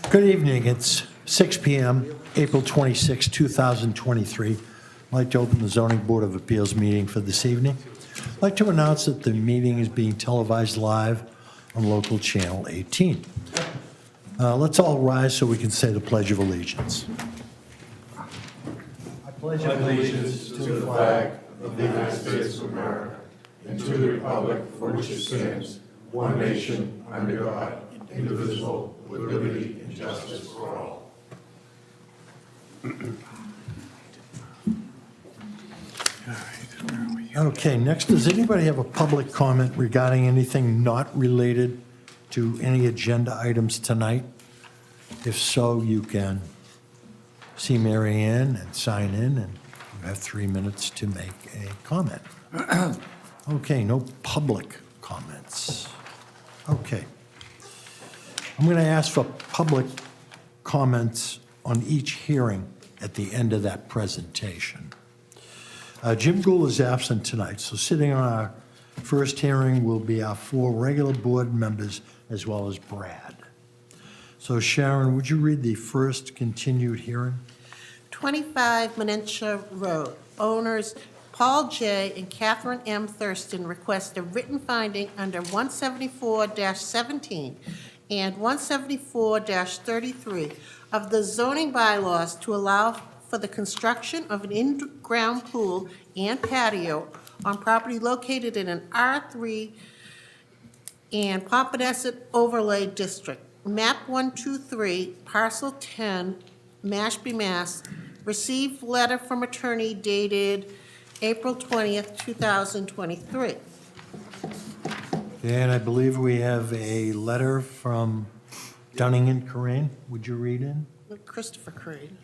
Good evening. It's 6 PM, April 26, 2023. I'd like to open the Zoning Board of Appeals meeting for this evening. I'd like to announce that the meeting is being televised live on local channel 18. Let's all rise so we can say the Pledge of Allegiance. I pledge allegiance to the flag of the United States of America and to the republic for which it stands, one nation, under God, indivisible, with liberty and justice for all. Okay, next, does anybody have a public comment regarding anything not related to any agenda items tonight? If so, you can see Mary Ann and sign in, and you have 3 minutes to make a comment. Okay, no public comments. Okay. I'm going to ask for public comments on each hearing at the end of that presentation. Jim Gould is absent tonight, so sitting on our first hearing will be our 4 regular board members as well as Brad. So Sharon, would you read the first continued hearing? 25 Menincha Road. Owners Paul J. and Catherine M. Thurston request a written finding under 174-17 and 174-33 of the zoning bylaws to allow for the construction of an in-ground pool and patio on property located in an R3 and Pompanesett Overlay District, map 123, parcel 10, Mashpee, Mass. Received letter from attorney dated April 20th, 2023. And I believe we have a letter from Dunning and Corain. Would you read in? Christopher Crane.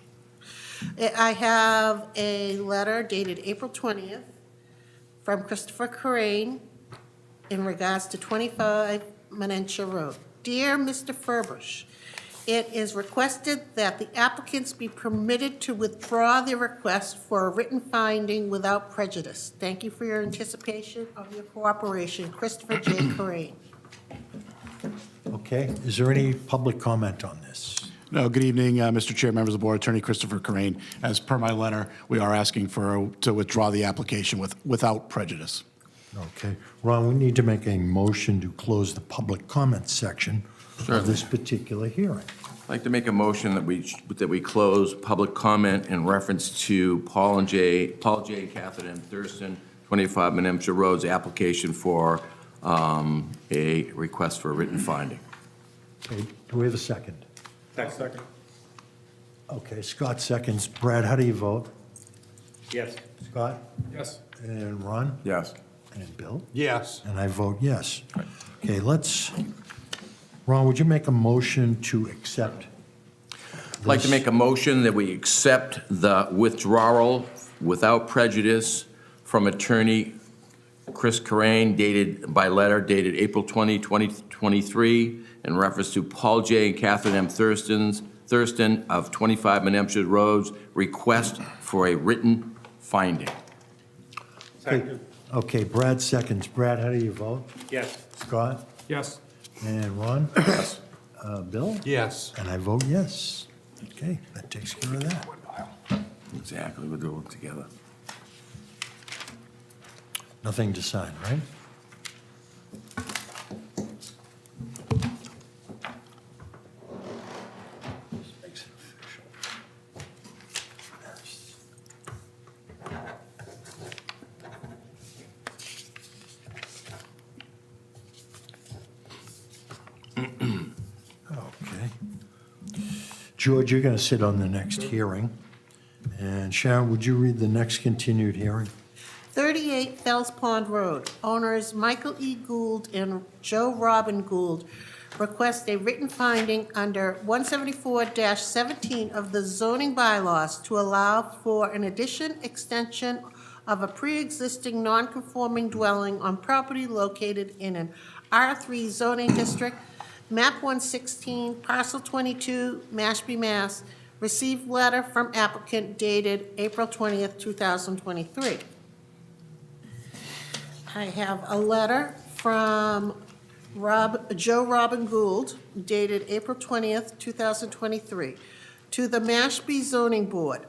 I have a letter dated April 20th from Christopher Crane in regards to 25 Menincha Road. Dear Mr. Furbush, it is requested that the applicants be permitted to withdraw their request for a written finding without prejudice. Thank you for your anticipation of your cooperation. Christopher J. Crane. Okay, is there any public comment on this? No, good evening, Mr. Chair, members of the board, Attorney Christopher Corain. As per my letter, we are asking to withdraw the application without prejudice. Okay, Ron, we need to make a motion to close the public comment section of this particular hearing. I'd like to make a motion that we close public comment in reference to Paul J. and Catherine M. Thurston, 25 Menincha Road's application for a request for a written finding. Okay, do we have a second? Second. Okay, Scott seconds. Brad, how do you vote? Yes. Scott? Yes. And Ron? Yes. And Bill? Yes. And I vote yes. Okay, Ron, would you make a motion to accept? I'd like to make a motion that we accept the withdrawal without prejudice from attorney Chris Corain by letter dated April 20, 2023 in reference to Paul J. and Catherine M. Thurston of 25 Menincha Road's request for a written finding. Okay, Brad seconds. Brad, how do you vote? Yes. Scott? Yes. And Ron? Yes. Bill? Yes. And I vote yes. Okay, that takes care of that. Exactly, we'll do it together. Nothing to sign, right? This makes it official. Okay. George, you're going to sit on the next hearing. And Sharon, would you read the next continued hearing? 38 Fells Pond Road. Owners Michael E. Gould and Joe Robin Gould request a written finding under 174-17 of the zoning bylaws to allow for an addition, extension of a pre-existing non-conforming dwelling on property located in an R3 zoning district, map 116, parcel 22, Mashpee, Mass. Received letter from applicant dated April 20th, 2023. I have a letter from Joe Robin Gould, dated April 20th, 2023, to the Mashpee Zoning Board.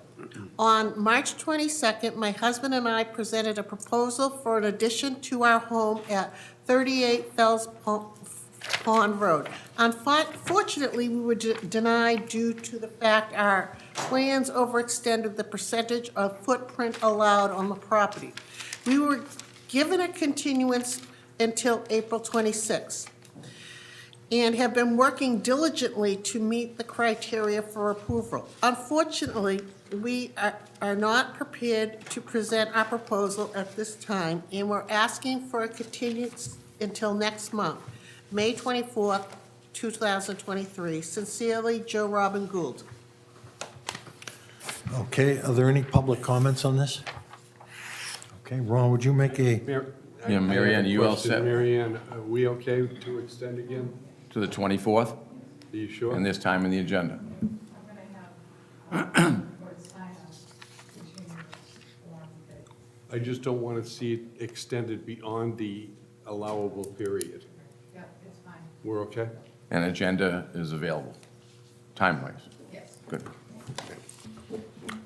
On March 22nd, my husband and I presented a proposal for an addition to our home at 38 Fells Pond Road. Unfortunately, we were denied due to the fact our plans overextended the percentage of footprint allowed on the property. We were given a continuance until April 26th and have been working diligently to meet the criteria for approval. Unfortunately, we are not prepared to present our proposal at this time, and we're asking for a continuance until next month, May 24th, 2023. Sincerely, Joe Robin Gould. Okay, are there any public comments on this? Okay, Ron, would you make a, Yeah, Mary Ann, you all set? Mary Ann, are we okay to extend again? To the 24th, Are you sure? and this time in the agenda. I just don't want to see it extended beyond the allowable period. Yeah, it's fine, We're okay? An agenda is available, time-wise. yes. Good.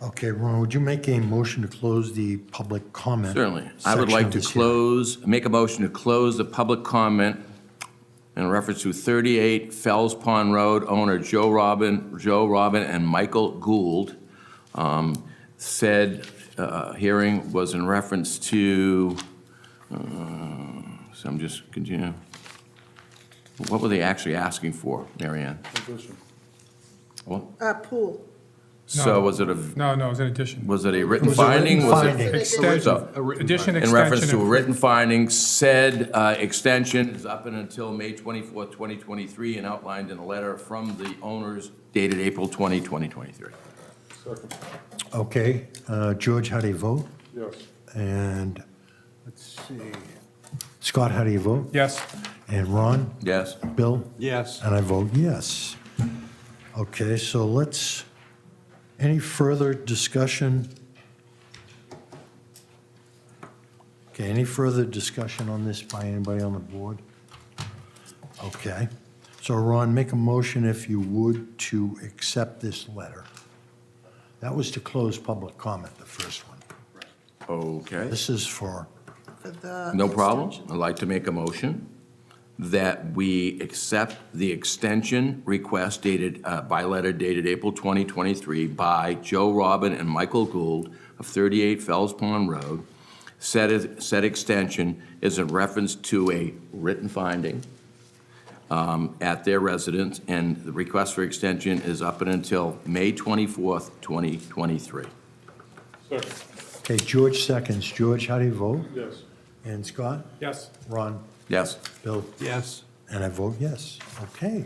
okay, Ron, would you make a motion to close the public comment? Certainly. I would section like of to this hearing? make a motion to close the public comment in reference to 38 Fells Pond Road, owner Joe Robin, and Michael Gould. Said hearing was in reference to, so I'm just continuing. What were they actually asking for, Mary Ann? What? Pool. So was it a, No, it was an addition. was it a written was a written finding? Was it- finding. Extension, So- addition, In reference extension. to a written finding, said extension is up and until May 24th, 2023, and outlined in a letter from the owners dated April 20, 2023. Okay, George, how do you vote? Yes. And, let's see, Scott, how do you vote? Yes, And Ron? Yes? Bill? Yes. And I vote yes. Okay, so let's, any further discussion? Okay, any further discussion on this by anybody on the board? Okay, so Ron, make a motion if you would to accept this letter. That was to close public comment, the first one. Okay. This is for, For the No problem. extension. I'd like to make a motion that we accept the extension request dated, by letter dated April 2023 by Joe Robin and Michael Gould of 38 Fells Pond Road. Said extension is in reference to a written finding at their residence, and the request for extension is up and until May 24th, 2023. okay, George seconds. George, how do you vote? Yes. And Scott? yes. Ron? Yes? Bill? Yes. And I vote yes. Okay.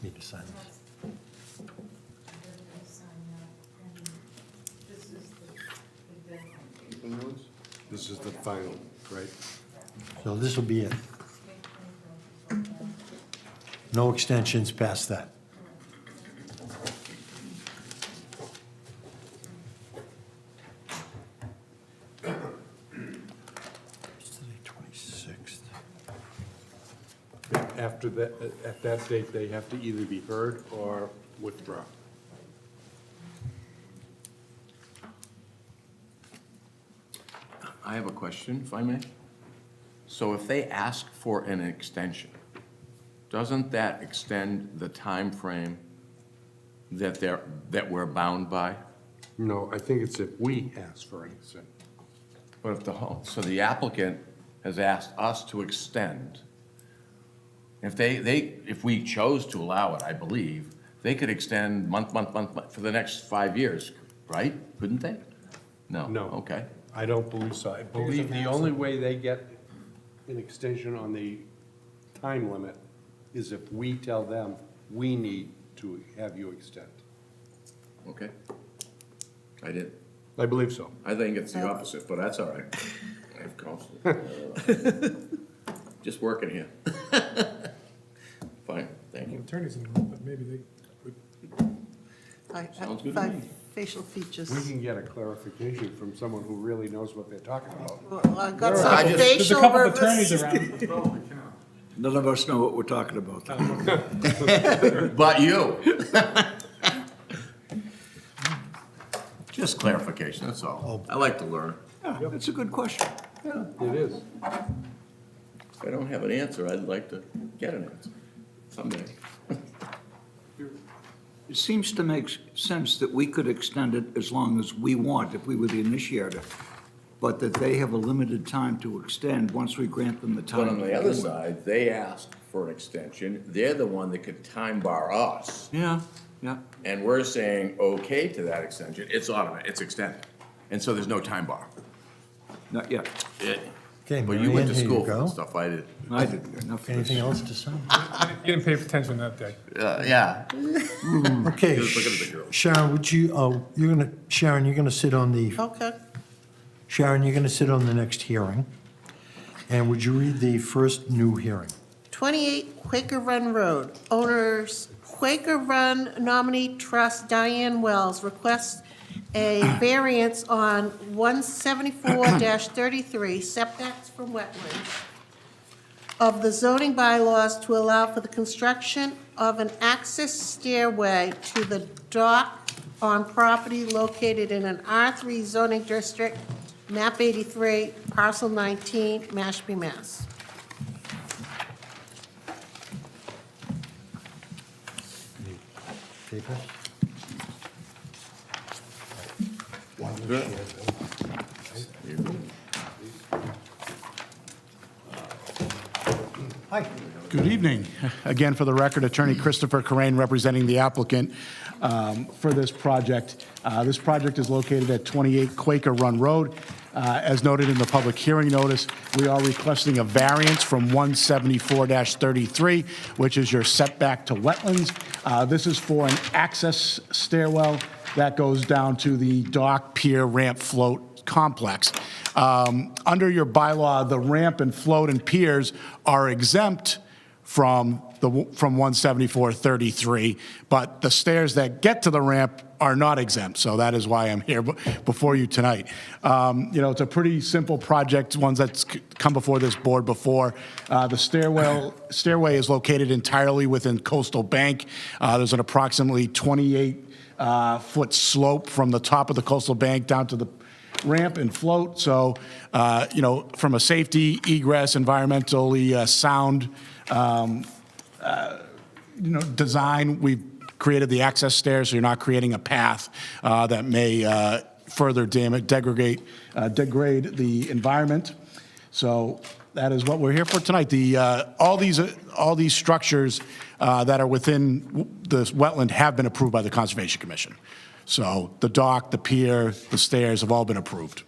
Need to sign this. This is the final, right? So this will be it. No extensions past that. It's today, 26th. After that, at that date, they have to either be heard or withdraw. I have a question, if I may. So if they ask for an extension, doesn't that extend the time frame that we're bound by? No, I think it's if we ask for anything. But if so the applicant has asked us to extend. If we chose to allow it, I believe, they could extend month for the next 5 years, right? Couldn't they? No? No. Okay. I don't believe so. I believe the only way they get an extension on the time limit is if we tell them, we need to have you extend. Okay. I did. I believe so. I think it's the opposite, but that's all right. I have counsel. Just working here. Fine, thank you. Attorneys in the room, but maybe they would. All right, Sounds good to me. facial features. We can get a clarification from someone who really knows what they're talking about. Well, I got I some just- There's a facial couple of attorneys nervous. around. None of us know what we're talking about. But you. Just clarification, that's all. I like to learn. Yeah, that's a good question. It is. If I don't have an answer, I'd like to get an answer someday. It seems to make sense that we could extend it as long as we want, if we were the initiator, but that they have a limited time to extend once we grant them the time. But on to the other begin with. side, they asked for an extension. They're the one that could time bar us. Yeah, yeah. And we're saying okay to that extension. It's automatic, it's extended. And so there's no time bar. Not yet. Okay, But you went Marianne, to here you school for go. the stuff I did. I didn't get enough of this. Anything else to say? You didn't pay attention that day. Yeah. Okay, Just look at the girl. Sharon, would you, Sharon, you're gonna sit on the, Okay. Sharon, you're gonna sit on the next hearing. And would you read the first new hearing? 28 Quaker Run Road. Owners Quaker Run Nominee Trust Diane Wells requests a variance on 174-33 setbacks from wetlands of the zoning bylaws to allow for the construction of an access stairway to the dock on property located in an R3 zoning district, map 83, parcel 19, Mashpee, Mass. Papers? Hi. Good evening. Again, for the record, Attorney Christopher Corain representing the applicant for this project. This project is located at 28 Quaker Run Road. As noted in the public hearing notice, we are requesting a variance from 174-33, which is your setback to wetlands. This is for an access stairwell that goes down to the dock, pier, ramp, float complex. Under your bylaw, the ramp and float and piers are exempt from 174-33, but the stairs that get to the ramp are not exempt, so that is why I'm here before you tonight. It's a pretty simple project, ones that's come before this board before. The stairway is located entirely within Coastal Bank. There's an approximately 28-foot slope from the top of the Coastal Bank down to the ramp and float, so, from a safety, egress, environmentally sound, design, we've created the access stairs, so you're not creating a path that may further degrade the environment. So that is what we're here for tonight. All these structures that are within this wetland have been approved by the Conservation Commission. So the dock, the pier, the stairs have all been approved.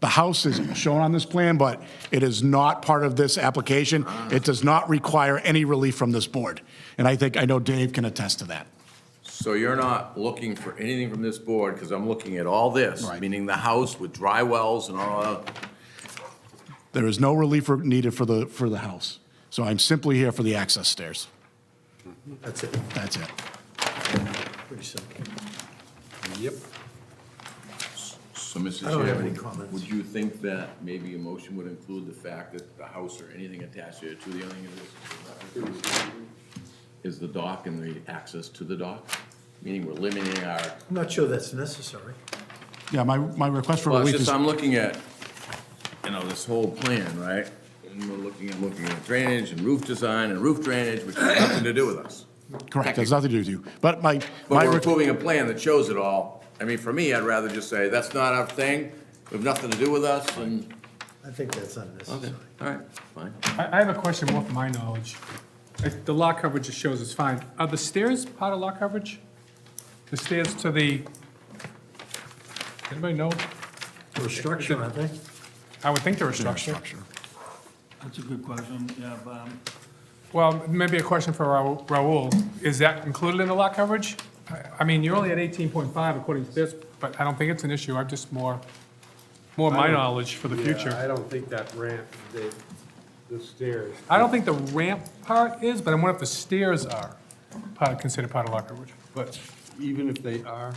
The house is shown on this plan, but it is not part of this application. It does not require any relief from this board. And I know Dave can attest to that. So you're not looking for anything from this board, because I'm looking at all this, Right. meaning the house with dry wells and all that. There is no relief needed for the house. So I'm simply here for the access stairs. That's it. That's it. Pretty simple. Yep. So, Mrs. I don't have any Chairman, comments. would you think that maybe a motion would include the fact that the house or anything attached to it, the only thing is the dock and the access to the dock? Meaning we're limiting our, I'm not sure that's necessary. Yeah, my request for well, it's relief just, is, I'm looking at, this whole plan, right? And we're looking at drainage and roof design and roof drainage, which has nothing to do with us. correct, has nothing to do with you. But my But we're request. approving a plan that shows it all. I mean, for me, I'd rather just say, that's not our thing, we have nothing to do with us, and, I think that's unnecessary. all right, fine. I have a question more from my knowledge. The lot coverage it shows is fine. Are the stairs part of lot coverage? The stairs to the, anybody know? For a structure, aren't they? I would think they're a structure. That's a good question, yeah, Well, maybe a question for Raul. Is that included in the lot coverage? I mean, you're only at 18.5 according to this, but I don't think it's an issue. I'm just more my knowledge for the Yeah, future. I don't think that ramp, the stairs. I don't think the ramp part is, but I wonder if the stairs are considered part of lot coverage. But Even if they are,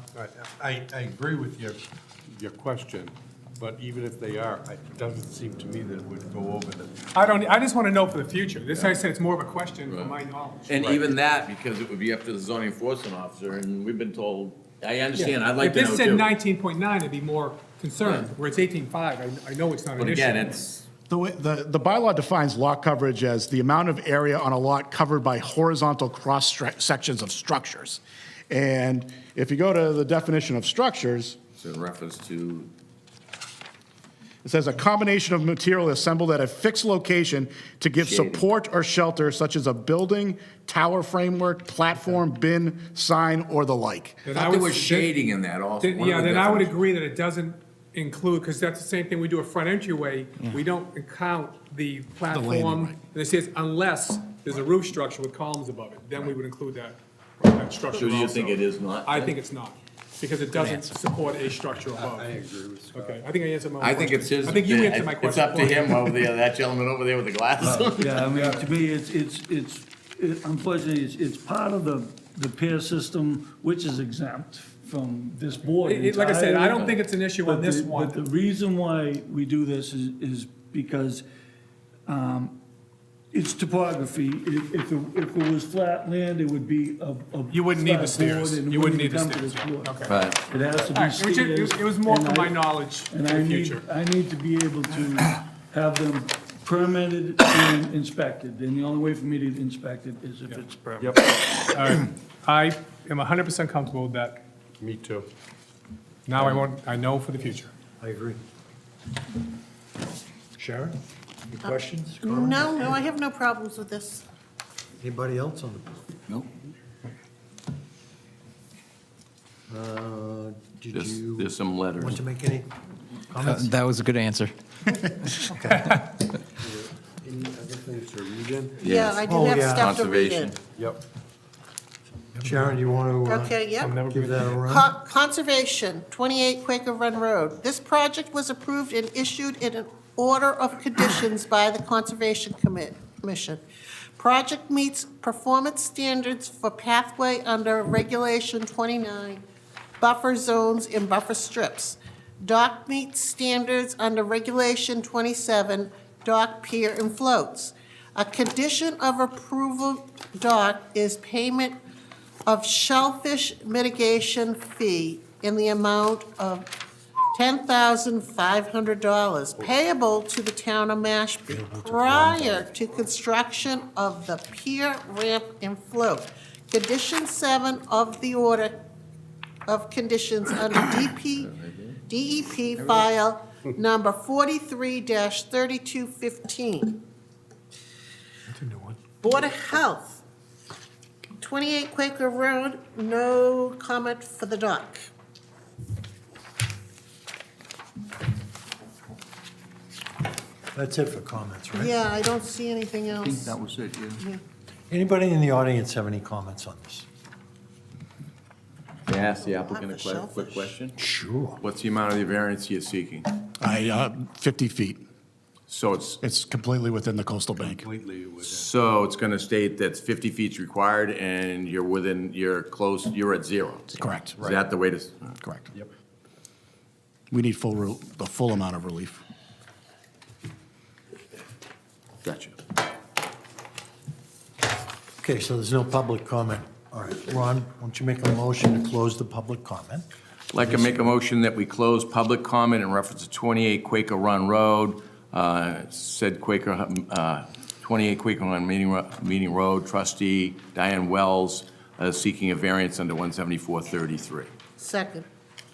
I agree with your question, but even if they are, it doesn't seem to me that it would go over the. I just want to know for the future. This, I said, it's more of a question for my knowledge. And even that, because it would be up to the zoning enforcement officer, and we've been told, I understand, I'd like to know If this said too. 19.9, I'd be more concerned, where it's 18.5, I know it's not But an issue. again, it's, The bylaw defines lot coverage as the amount of area on a lot covered by horizontal cross-sections of structures. And if you go to the definition of structures, it's in reference to, it says a combination of material assembled at a fixed location to give Shading. support or shelter such as a building, tower framework, platform, bin, sign, or the like. I Then thought would there was s- shading in that also. then- one of Yeah, the then I would definitions. agree that it doesn't include, because that's the same thing we do a front entryway. We don't count the platform. right. And it says unless there's a roof structure with columns above it, then we would include that structure So do you think also. it is not? I think it's not, because it doesn't support a structure above. I agree with Scott. Okay, I think I answered my own I think it's question. his. I think you answered my question. It's up to for me. him over there, that gentleman over there with the glasses on. Yeah, I mean, to me, unfortunately, it's part of the pier system, which is exempt from this board. Like I said, I don't entirely. think it's an issue on But this the- one. But the reason why we do this is because it's topography. If it was flat land, it would be a You wouldn't need the flat stairs. board and it You wouldn't need the come to stairs, this yeah. board. Okay. Right. It has to All be right, it was stairs. it was more and for my I- knowledge for And the future. I need to be able to have them permitted and inspected, and the only way for me to inspect it is if it's permitted. All right, I am 100% comfortable with that. Me too. Now I know for the future. I agree. Sharon, any questions? comments? No, I have no problems with this. Anybody else on the? Nope. Did There's, you there's some letters. want to make any comments? That was a good answer. Any other things to read in? Yeah, I do Oh, have yeah. stuff to read in. Conservation. Yep. Sharon, you want to Okay, yep. give that a run? Conservation, 28 Quaker Run Road. This project was approved and issued in an order of conditions by the Conservation Commission. Project meets performance standards for pathway under Regulation 29, buffer zones and buffer strips. Dock meets standards under Regulation 27, dock, pier, and floats. A condition of approval dock is payment of shellfish mitigation fee in the amount of $10,500 payable to the town of Mashpee prior to construction of the pier, ramp, and float. Condition 7 of the order of conditions under DEP file number 43-3215. Board of Health, 28 Quaker Road, no comment for the dock. That's it for comments, right? Yeah, I don't see anything I think else. that was it, yeah. Anybody in the audience have any comments on this? May I ask the applicant a Not the quick shellfish. question? Sure. What's the amount of the variance you're seeking? 50 feet. So it's, It's completely within the coastal bank. Completely with so it's gonna state that 50 feet's required and you're within, you're close, you're at 0. Correct. Is that the way to? Correct. Yep. We need the full amount of relief. Gotcha. Okay, so there's no public comment. All right, Ron, why don't you make a motion to close the public comment? I'd like to make a motion that we close public comment in reference to 28 Quaker Run Road, said 28 Quaker Run Meeting Road, trustee Diane Wells seeking a variance under 174-33. Second,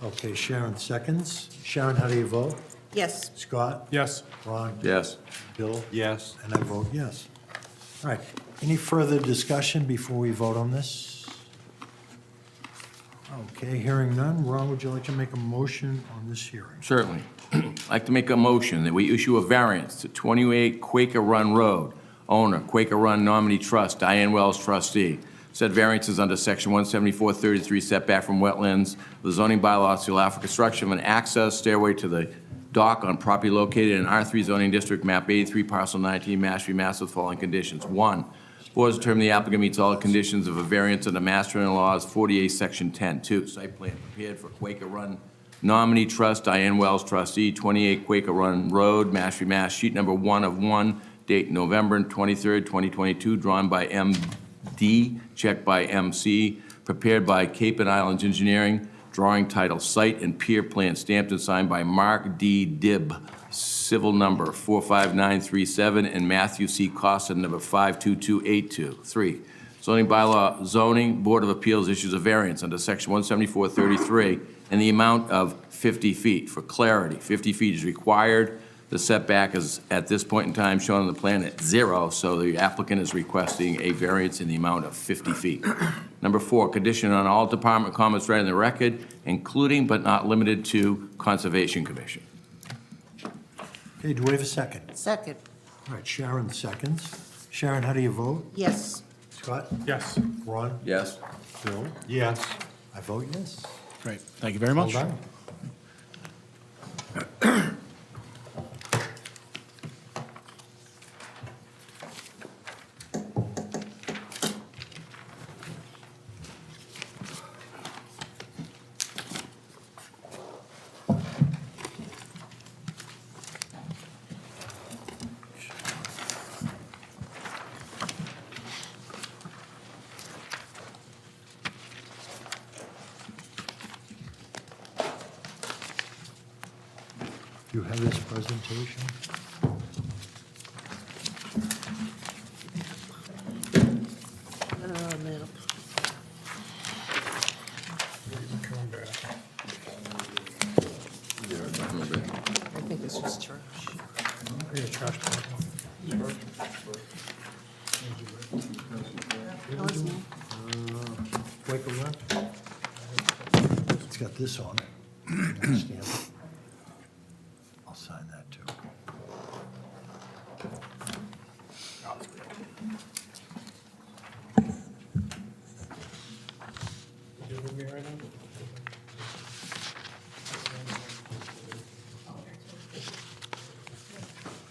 Okay, Sharon seconds. Sharon, how do you vote? yes. Scott? Yes. Ron? Yes. Bill? Yes. And I vote yes. All right, any further discussion before we vote on this? Okay, hearing none. Ron, would you like to make a motion on this hearing? Certainly. I'd like to make a motion that we issue a variance to 28 Quaker Run Road, owner Quaker Run Nominee Trust, Diane Wells trustee. Said variance is under section 174-33 setback from wetlands. The zoning bylaws to allow for construction of an access stairway to the dock on property located in R3 zoning district, map 83, parcel 19, Mashpee, Mass. With following conditions. 1, Board has determined the applicant meets all conditions of a variance under Master General Laws 48, Section 10. 2, site plan prepared for Quaker Run Nominee Trust, Diane Wells trustee, 28 Quaker Run Road, Mashpee, Mass. Sheet number 1 of 1, date November 23rd, 2022, drawn by M.D., checked by M.C., prepared by Cape and Islands Engineering, drawing title Site and Pier Plan stamped and signed by Mark D. Dibb, civil number 45937, and Matthew C. Costa, number 52282. 3, zoning bylaw, zoning board of appeals issues a variance under section 174-33 in the amount of 50 feet. For clarity, 50 feet is required. The setback is, at this point in time, shown on the plan at 0, so the applicant is requesting a variance in the amount of 50 feet. Number 4, condition on all department comments read in the record, including but not limited to Conservation Commission. Okay, do we have a second? Second, All right, Sharon seconds. Sharon, how do you vote? yes. Scott? Yes. Ron? Yes? Bill? Yes. I vote yes. Great, thank you very Well much. done. You have this presentation? Oh, man. I think it's just trash. No, it's not. Quaker Run? It's got this on it. Stamp it. I'll sign that too.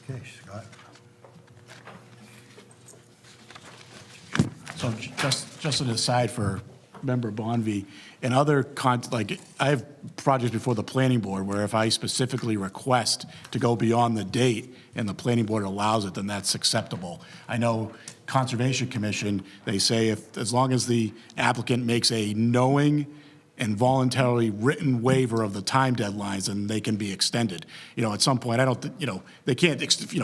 Okay, Scott. So just an aside for Member Bonvy, and other, like, I have projects before the planning board where if I specifically request to go beyond the date and the planning board allows it, then that's acceptable. I know Conservation Commission, they say if, as long as the applicant makes a knowing and voluntarily written waiver of the time deadlines, and they can be extended. You know, at some point, I don't, they can't,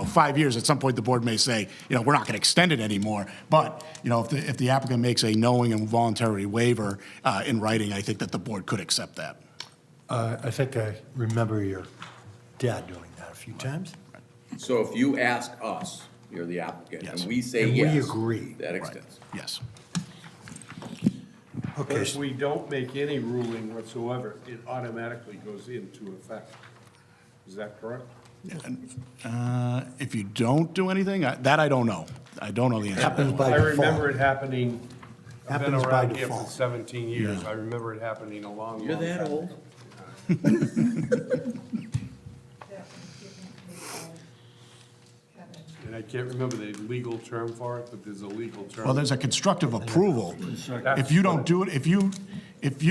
5 years, at some point, the board may say, we're not going to extend it anymore. But, if the applicant makes a knowing and voluntary waiver in writing, I think that the board could accept that. I think I remember your dad doing that a few times. So if you ask us, you're the applicant, Yes. and we say And we yes. agree. That Right. extends. Yes. But Okay, if we don't make any ruling whatsoever, it automatically goes into effect. Is that correct? If you don't do anything, that I don't know. I don't know the answer. happens by I default. remember it happening, I've been Happens by around here for default. 17 years. Yeah. I remember it happening a long, long You're time. that old? And I can't remember the legal term for it, but there's a legal term. Well, there's a constructive approval. If you don't do it, if you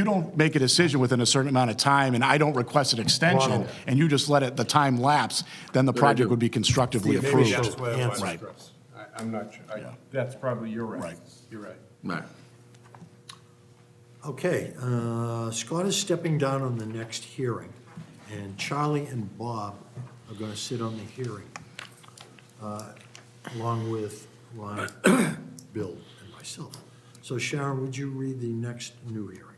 don't make a decision within a certain amount of time, and I don't request an extension, Ronald. and you just let the time lapse, then the project would be constructively The Maybe approved. that's what it was, Right. Chris. I'm not sure. That's probably, you're right. Right. You're right. Right. Okay, Scott is stepping down on the next hearing, and Charlie and Bob are going to sit on the hearing, along with Ron, Bill, and myself. So Sharon, would you read the next new hearing?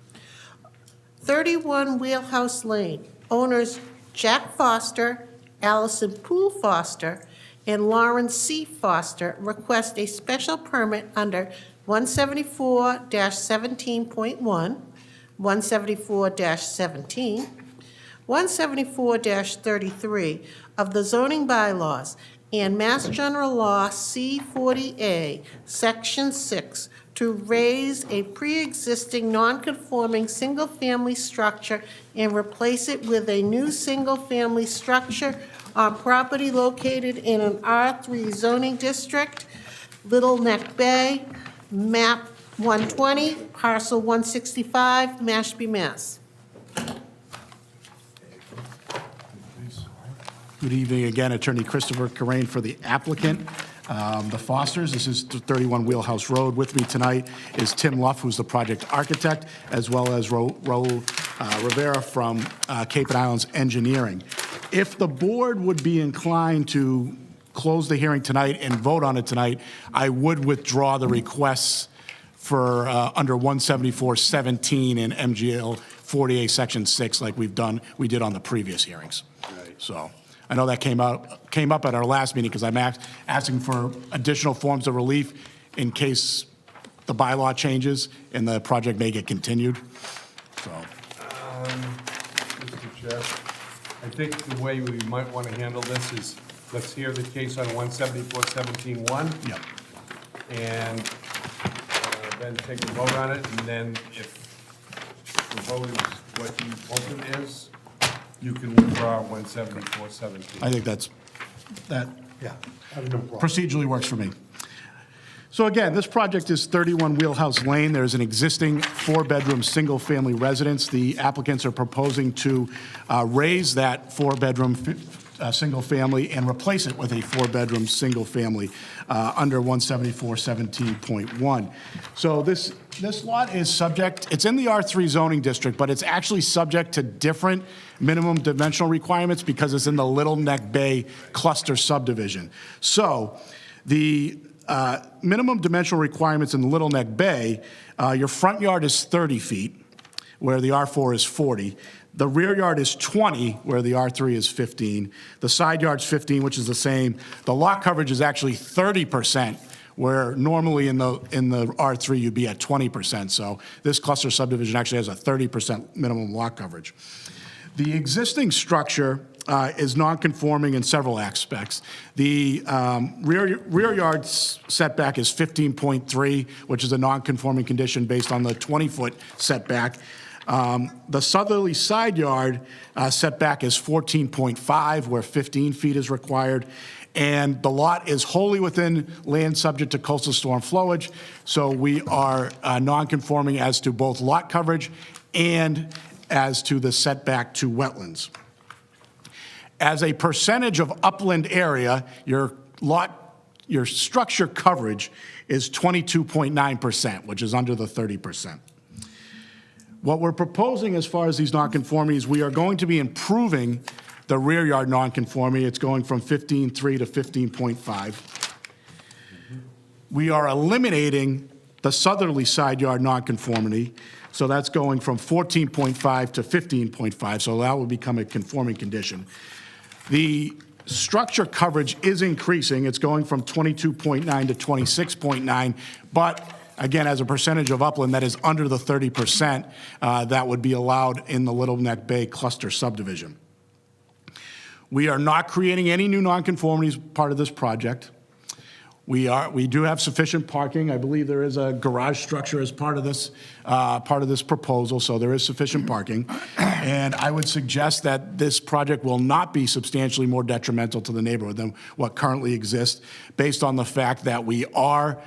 31 Wheelhouse Lane, owners Jack Foster, Allison Poole Foster, and Lawrence C. Foster request a special permit under 174-17.1, 174-17, 174-33 of the zoning bylaws and Mass General Law C-40A, Section 6, to raise a pre-existing non-conforming single-family structure and replace it with a new single-family structure on property located in an R3 zoning district Little Neck Bay, map 120, parcel 165, Mashpee, Mass. Good evening again, Attorney Christopher Corain for the applicant, the Fosters. This is 31 Wheelhouse Road. With me tonight is Tim Luff, who's the project architect, as well as Raul Rivera from Cape and Islands Engineering. If the board would be inclined to close the hearing tonight and vote on it tonight, I would withdraw the requests for under 174-17 in MGL 48, Section 6, like we did on the previous hearings. So I know that came up at our last meeting because I'm asking for additional forms of relief in case the bylaw changes and the project may get continued. So, Mr. Chair, I think the way we might want to handle this is, let's hear the case on 174-17-1. yep. And then take a vote on it, and then if the vote is what you hope it is, you can withdraw 174-17. I think that Yeah, I have no problem. procedurally works for me. So again, this project is 31 Wheelhouse Lane. There's an existing four-bedroom, single-family residence. The applicants are proposing to raise that four-bedroom, single-family and replace it with a four-bedroom, single-family under 174-17.1. So this lot is subject, it's in the R3 zoning district, but it's actually subject to different minimum dimensional requirements because it's in the Little Neck Bay cluster subdivision. So the minimum dimensional requirements in the Little Neck Bay, your front yard is 30 feet, where the R4 is 40. The rear yard is 20, where the R3 is 15. The side yard's 15, which is the same. The lot coverage is actually 30%, where normally in the R3 you'd be at 20%. So this cluster subdivision actually has a 30% minimum lot coverage. The existing structure is non-conforming in several aspects. The rear yard setback is 15.3, which is a non-conforming condition based on the 20-foot setback. The southerly side yard setback is 14.5, where 15 feet is required. And the lot is wholly within land subject to coastal storm flowage, so we are non-conforming as to both lot coverage and as to the setback to wetlands. As a percentage of upland area, your structure coverage is 22.9%, which is under the 30%. What we're proposing as far as these nonconformities, we are going to be improving the rear yard nonconformity. It's going from 15.3 to 15.5. We are eliminating the southerly side yard nonconformity, so that's going from 14.5 to 15.5, so that will become a conforming condition. The structure coverage is increasing. It's going from 22.9 to 26.9, but again, as a percentage of upland, that is under the 30% that would be allowed in the Little Neck Bay cluster subdivision. We are not creating any new nonconformities part of this project. We do have sufficient parking. I believe there is a garage structure as part of this proposal, so there is sufficient parking. And I would suggest that this project will not be substantially more detrimental to the neighborhood than what currently exists, based on the fact that we are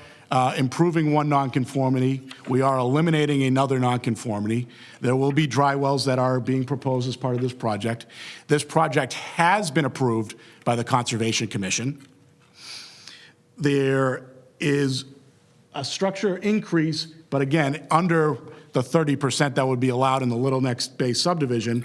improving one nonconformity. We are eliminating another nonconformity. There will be dry wells that are being proposed as part of this project. This project has been approved by the Conservation Commission. There is a structure increase, but again, under the 30% that would be allowed in the Little Neck Bay subdivision.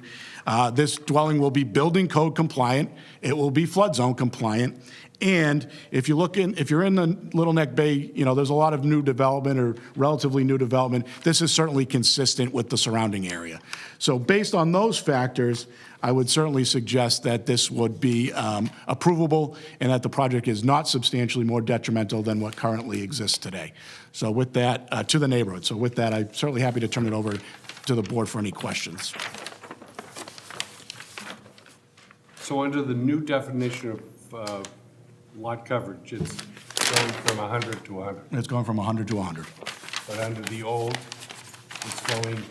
This dwelling will be building code compliant. It will be flood zone compliant. And if you're in the Little Neck Bay, there's a lot of new development or relatively new development. This is certainly consistent with the surrounding area. So based on those factors, I would certainly suggest that this would be approvable and that the project is not substantially more detrimental than what currently exists today. So with that, to the neighborhood. So with that, I'm certainly happy to turn it over to the board for any questions. So under the new definition of lot coverage, it's going from 100 to 100. It's going from 100 to 100. But under the old, it's going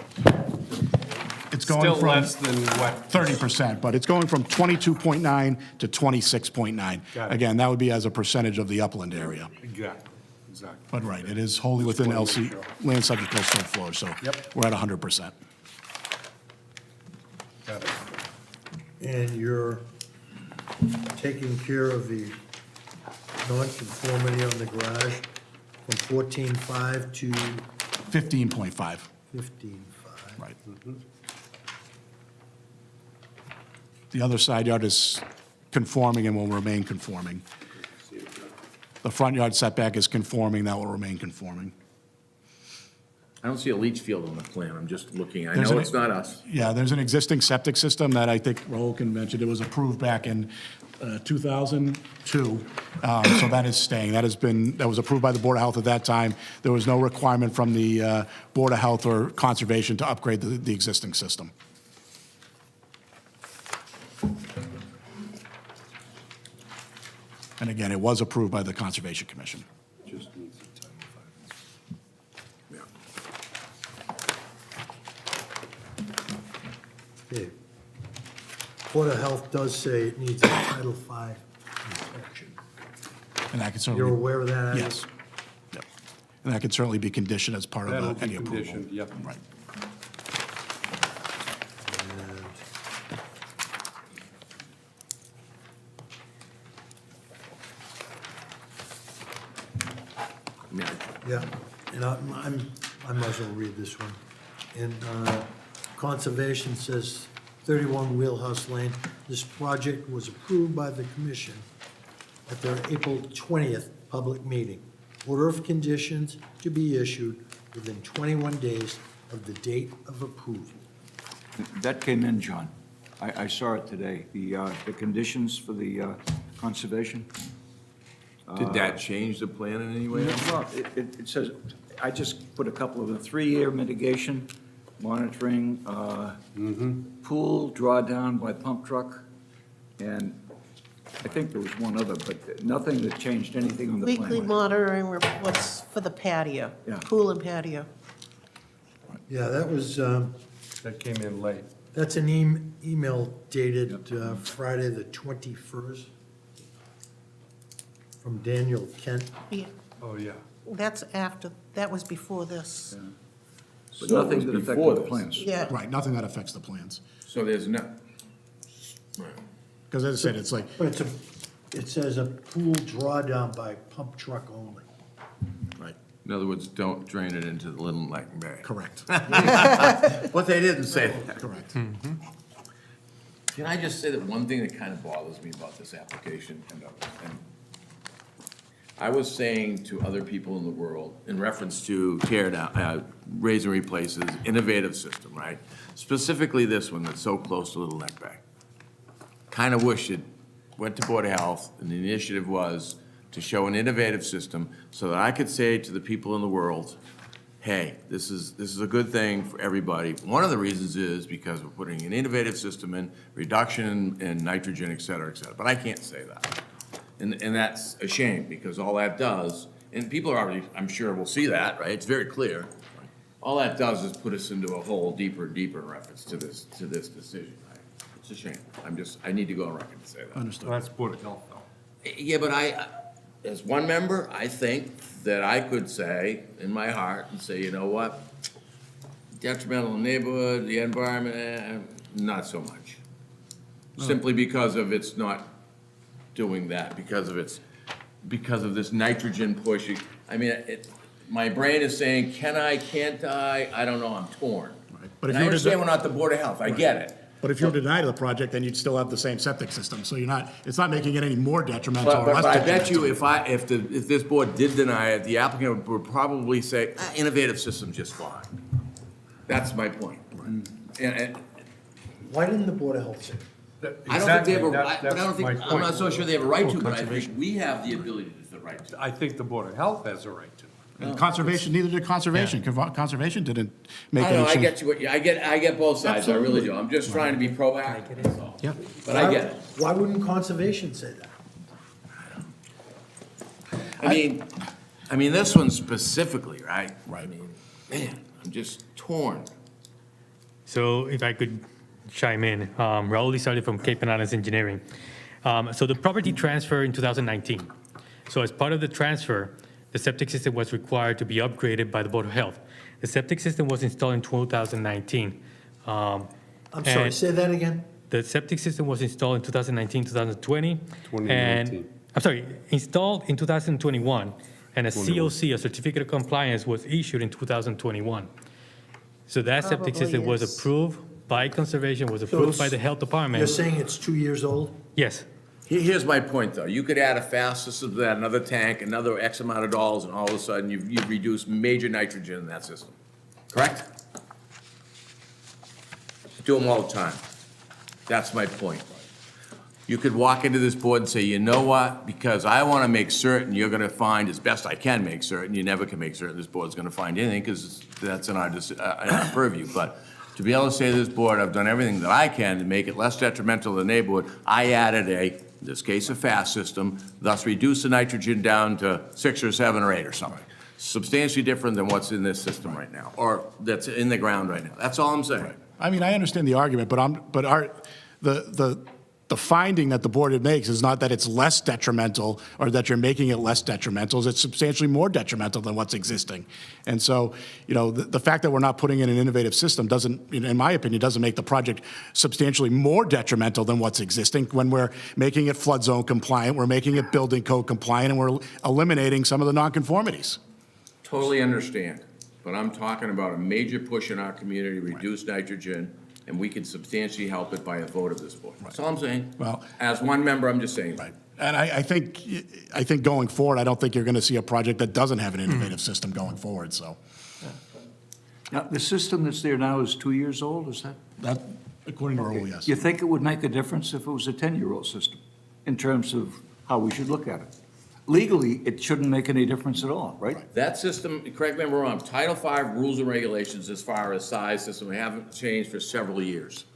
It's going still from less than what? 30%, but it's going from 22.9 to 26.9. Got it. Again, that would be as a percentage of the upland area. Exactly. Exactly. But right, it is wholly within LC, land subject to coastal flow, so Yep. we're at 100%. Got it. And you're taking care of the nonconformity on the garage from 14.5 to 15.5, 15.5. right. The other side yard is conforming and will remain conforming. The front yard setback is conforming, that will remain conforming. I don't see a leach field on the plan, I'm just looking, I There's know an- it's not us. Yeah, there's an existing septic system that I think Raul can mention. It was approved back in 2002. So that is staying. That was approved by the Board of Health at that time. There was no requirement from the Board of Health or Conservation to upgrade the existing system. And again, it was approved by the Conservation Commission. Just needs a Title V. Yeah. Okay. Board of Health does say it needs a Title V inspection. And that can You're certainly, aware of that? Alex? yes. Yep. And that can certainly be conditioned as part That'll of be any approval. conditioned, yep. Right. And I mean, Yeah, and I might as well read this one. And Conservation says 31 Wheelhouse Lane, this project was approved by the commission at their April 20th public meeting. Order of conditions to be issued within 21 days of the date of approval. That came in, John. I saw it today, the conditions for the conservation. Did that change the plan in any way? Well, it says, I just put a couple of them, 3-year mitigation, monitoring, pool drawdown by pump truck, and I think there was one other, but nothing that changed anything on the plan. Weekly monitoring reports for the patio, Yeah. pool and patio. Yeah, that was, That came in late. that's an email dated Friday, the 21st, from Daniel Kent. Yeah, Oh, yeah. that's after, that was before this. But So it nothing was that before affected the this. plans. Yeah, Right, nothing that affects the plans. So there's no, Because as I said, it's like, But it says a pool drawdown by pump truck only. right, in other words, don't drain it into the Little Neck Bay. correct, But they didn't say that. correct. Can I just say that one thing that kind of bothers me about this application, and I was saying to other people in the world, in reference to tear down, raise and replaces, innovative system, right? Specifically this one that's so close to Little Neck Bay. Kind of wish it went to Board of Health, and the initiative was to show an innovative system so that I could say to the people in the world, hey, this is a good thing for everybody. One of the reasons is because we're putting an innovative system in, reduction in nitrogen, et cetera, et cetera. But I can't say that. And that's a shame, because all that does, and people are already, I'm sure will see that, right? It's very clear. All that does is put us into a hole deeper and deeper in reference to this decision, right? It's a shame. I need to go on record to say that. Understood. Well, that's Board of Health, though. Yeah, but as one member, I think that I could say in my heart and say, you know what? Detrimental to the neighborhood, the environment, not so much. Simply because of it's not doing that, because of this nitrogen pushing. I mean, my brain is saying, can I, can't I don't know, I'm torn. But if And I you were to- understand we're not the Board of Health, I get it. But if you're denied the project, then you'd still have the same septic system, so it's not making it any more detrimental or But less I detrimental. bet you if this board did deny it, the applicant would probably say, innovative system just fine. That's my point. And Why didn't the Board of Health say? I don't think they have a Exactly, right, but I don't that's my think, I'm not point. so sure they have a right to, but I think we have the ability to the right to. I think the Board of Health has a right to. And Conservation, neither did Conservation. Conservation didn't make I any know, I change. get you, I get both sides, I really do. I'm just trying to be proactive, that's all. Yeah. But I get it. Why wouldn't Conservation say that? I mean, this one specifically, right? Right. I mean, man, I'm just torn. So if I could chime in, Raul Lizardi from Cape Bananas Engineering. So the property transfer in 2019. So as part of the transfer, the septic system was required to be upgraded by the Board of Health. The septic system was installed in 2019. I'm sorry, And- say that again? The septic system was installed in 2019, 2020. 2019. And, I'm sorry, installed in 2021, and a COC, a certificate of compliance, was issued in 2021. So that septic system Probably was is. approved by conservation, was So approved by it's- the health You're department. saying it's 2 years old? Yes, Here's my point, though. You could add a fast system to that, another tank, another X amount of dollars, and all of a sudden, you've reduced major nitrogen in that system. Correct? Do them all the time. That's my point. You could walk into this board and say, you know what? Because I want to make certain you're going to find, as best I can make certain, you never can make certain this board's going to find anything, because that's in our purview. But to be able to say to this board, I've done everything that I can to make it less detrimental to the neighborhood, I added in this case, a fast system, thus reduce the nitrogen down to 6 or 7 or 8 or something. Substantially different than what's in this system right now, or that's in the ground right now. That's all I'm saying. I mean, I understand the argument, the finding that the board makes is not that it's less detrimental or that you're making it less detrimental, it's substantially more detrimental than what's existing. And so, the fact that we're not putting in an innovative system doesn't, in my opinion, doesn't make the project substantially more detrimental than what's existing when we're making it flood zone compliant, we're making it building code compliant, and we're eliminating some of the nonconformities. Totally understand, but I'm talking about a major push in our community, reduce nitrogen, and we can substantially help it by a vote of this board. That's all I'm saying. Well- As one member, I'm just saying. Right. And I think going forward, I don't think you're going to see a project that doesn't have an innovative system going forward, so. Now, the system that's there now is 2 years old, is that? That, according to rule, yes. You think it would make a difference if it was a 10-year-old system, in terms of how we should look at it? Legally, it shouldn't make any difference at all, right? That system, correct me if I'm wrong, Title V rules and regulations as far as size system haven't changed for several years.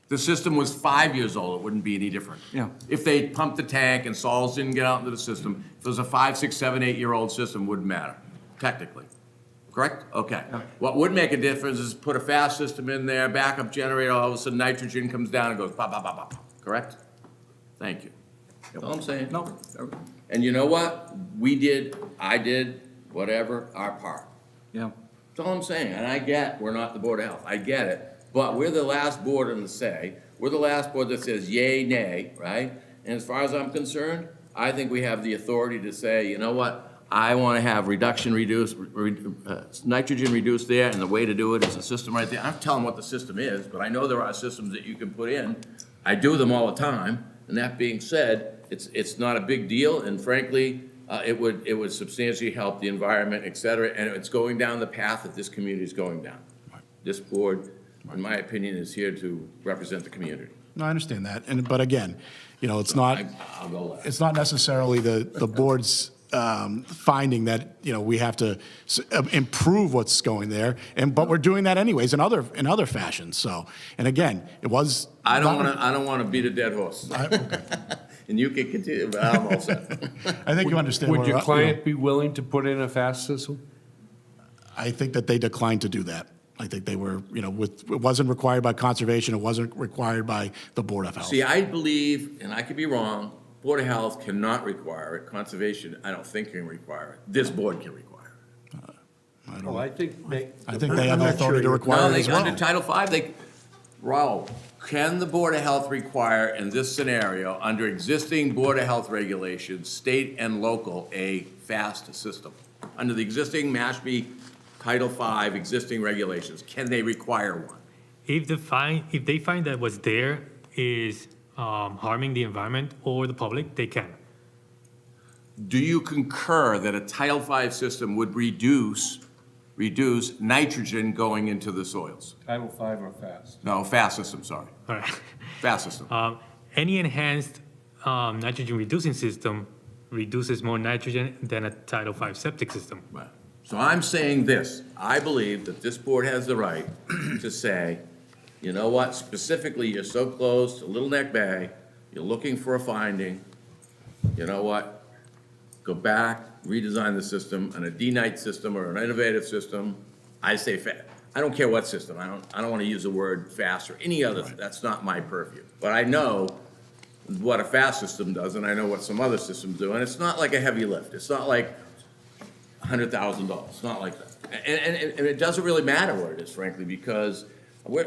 The system was 5 years old, it wouldn't be any different. Yeah. If they pumped the tank and solids didn't get out into the system, if it was a 5, 6, 7, 8-year-old system, wouldn't matter, technically. Correct? Okay. What would make a difference is put a fast system in there, backup generator, all of a sudden nitrogen comes down and goes pop, pop, pop, pop, pop. Correct? Thank you. That's all I'm saying. No. And you know what? I did, whatever, our part. Yeah. That's all I'm saying, and I get, we're not the Board of Health, I get it, but we're the last board in the say, we're the last board that says yay, nay, right? And as far as I'm concerned, I think we have the authority to say, you know what? I want to have nitrogen reduced there, and the way to do it is a system right there. I'm telling what the system is, but I know there are systems that you can put in. I do them all the time, and that being said, it's not a big deal, and frankly, it would substantially help the environment, et cetera, and it's going down the path that this community is going down. This board, in my opinion, is here to represent the community. No, I understand that, but again, it's not, I'll go last. it's not necessarily the board's finding that, we have to improve what's going there, but we're doing that anyways in other fashions, so, and again, it was. I don't want to beat a dead horse. And you can continue, but I'm all set. I think you understand. Would where your we're- client be willing to put in a fast system? I think that they declined to do that. I think they were, it wasn't required by conservation, it wasn't required by the Board of Health. See, I believe, and I could be wrong, Board of Health cannot require it. Conservation, I don't think can require it. This board can require it. Well, I think I think they have the not authority to sure. require No, it as they, under well. Title V, Raul, can the Board of Health require, in this scenario, under existing Board of Health regulations, state and local, a fast system? Under the existing Mashpee Title V existing regulations, can they require one? if they find that what's there is harming the environment or the public, they can. Do you concur that a Title V system would reduce nitrogen going into the soils? Title V or fast? No, fast system, sorry. All right. Fast system. Any enhanced nitrogen reducing system reduces more nitrogen than a Title V septic system. Right. So I'm saying this, I believe that this board has the right to say, you know what, specifically, you're so close to Little Neck Bay, you're looking for a finding, you know what? Go back, redesign the system, and a D-Night system or an innovative system, I say I don't care what system, I don't want to use the word fast or any other, that's not my purview. But I know what a fast system does, and I know what some other systems do, and it's not like a heavy lift. It's not like $100,000. It's not like that. And it doesn't really matter what it is, frankly, because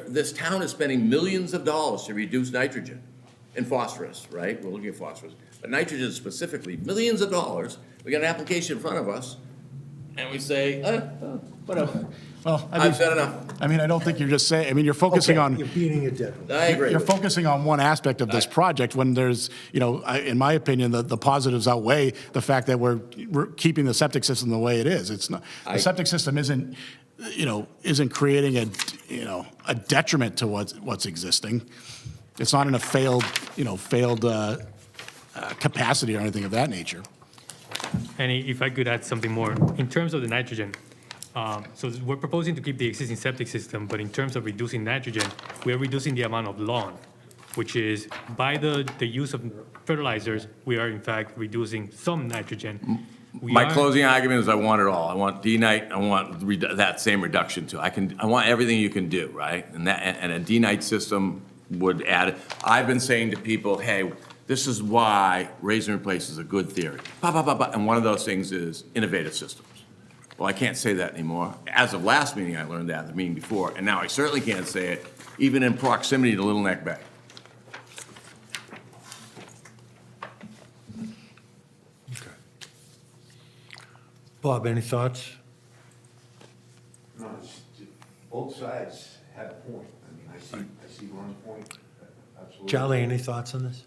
this town is spending millions of dollars to reduce nitrogen and phosphorus, right? We're looking at phosphorus. But nitrogen specifically, millions of dollars. We got an application in front of us, and we say, whatever. Well, I've said enough. I mean, I don't think you're just saying, I mean, you're focusing Okay, on. you're beating a dead horse. I agree. You're focusing on one aspect of this project when there's, in my opinion, the positives outweigh the fact that we're keeping the septic system the way it is. It's not, the septic system isn't creating a detriment to what's existing. It's not in a failed capacity or anything of that nature. And if I could add something more, in terms of the nitrogen, so we're proposing to keep the existing septic system, but in terms of reducing nitrogen, we are reducing the amount of lawn, which is by the use of fertilizers, we are in fact reducing some nitrogen. My closing argument is I want it all. I want D-Nite, I want that same reduction too. I want everything you can do, right? And a D-Nite system would add, I've been saying to people, hey, this is why raise and replace is a good theory. And one of those things is innovative systems. Well, I can't say that anymore. As of last meeting, I learned that at the meeting before, and now I certainly can't say it, even in proximity to Little Neck Bay. Bob, any thoughts? No, both sides have a point. I mean, I see Ron's point, absolutely. Charlie, any thoughts on this?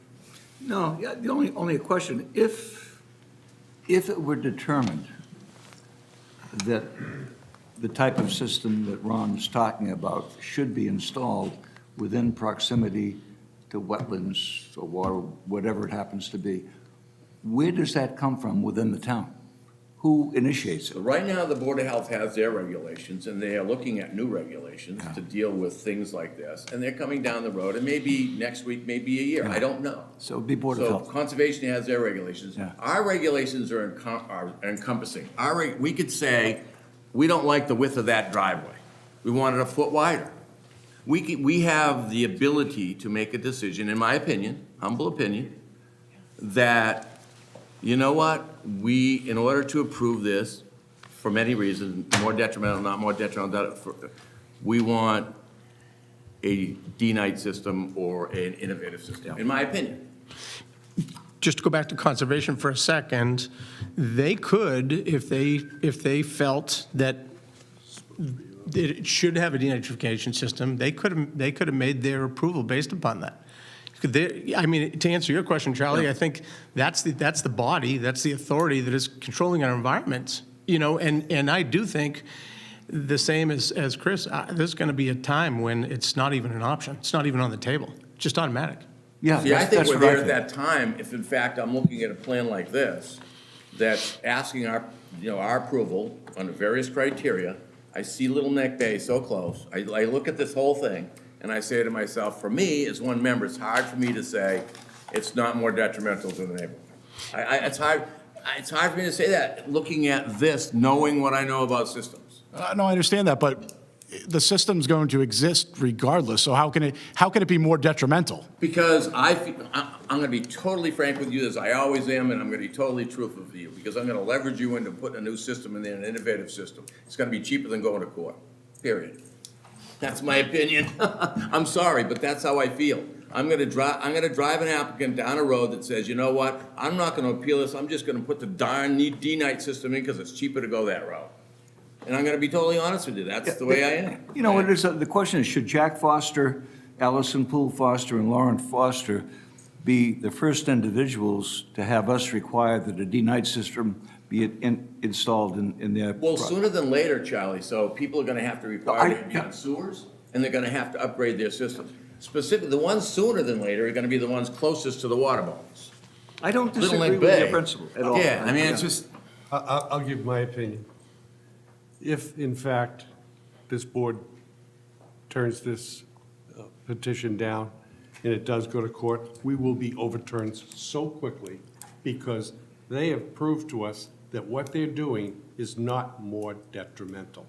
No, yeah, the only question, if it were determined that the type of system that Ron's talking about should be installed within proximity to wetlands or water, whatever it happens to be, where does that come from within the town? Who initiates So it? right now, the Board of Health has their regulations, and they are looking at new regulations to deal with things like this. And they're coming down the road, and maybe next week, maybe a year, I don't know. So it'd be Board of So Health. Conservation has their regulations. Yeah. Our regulations are encompassing. We could say, we don't like the width of that driveway. We want it a foot wider. We have the ability to make a decision, in my opinion, humble opinion, that, you know what, in order to approve this, for many reasons, more detrimental, not more detrimental, we want a D-Nite system or an innovative system, in my opinion. Just to go back to conservation for a second, they could, if they felt that it should have a denitrification system, they could have made their approval based upon that. I mean, to answer your question, Charlie, I think that's the body, that's the authority that is controlling our environment, and I do think the same as Chris, there's going to be a time when it's not even an option. It's not even on the table. It's just automatic. Yeah, See, I think that's we're what I there at think. that time, if in fact I'm looking at a plan like this, that's asking our approval under various criteria. I see Little Neck Bay so close. I look at this whole thing, and I say to myself, for me, as one member, it's hard for me to say it's not more detrimental to the neighborhood. It's hard for me to say that, looking at this, knowing what I know about systems. No, I understand that, but the system's going to exist regardless, so how can it be more detrimental? Because I'm gonna be totally frank with you, as I always am, and I'm gonna be totally truthful with you, because I'm gonna leverage you into putting a new system in there, an innovative system. It's gonna be cheaper than going to court, period. That's my opinion. I'm sorry, but that's how I feel. I'm gonna drive an applicant down a road that says, you know what, I'm not gonna appeal this, I'm just gonna put the darn D-Nite system in because it's cheaper to go that route. And I'm gonna be totally honest with you, that's the way I am. You know, it is, the question is, should Jack Foster, Allison Poole Foster, and Lauren Foster be the first individuals to have us require that a D-Nite system be installed in their... Well, sooner than later, Charlie, so people are gonna have to require it to be on sewers, and they're gonna have to upgrade their systems. Specifically, the ones sooner than later are gonna be the ones closest to the water bodies. I don't Little disagree Neck with your Bay. principle at all. Yeah, I mean, it's just, I'll give my opinion. If, in fact, this board turns this petition down and it does go to court, we will be overturned so quickly because they have proved to us that what they're doing is not more detrimental.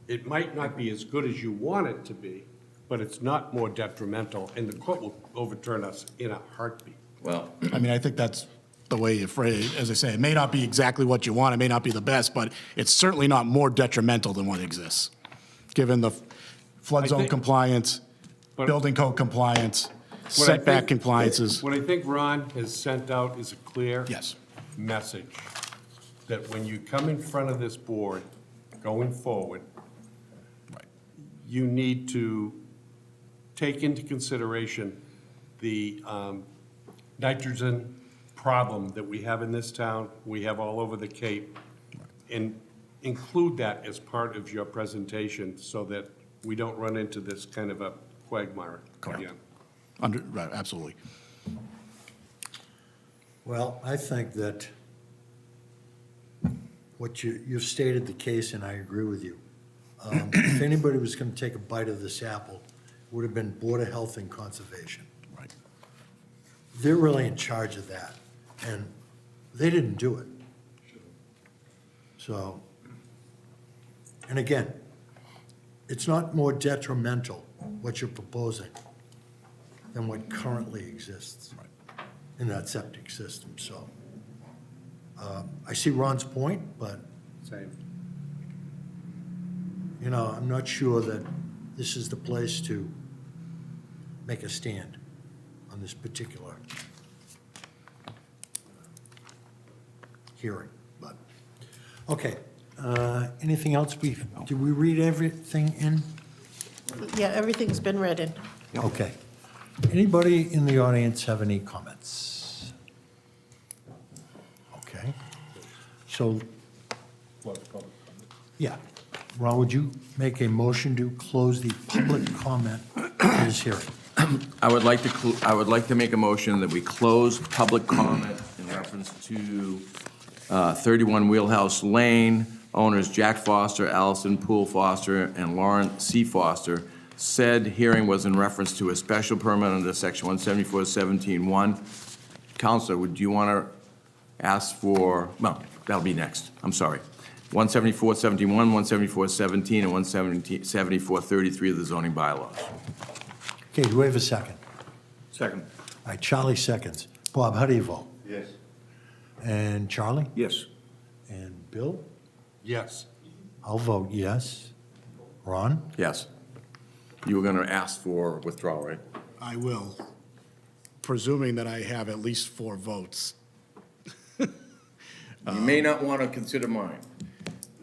It might not be as good as you want it to be, but it's not more detrimental, and the court will overturn us in a heartbeat. well, I mean, I think that's the way you phrase, as I say, it may not be exactly what you want, it may not be the best, but it's certainly not more detrimental than what exists, given the flood I zone think- compliance, But- building code compliance, What I setback think- compliances. What I think Ron has sent out is a clear Yes. message that when you come in front of this board going forward, you need to take into consideration the nitrogen problem that we have in this town, we have all over the Cape, and include that as part of your presentation so that we don't run into this kind of a quagmire again. Right, absolutely. Well, I think that what you've stated the case, and I agree with you. If anybody was going to take a bite of this apple, it would have been Board of Health and Conservation. Right. They're really in charge of that, and they didn't do it. So, and again, it's not more detrimental, what you're proposing, than what currently exists in that septic system, so. I see Ron's point, but, Same. you know, I'm not sure that this is the place to make a stand on this particular hearing, but, okay. Anything else? Did we read everything in? Yeah, everything's been read in. Okay. Anybody in the audience have any comments? Okay. So, yeah. Ron, would you make a motion to close the public comment in this hearing? I would like to make a motion that we close public comment in reference to 31 Wheelhouse Lane, owners Jack Foster, Allison Poole Foster, and Lauren C. Foster. Said hearing was in reference to a special permit under section 174-17-1. Counselor, would you want to ask for, no, that'll be next, I'm sorry. 174-71, 174-17, and 174-33 of the zoning bylaws. Okay, do we have a second? Second. All right, Charlie seconds. Bob, how do you vote? Yes. And Charlie? Yes. And Bill? Yes. I'll vote yes. Ron? Yes. You were going to ask for withdrawal, right? I will, presuming that I have at least 4 votes. You may not want to consider mine.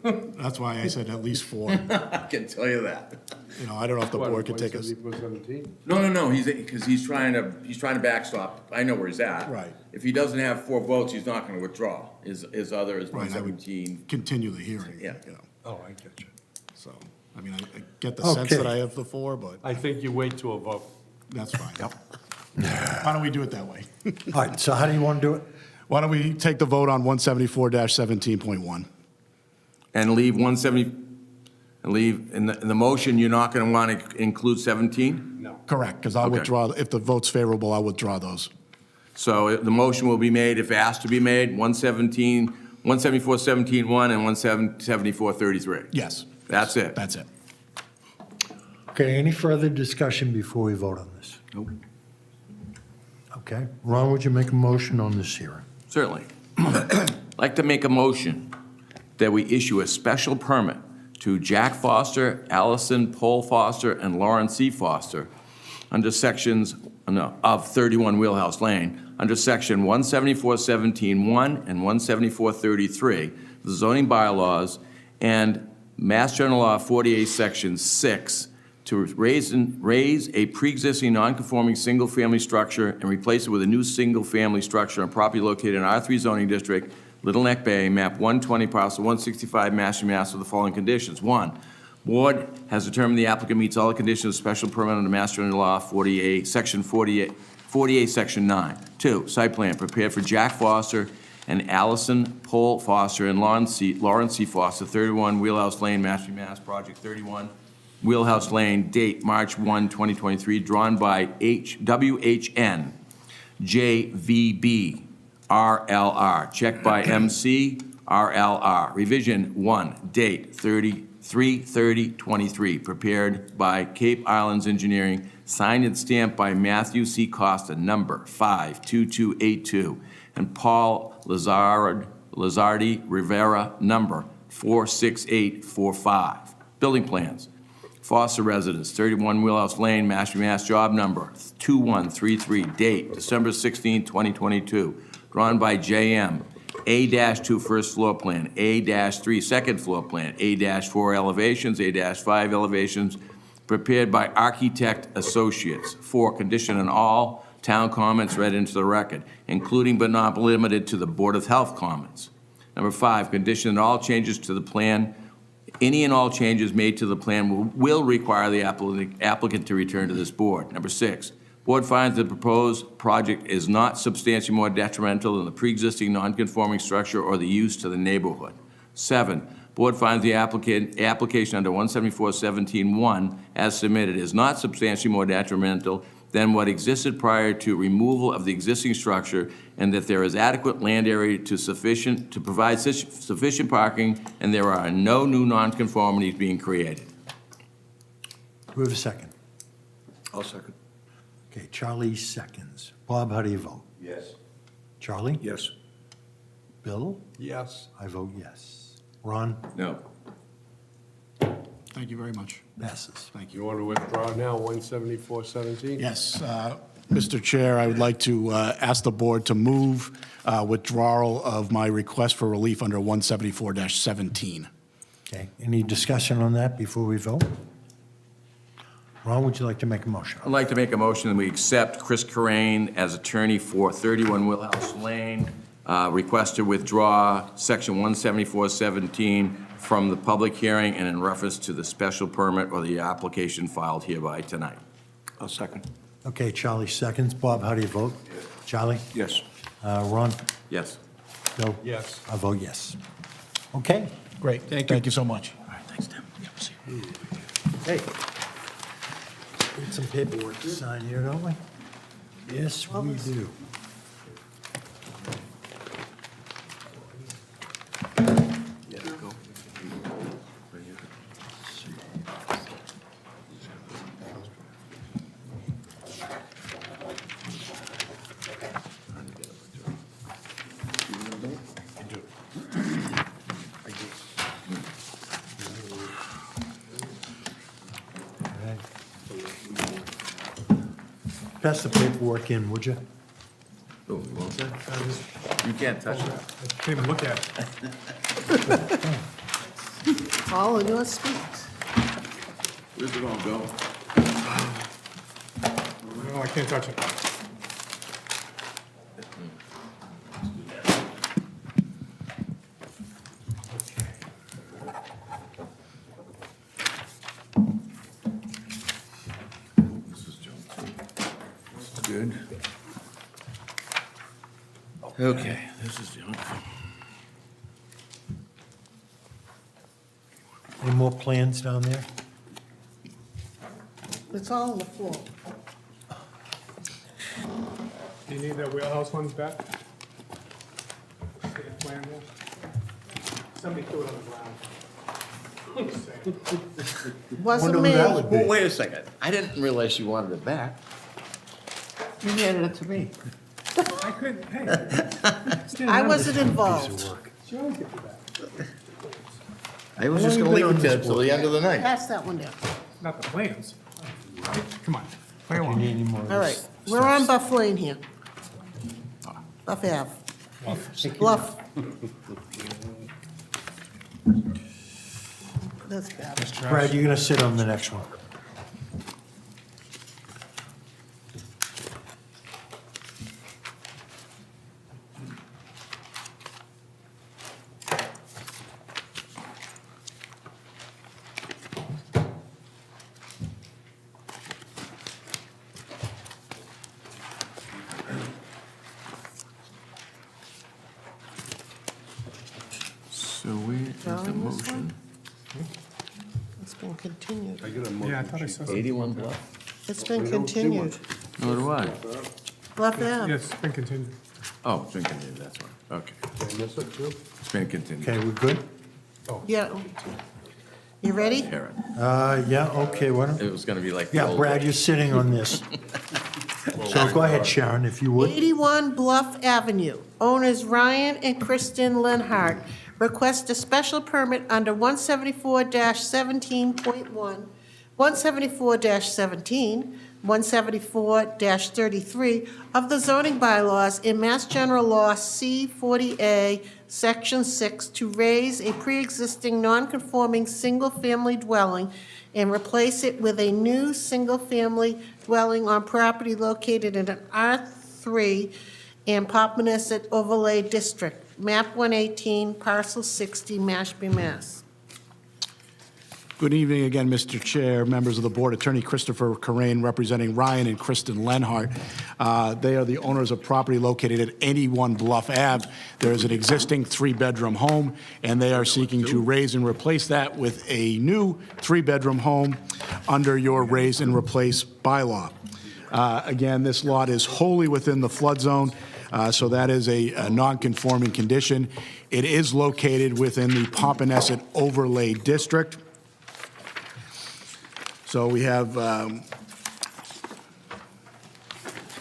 That's why I said at least 4. I can tell you that. You know, I don't know if the board could take us. 17? No, because he's trying to backstop. I know where he's at. Right. If he doesn't have 4 votes, he's not going to withdraw. His other is Right, I would 117. continue the hearing. Yeah. You know, Oh, I get you. so, I mean, I get the sense Okay. that I have the 4, but I think you wait to a vote. that's fine. Why don't we do it that way? All right, so how do you want to do it? Why don't we take the vote on 174-17.1? And leave 170, and leave, in the motion, you're not going to want to include 17? No. Correct, because I'll Okay. withdraw, if the vote's favorable, I'll withdraw those. So the motion will be made, if asked to be made, 117, 174-17-1 and 174-33. Yes, That's it. that's it. Okay, any further discussion before we vote on this? Nope. Okay, Ron, would you make a motion on this hearing? Certainly. I'd like to make a motion that we issue a special permit to Jack Foster, Allison Poole Foster, and Lauren C. Foster under sections, of 31 Wheelhouse Lane, under section 174-17-1 and 174-33, the zoning bylaws, and Mass General Law 48, Section 6, to raise a pre-existing non-conforming single-family structure and replace it with a new single-family structure on property located in R3 zoning district, Little Neck Bay, map 120, parcel 165, Mashpee, Mass, with the following conditions. 1, board has determined the applicant meets all the conditions of special permit under Mass General Law 48, Section 48, Section 9. 2, site plan prepared for Jack Foster and Allison Poole Foster and Lauren C. Foster, 31 Wheelhouse Lane, Mashpee, Mass, project 31 Wheelhouse Lane, date March 1, 2023, drawn by WHN JVB RLR, checked by MC RLR. Revision 1, date 3/30/23, prepared by Cape Islands Engineering, signed and stamped by Matthew C. Costa, number 52282, and Paul Lazardi Rivera, number 46845. Building plans. Foster Residence, 31 Wheelhouse Lane, Mashpee, Mass. Job number 2133, date December 16, 2022. Drawn by JM. A-2 first floor plan, A-3 second floor plan, A-4 elevations, A-5 elevations, prepared by Architect Associates. 4, condition on all town comments read into the record, including but not limited to the Board of Health comments. Number 5, condition on all changes to the plan. Any and all changes made to the plan will require the applicant to return to this board. Number 6, board finds the proposed project is not substantially more detrimental than the pre-existing non-conforming structure or the use to the neighborhood. 7, board finds the application under 174-17-1 as submitted is not substantially more detrimental than what existed prior to removal of the existing structure, and that there is adequate land area to provide sufficient parking, and there are no new nonconformities being created. Do we have a second? I'll second. Okay, Charlie seconds. Bob, how do you vote? Yes. Charlie? Yes. Bill? Yes. I vote yes. Ron? No. Thank you very much. Passes. Thank you. You want to withdraw now, 174-17? Yes, Mr. Chair, I would like to ask the board to move withdrawal of my request for relief under 174-17. Okay, any discussion on that before we vote? Ron, would you like to make a motion? I'd like to make a motion that we accept Chris Corain as attorney for 31 Wheelhouse Lane, request to withdraw section 174-17 from the public hearing and in reference to the special permit or the application filed hereby tonight. I'll second. Okay, Charlie seconds. Bob, how do you vote? Charlie? Yes. Ron? Yes. Bill? Yes. I vote yes. Okay. Great, thank you so much. All right, thanks, Tim. Hey. Need some paperwork to sign here, don't we? Yes, we do. Pass the paperwork in, would you? Oh, you want that? You can't touch that. I can't even look at it. All in your speech. Where's it all go? No, I can't touch it. This is junk. This is good. Okay, this is junk. Any more plans down there? It's all on the floor. Do you need the wheelhouse ones back? Plan there? Somebody threw it on the ground. I'm just saying. Wasn't Wonder me. who that would be. Well, wait a second. I didn't realize you wanted it back. You handed it to me. I couldn't, hey. I wasn't involved. She always gets it back. I was just gonna leave it there till the end of the night. Pass that one down. Not the plans. Come on, play Do you along. need any more of All right, this? we're on Buff Lane here. Buff Ave. Bluff. That's bad. Brad, you're gonna sit on the next one. So where is the Drawing this motion? one? It's been continued. I get a Yeah, I motion thought I sheet. saw something. 81 Bluff? It's been continued. Nor do I. Bluff Ave. Yes, it's been continued. Oh, it's been continued, that's why. Okay. Did I miss it too? It's been continued. Okay, we good? Yeah. You ready? Karen, Yeah, okay, why don't, it was gonna be like. the yeah, old Brad, days. you're sitting on this. So go ahead, Sharon, if you would. 81 Bluff Avenue. Owners Ryan and Kristen Lenhart request a special permit under 174-17.1, 174-17, 174-33 of the zoning bylaws in Mass General Law C-40A, Section 6, to raise a pre-existing non-conforming single-family dwelling and replace it with a new single-family dwelling on property located in an R3 and Papaneset Overlay District, map 118, parcel 60, Mashpee, Mass. Good evening again, Mr. Chair, members of the board. Attorney Christopher Corain representing Ryan and Kristen Lenhart. They are the owners of property located at 81 Bluff Ave. There is an existing three-bedroom home, and they are seeking to raise and replace that with a new three-bedroom home under your raise and replace bylaw. Again, this lot is wholly within the flood zone, so that is a non-conforming condition. It is located within the Pompanesett Overlay District. So we have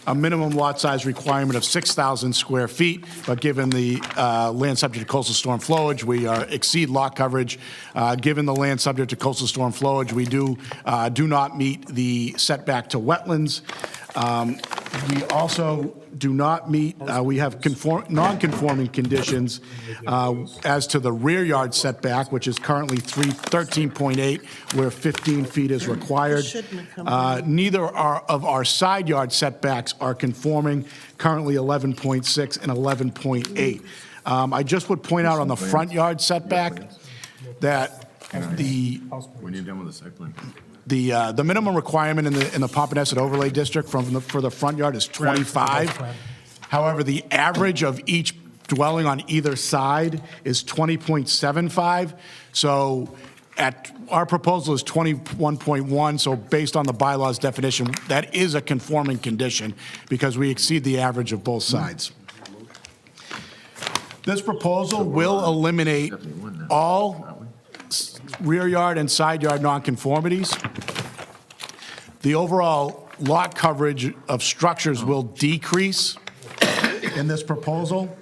a minimum lot size requirement of 6,000 square feet, but given the land subject to coastal storm flowage, we exceed lot coverage. Given the land subject to coastal storm flowage, we do not meet the setback to wetlands. We also do not meet, we have non-conforming conditions as to the rear yard setback, which is currently 13.8, where 15 feet is required. Neither of our side yard setbacks are conforming, currently 11.6 and 11.8. I just would point out on the front yard setback that When you're done with the site plan. the minimum requirement in the Pompanesett Overlay District for the front yard is 25. However, the average of each dwelling on either side is 20.75. So our proposal is 21.1, so based on the bylaws definition, that is a conforming condition because we exceed the average of both sides. This proposal will eliminate all rear yard and side yard nonconformities. The overall lot coverage of structures will decrease in this proposal.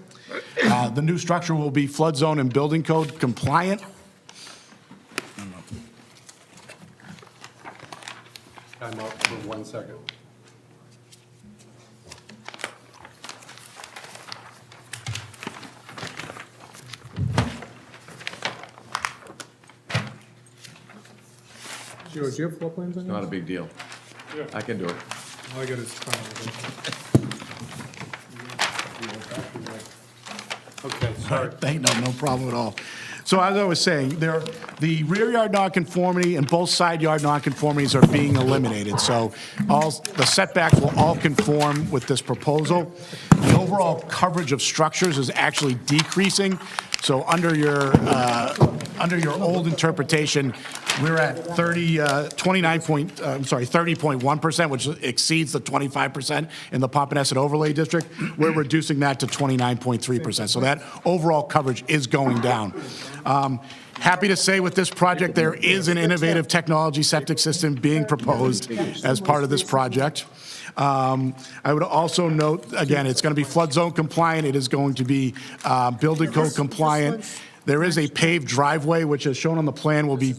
The new structure will be flood zone and building code compliant. Time out for 1 second. Joe, do you have floor plans on Not yours? a big deal. I can do it. All I got is final. Okay, sorry. No problem at all. So as I was saying, the rear yard nonconformity and both side yard nonconformities are being eliminated. So the setbacks will all conform with this proposal. The overall coverage of structures is actually decreasing. So under your old interpretation, we're at 30.1%, which exceeds the 25% in the Pompanesett Overlay District. We're reducing that to 29.3%. So that overall coverage is going down. Happy to say with this project, there is an innovative technology septic system being proposed as part of this project. I would also note, again, it's going to be flood zone compliant. It is going to be building code compliant. There is a paved driveway, which as shown on the plan will be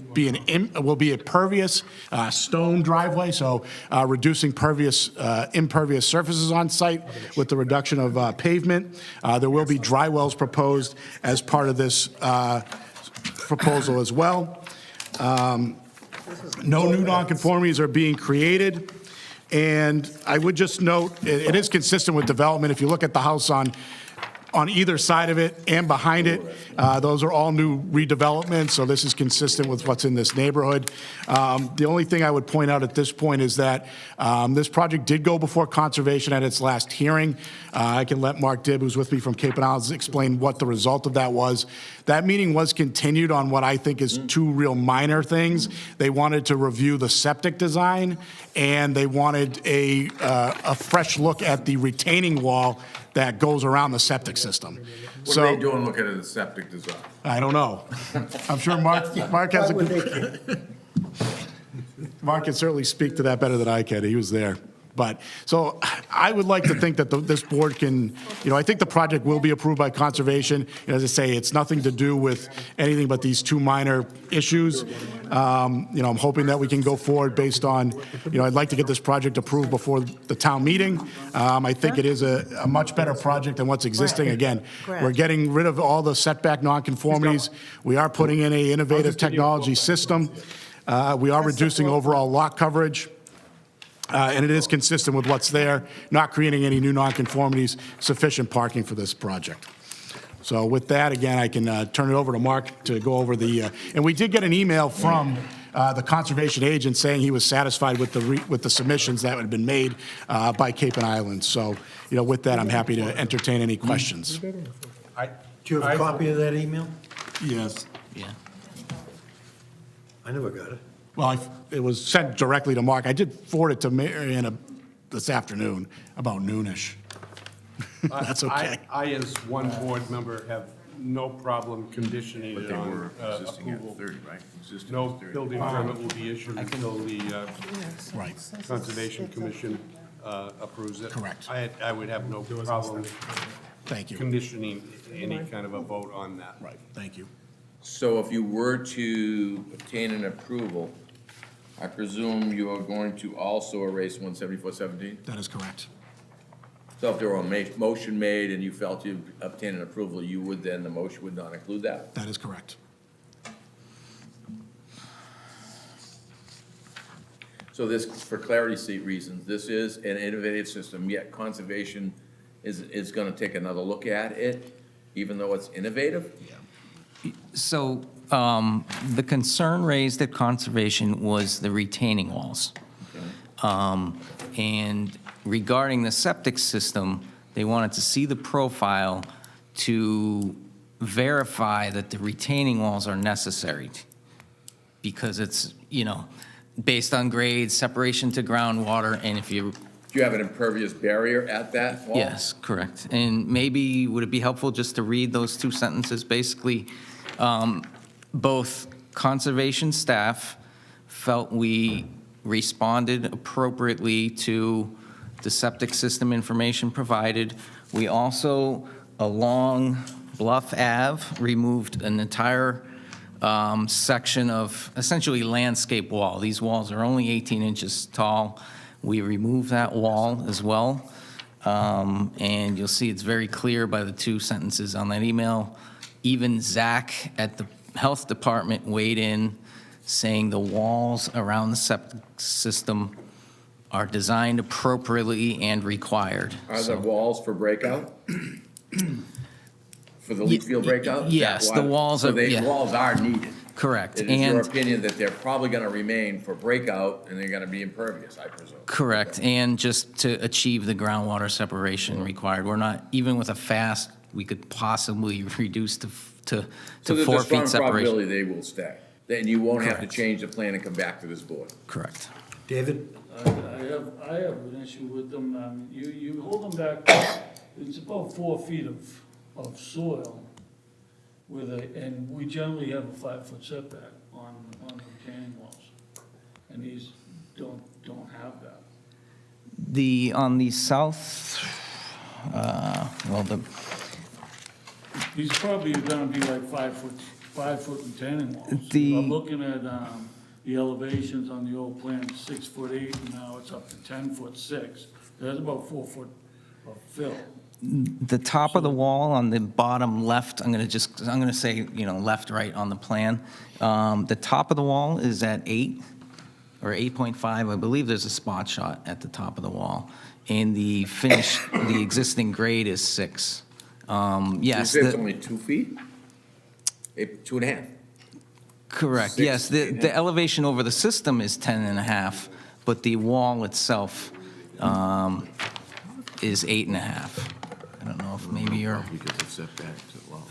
a pervious stone driveway, so reducing impervious surfaces on site with the reduction of pavement. There will be dry wells proposed as part of this proposal as well. No new nonconformities are being created. And I would just note, it is consistent with development. If you look at the house on either side of it and behind it, those are all new redevelopments, so this is consistent with what's in this neighborhood. The only thing I would point out at this point is that this project did go before Conservation at its last hearing. I can let Mark Dibb, who's with me from Cape Analysis, explain what the result of that was. That meeting was continued on what I think is two real minor things. They wanted to review the septic design, and they wanted a fresh look at the retaining wall that goes around the septic system. What are they doing looking at the septic design? I don't know. I'm sure Mark has a good... Mark can certainly speak to that better than I can. He was there. But, so I would like to think that this board can, I think the project will be approved by Conservation. And as I say, it's nothing to do with anything but these two minor issues. I'm hoping that we can go forward based on, I'd like to get this project approved before the town meeting. I think it is a much better project than what's existing. Again, we're getting rid of all the setback nonconformities. We are putting in a innovative technology system. We are reducing overall lot coverage. And it is consistent with what's there, not creating any new nonconformities, sufficient parking for this project. So with that, again, I can turn it over to Mark to go over and we did get an email from the conservation agent saying he was satisfied with the submissions that had been made by Cape and Islands. So, with that, I'm happy to entertain any questions. Do you have a copy of that email? Yes. Yeah. I never got it. Well, it was sent directly to Mark. I did forward it to Mary Ann this afternoon, about noonish. That's okay. I, as one board member, have no problem conditioning But it they on were existing at approval. 30, right? Existing No at 30. building permit will be issued until the Right. Conservation Commission approves it. Correct. I would have no problem Thank you. conditioning any kind of a vote on that. Right, thank you. So if you were to obtain an approval, I presume you are going to also erase 174-17? That is correct. So if there were a motion made and you felt you obtained an approval, the motion would not include that? That is correct. So this, for clarity's sake reasons, this is an innovative system, yet conservation is gonna take another look at it, even though it's innovative? So the concern raised at Conservation was the retaining walls. And regarding the septic system, they wanted to see the profile to verify that the retaining walls are necessary. Because it's, based on grade, separation to groundwater, and if you Do you have an impervious barrier at that wall? Yes, correct. And maybe, would it be helpful just to read those two sentences? Basically, both conservation staff felt we responded appropriately to the septic system information provided. We also, along Bluff Ave, removed an entire section of essentially landscape wall. These walls are only 18 inches tall. We removed that wall as well. And you'll see it's very clear by the two sentences on that email. Even Zach at the health department weighed in, saying the walls around the septic system are designed appropriately and required. Are the So- walls for breakout? For the leach field breakout? Is yes, that the why? walls So are- the yeah. walls are needed. Correct. It is your And opinion that they're probably gonna remain for breakout, and they're gonna be impervious, I presume? correct, and just to achieve the groundwater separation required. We're not, even with a fast, we could possibly reduce to So 4 there's a feet strong separation. probability they will stay. Then you won't have to Correct. change the plan and come back to this board. Correct. David? I have an issue with them. You hold them back, it's about 4 feet of soil with and we generally have a 5-foot setback on the retaining walls. And these don't have that. On the south, These probably are gonna be like 5-foot retaining walls. The- I'm looking at, the elevations on the old plan, 6'8", and now it's up to 10'6". That's about 4 foot of fill. the top of the wall on the bottom left, I'm gonna say, left, right on the plan. The top of the wall is at 8 or 8.5. I believe there's a spot shot at the top of the wall. And the existing grade is 6. Yes. You say it's only 2 feet? 2.5? Correct, yes. The elevation over the system is 10.5, but the wall itself is 8.5. I don't know if maybe you're, Because of setbacks as well.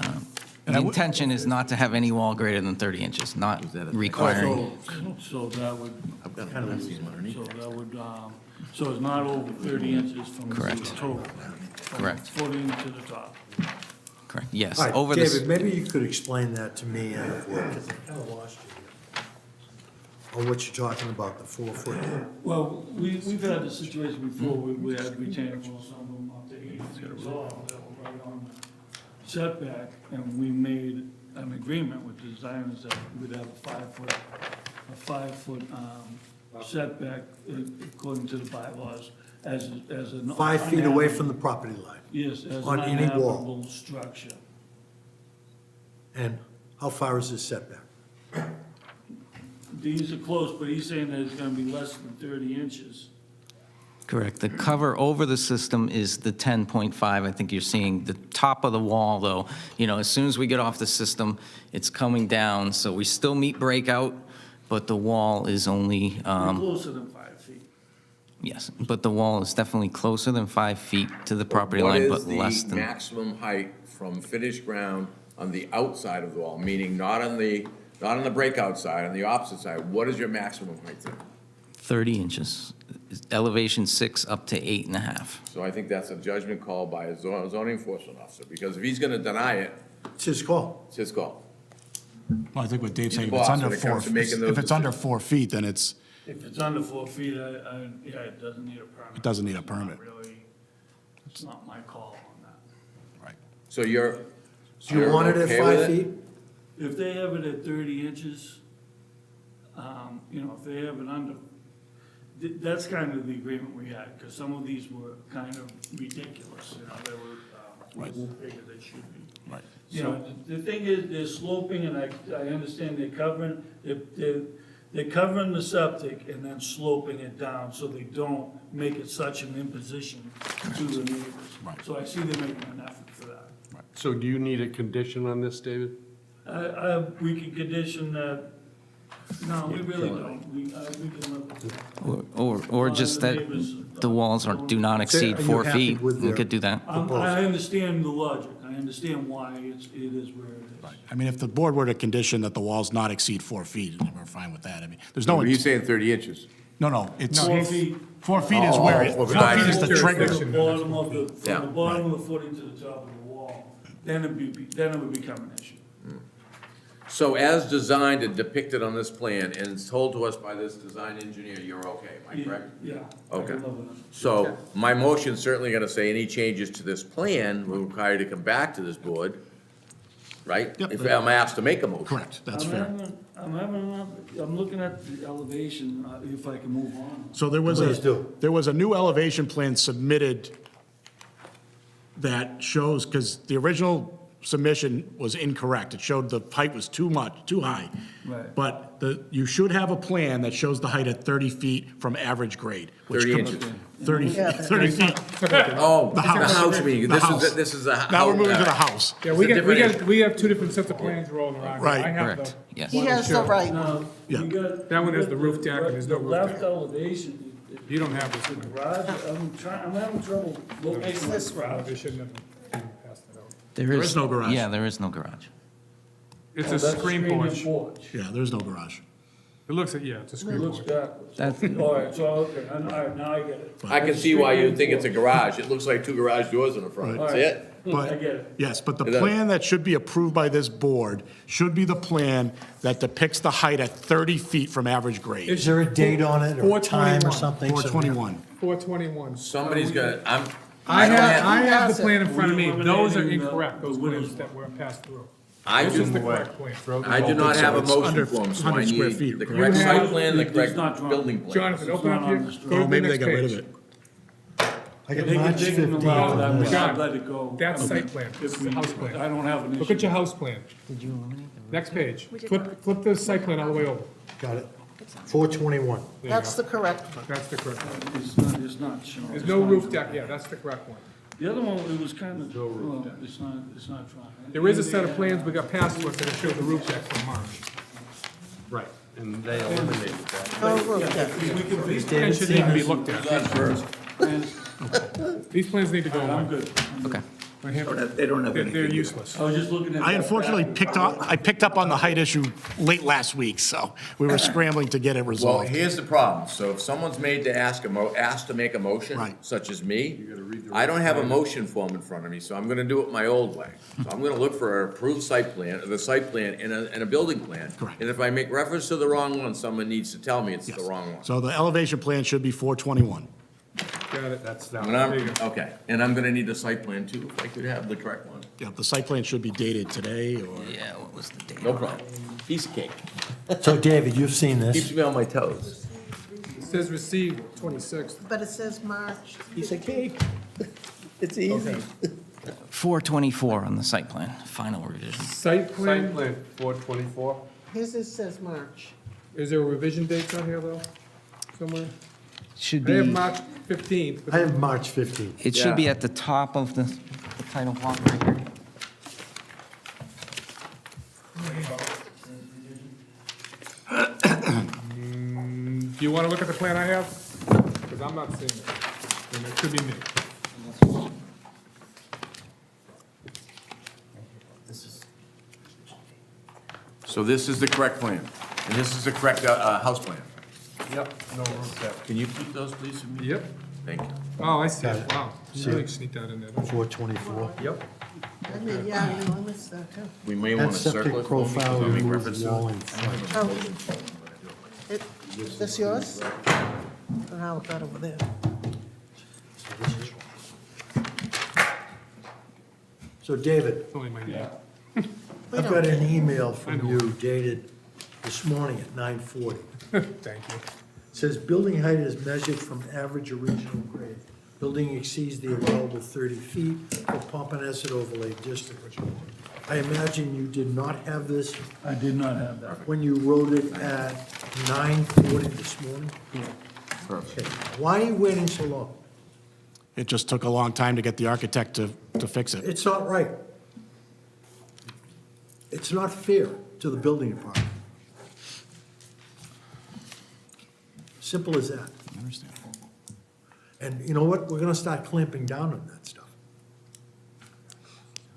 the intention is not to have any wall greater than 30 inches, not requiring. So that would, I've got a messy one underneath. so it's not over 30 inches from the Correct. total. Correct. Footing to the top. Correct, yes. All right, Over the David, maybe you could explain that to me and the board, 'cause I kind of lost you Or what you're talking about, the 4-foot? Well, we've had this situation before, we had retaining walls, some of them up to 8 feet tall, that were right on the setback, and we made an agreement with the designers that we'd have a 5-foot setback according to the bylaws as an. 5 feet away from the property line. Yes, as on an any wall. uninhabitable structure. And how far is this setback? These are close, but he's saying that it's gonna be less than 30 inches. Correct. The cover over the system is the 10.5. I think you're seeing the top of the wall, though. You know, as soon as we get off the system, it's coming down, so we still meet breakout, but the wall is only, Closer than 5 feet. yes, but the wall is definitely closer than 5 feet to the property line, but less What is the than. maximum height from finished ground on the outside of the wall, meaning not on the breakout side, on the opposite side? What is your maximum height there? 30 inches. Elevation 6 up to 8.5. So I think that's a judgment call by a zoning enforcement officer, because if he's gonna deny it, It's his call. it's his call. Well, I think what Dave's saying, if Boss it's under when it 4, comes to making those if it's under 4 feet, then it's, If it's under 4 feet, yeah, it doesn't need a permit. It doesn't need a It's not permit. really, it's not my call on that. right. So you're Do you want it at okay with 5 it? feet? If they have it at 30 inches, you know, if they have it under, that's kind of the agreement we had, because some of these were kind of ridiculous, you know, they were Right. bigger than they should be. Right. You know, the thing is, they're sloping, and I understand they're covering, they're covering the septic and then sloping it down, so they don't make it such an imposition to the neighbors. Right. So I see they're making an effort for that. So do you need a condition on this, David? We can condition that, no, we really don't, we can live with that. Or just that the walls do not exceed Are you 4 happy feet. with We their- could do that. I understand the logic, I understand why it is where it is. I mean, if the board were to condition that the walls not exceed 4 feet, we're fine with that. I mean, there's no, What are you saying, 30 inches? no, it's, No, 4 feet. 4 feet is where, 4 feet is the trigger. From the bottom of the, Yeah. from the bottom of the footing to the top of the wall, then it would become an issue. So as designed and depicted on this plan and told to us by this design engineer, you're okay, am I correct? Yeah. I Okay. can live with it. So my motion's certainly gonna say any changes to this plan will require you to come back to this board, right? Yep. If I'm asked to make a motion. Correct, that's fair. I'm looking at the elevation, if I can move on. So there was Please do. there was a new elevation plan submitted that shows, because the original submission was incorrect. It showed the height was too high. Right. But you should have a plan that shows the height at 30 feet from average grade. which 30 comes- inches. 30 feet. Oh, the house. house meeting, The house. this is a. Now we're moving to the house. Yeah, we It's a got, we different got, we have two different sets of plans rolling around. Right. I have the- Correct, yes. He has the right one. Now, Yeah. you got. That one has the you got roof deck and there's no the roof left deck. elevation. You don't have this The one. garage, I'm having trouble locating this garage. They shouldn't have even passed it out. There is no garage. Yeah, there is no garage. It's Oh, a that's screen porch. Yeah, there's no garage. It looks, yeah, it's a It screen looks porch. backwards. That's- All right, so, okay, all right, now I get it. I can see why you think it's a garage. It looks like two garage doors in the front. Right. That's it. I But, get it. yes, but the It does. plan that should be approved by this board should be the plan that depicts the height at 30 feet from average grade. Is there a date on it or a time or 421. something? 421. 421. Somebody's gonna, I don't have Has the it. plan in front of me. We're Those are eliminating incorrect, the those windows. plans that were passed through. I This is the do, correct plan. I do not have a It's motion under form, so I 100 square need feet, the correct? correct You site have- plan, the It's correct not drawn. building plan. Jonathan, open not up on your, this go drawing. to Oh, the maybe they next got rid of page. it. I got They can March take them 15th. out, on that this. means I'd let it go. That's site plan. This is the house I plan. don't have an issue. Look at your house plan. Next page. Flip the site plan all the way over. Got it. 421. There you That's go. the correct one. That's the correct one. It's not shown. There's It's no not roof drawn. deck, yeah, that's the correct one. The other one, it was kind of, well, it's not drawn. There is a set of plans we got passed to us that show the roof deck from March. Right, and they eliminated that. No roof deck. These plans should need to be looked at. That's first. Plans- These plans need to go I'm away. good. Okay. They don't have anything. They're useless. I was just looking at. I that unfortunately back- picked up on the height issue late last week, so we were scrambling to get it Well, resolved. here's the problem. So if someone's made to asked to make a motion, Right. such as me, I don't have a motion form in front of me, so I'm gonna do it my old way. So I'm gonna look for an approved site plan, the site plan and a building plan. Correct. And if I make reference to the wrong one, someone needs to tell me it's the wrong one. So the elevation plan should be 421. Got it. That's And now. okay, and I'm gonna need a site plan too, if I could have the correct one. Yeah, the site plan should be dated today or. Yeah, what was the date? No problem. Piece of cake. So David, you've seen Keeps this. me on my toes. It says received 26th. But it says March. Piece of cake. It's easy. 424 on the site plan, final revision. Site Site plan, plan, 424. His it says March. is there a revision date on here though, somewhere? Should I have be, March 15th. I have March 15th. it should be Yeah. at the top of the title block right here. Do you want to look at the plan I have? Because I'm not seeing it. And it could be me. So this is the correct plan, and this is the correct, house plan. Yep, no roof deck. Can you keep those, please, for me? Yep. Thank you. Oh, I see it. Wow. See You really it. sneak that in there, don't you? 424. Yep. I mean, yeah, you know, I missed that too. We may And want to circle septic it for me, because profile I'll make removed reference to wall it. in front. Oh, this yours? Or how about over there? So David, It's only my name. I've got an email from you dated this morning at 9:40. Thank you. It says, building height is measured from average original grade. Building exceeds the allowable 30 feet for Pompanesett overlay district. I imagine you did not have this I did not have that. when you wrote it at 9:40 this morning? Okay. Why are you waiting so long? It just took a long time to get the architect to fix it. It's not right. It's not fair to the building department. Simple as that. I understand. And you know what? We're gonna start clamping down on that stuff.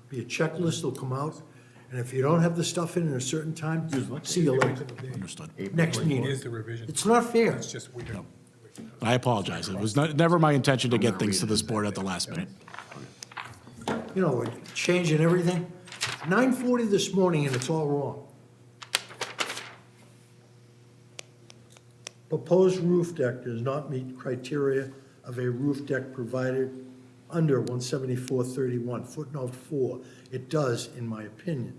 Be a checklist will come out, and if you don't have the stuff in a certain time, see you later. Understood. Next It meeting. is the revision. It's not fair. It's just weird. I apologize. It was never my intention to get things to this board at the last minute. You know, we're changing everything. 9:40 this morning and it's all wrong. Proposed roof deck does not meet criteria of a roof deck provided under 17431, footnote 4. It does, in my opinion.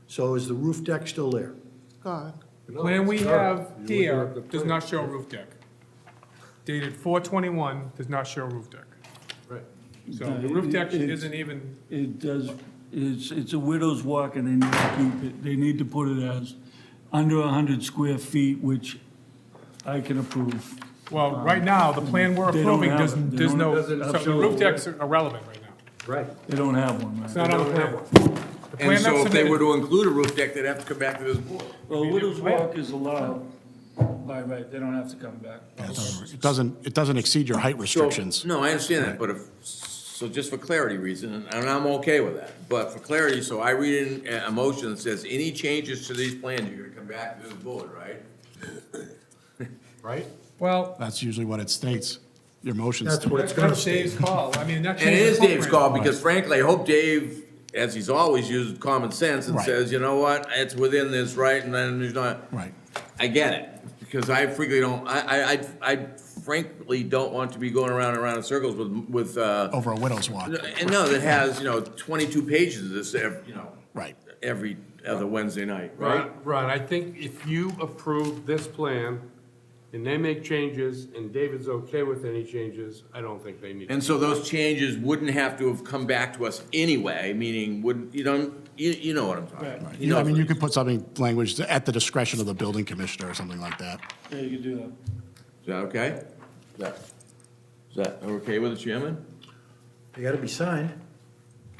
So is the roof deck still there? Gone. Plan we have You here look at the does plan. not show roof deck. Dated 4/21 does not show roof deck. Right. So the roof deck It- isn't even, It does, it's a widow's walk and they need to keep it, they need to put it as under 100 square feet, which I can approve. well, right now, the plan we're They don't approving have doesn't, it. They there's don't- no, doesn't so the show roof it. decks are irrelevant right now. Right. They don't have one, It's right? not on the They don't plan. have The plan And so that's if they were submitted, to include a roof deck, they'd have to come back to this board. Well, widow's walk is allowed by right, they don't have to come back. It doesn't exceed your height restrictions. No, I understand that, but so just for clarity reason, and I'm okay with that, but for clarity, so I read in a motion that says, any changes to these plans, you're gonna come back to this board, right? Right? well, That's usually what it states. Your motions. That's what it's that's gonna kind of Dave's state. call. I mean, that And it changes is the Dave's footprint. call, because frankly, I hope Dave, as he's always used common sense and Right. says, you know what, it's within this, right, and then there's not. Right. I get it, because I frequently don't, I frankly don't want to be going around and around in circles with, Over a widow's walk. and no, that has, 22 pages of this, Right. every other Wednesday night, right? Ron, I think if you approve this plan and they make changes and David's okay with any changes, I don't think they need. And so those changes wouldn't have to have come back to us anyway, meaning wouldn't, you know what I'm talking about. You know, I mean, you could put something, language at the discretion of the building commissioner or something like that. Yeah, you can do that. Is that okay? Is that okay with the chairman? They gotta be signed.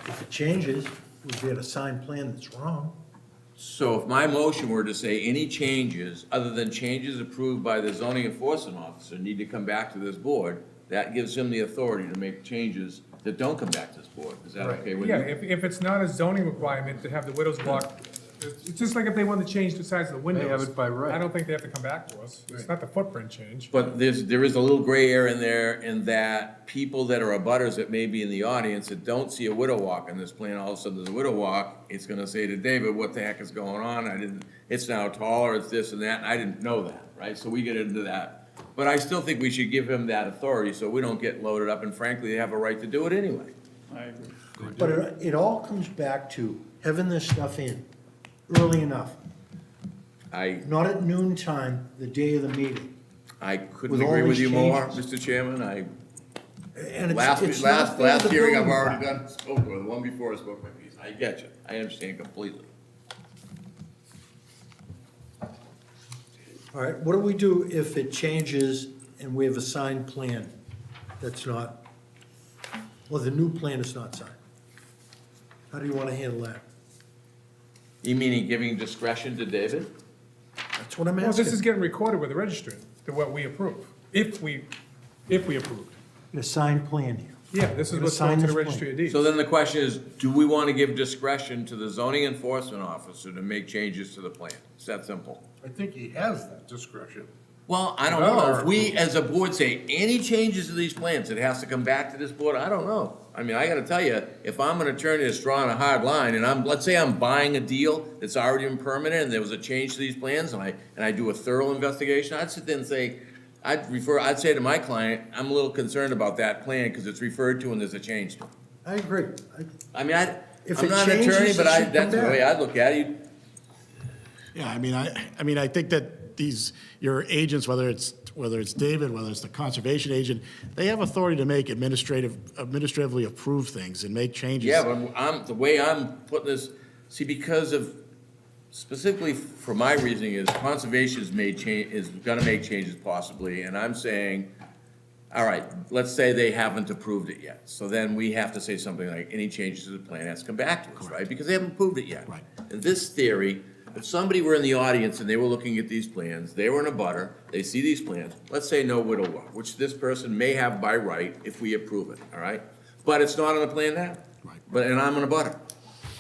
If it changes, we get a signed plan that's wrong. So if my motion were to say any changes, other than changes approved by the zoning enforcement officer, need to come back to this board, that gives him the authority to make changes that don't come back to this board. Is that okay with Yeah, you? if it's not a zoning requirement to have the widow's walk, it's just like if they want to change the size of the windows. have it by right. I don't think they have to come back to us. It's not the footprint change. But there is a little gray area in there in that people that are abutters that may be in the audience that don't see a widow walk on this plan, all of a sudden there's a widow walk, it's gonna say to David, what the heck is going on? It's now taller, it's this and that, and I didn't know that, right? So we get into that. But I still think we should give him that authority so we don't get loaded up, and frankly, they have a right to do it anyway. I agree. But it all comes back to having this stuff in early enough, not at noon time, the day of the meeting. I couldn't With all agree with these you more, changes. Mr. Chairman. And Last it's not fair to last the hearing I've building already department. spoken with, the one before I spoke my piece. I get you. I understand completely. All right, what do we do if it changes and we have a signed plan that's not, well, the new plan is not signed? How do you want to handle that? You meaning giving discretion to David? That's what I'm Well, this is asking. getting recorded with the registry, to what we approve, if we approved. A signed plan here. Yeah, this is We're gonna what's sign going to the this plan. registry of deeds. So then the question is, do we want to give discretion to the zoning enforcement officer to make changes to the plan? It's that simple. I think he has that discretion. Well, I don't know. If we, as a board, say any changes to these plans, it has to come back to this board, I don't know. I mean, I gotta tell you, if I'm an attorney that's drawing a hard line, and let's say I'm buying a deal that's already been permanent, and there was a change to these plans, and I do a thorough investigation, I'd sit there and say, I'd say to my client, I'm a little concerned about that plan, because it's referred to and there's a change to it. I agree. I mean, If I'm it not an attorney, changes, but it should come that's the way back. I look at it. Yeah, I mean, I think that your agents, whether it's David, whether it's the conservation agent, they have authority to make administratively approve things and make changes. Yeah, but the way I'm putting this, see, because of, specifically for my reasoning is conservation is gonna make changes possibly, and I'm saying, all right, let's say they haven't approved it yet. So then we have to say something like, any changes to the plan has to come back to us, right? Because they haven't approved it yet. Right. In this theory, if somebody were in the audience and they were looking at these plans, they were in a butter, they see these plans, let's say no widow walk, which this person may have by right if we approve it, all right? But it's not on the plan now. Right. And I'm in a butter.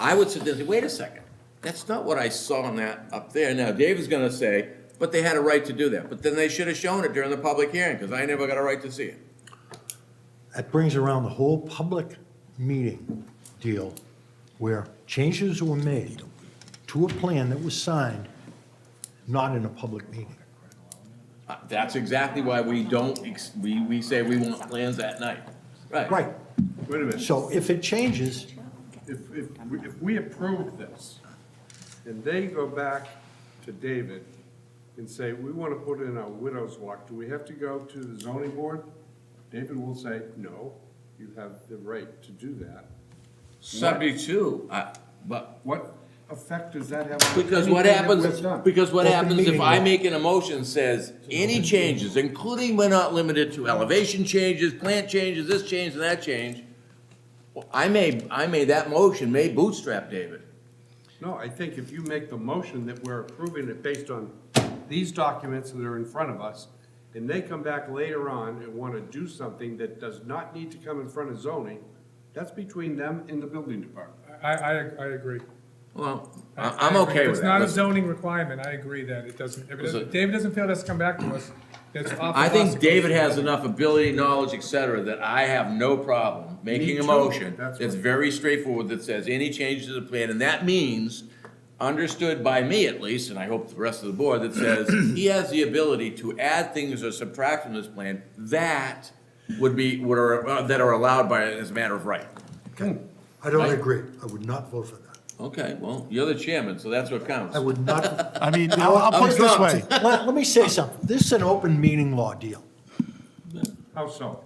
I would sit there and say, wait a second, that's not what I saw on that up there. Now, David's gonna say, but they had a right to do that. But then they should have shown it during the public hearing, because I never got a right to see it. That brings around the whole public meeting deal where changes were made to a plan that was signed, not in a public meeting. That's exactly why we don't, we say we want plans that night. Right. Right. Wait a minute. So if it changes, If we approve this, and they go back to David and say, we want to put in a widow's walk, do we have to go to the zoning board? David will say, no, you have the right to do that. Subject to, but, What effect does that have? on because what anything that happens, was done? because what Open happens if meeting I law. make an emotion says, any changes, including but not limited to elevation changes, plant changes, this change and that change, well, that motion may bootstrap David. No, I think if you make the motion that we're approving it based on these documents that are in front of us, and they come back later on and want to do something that does not need to come in front of zoning, that's between them and the building department. I agree. Well, I I'm agree. okay If with it's not a that. Listen, zoning requirement, I agree that it doesn't, if Listen. David doesn't feel that's come back to us, it's off of I us think to go David through has that. enough ability, knowledge, et cetera, that I have no problem making a too. motion That's that's what- very straightforward, that says any changes to the plan, and that means, understood by me at least, and I hope the rest of the board, that says he has the ability to add things or subtract from this plan that that are allowed by, as a matter of right. I don't agree. I would not vote for that. Okay, well, you're the chairman, so that's what counts. I would not. I mean, I'll put it this way. Let me say something. This is an open meeting law deal, How so?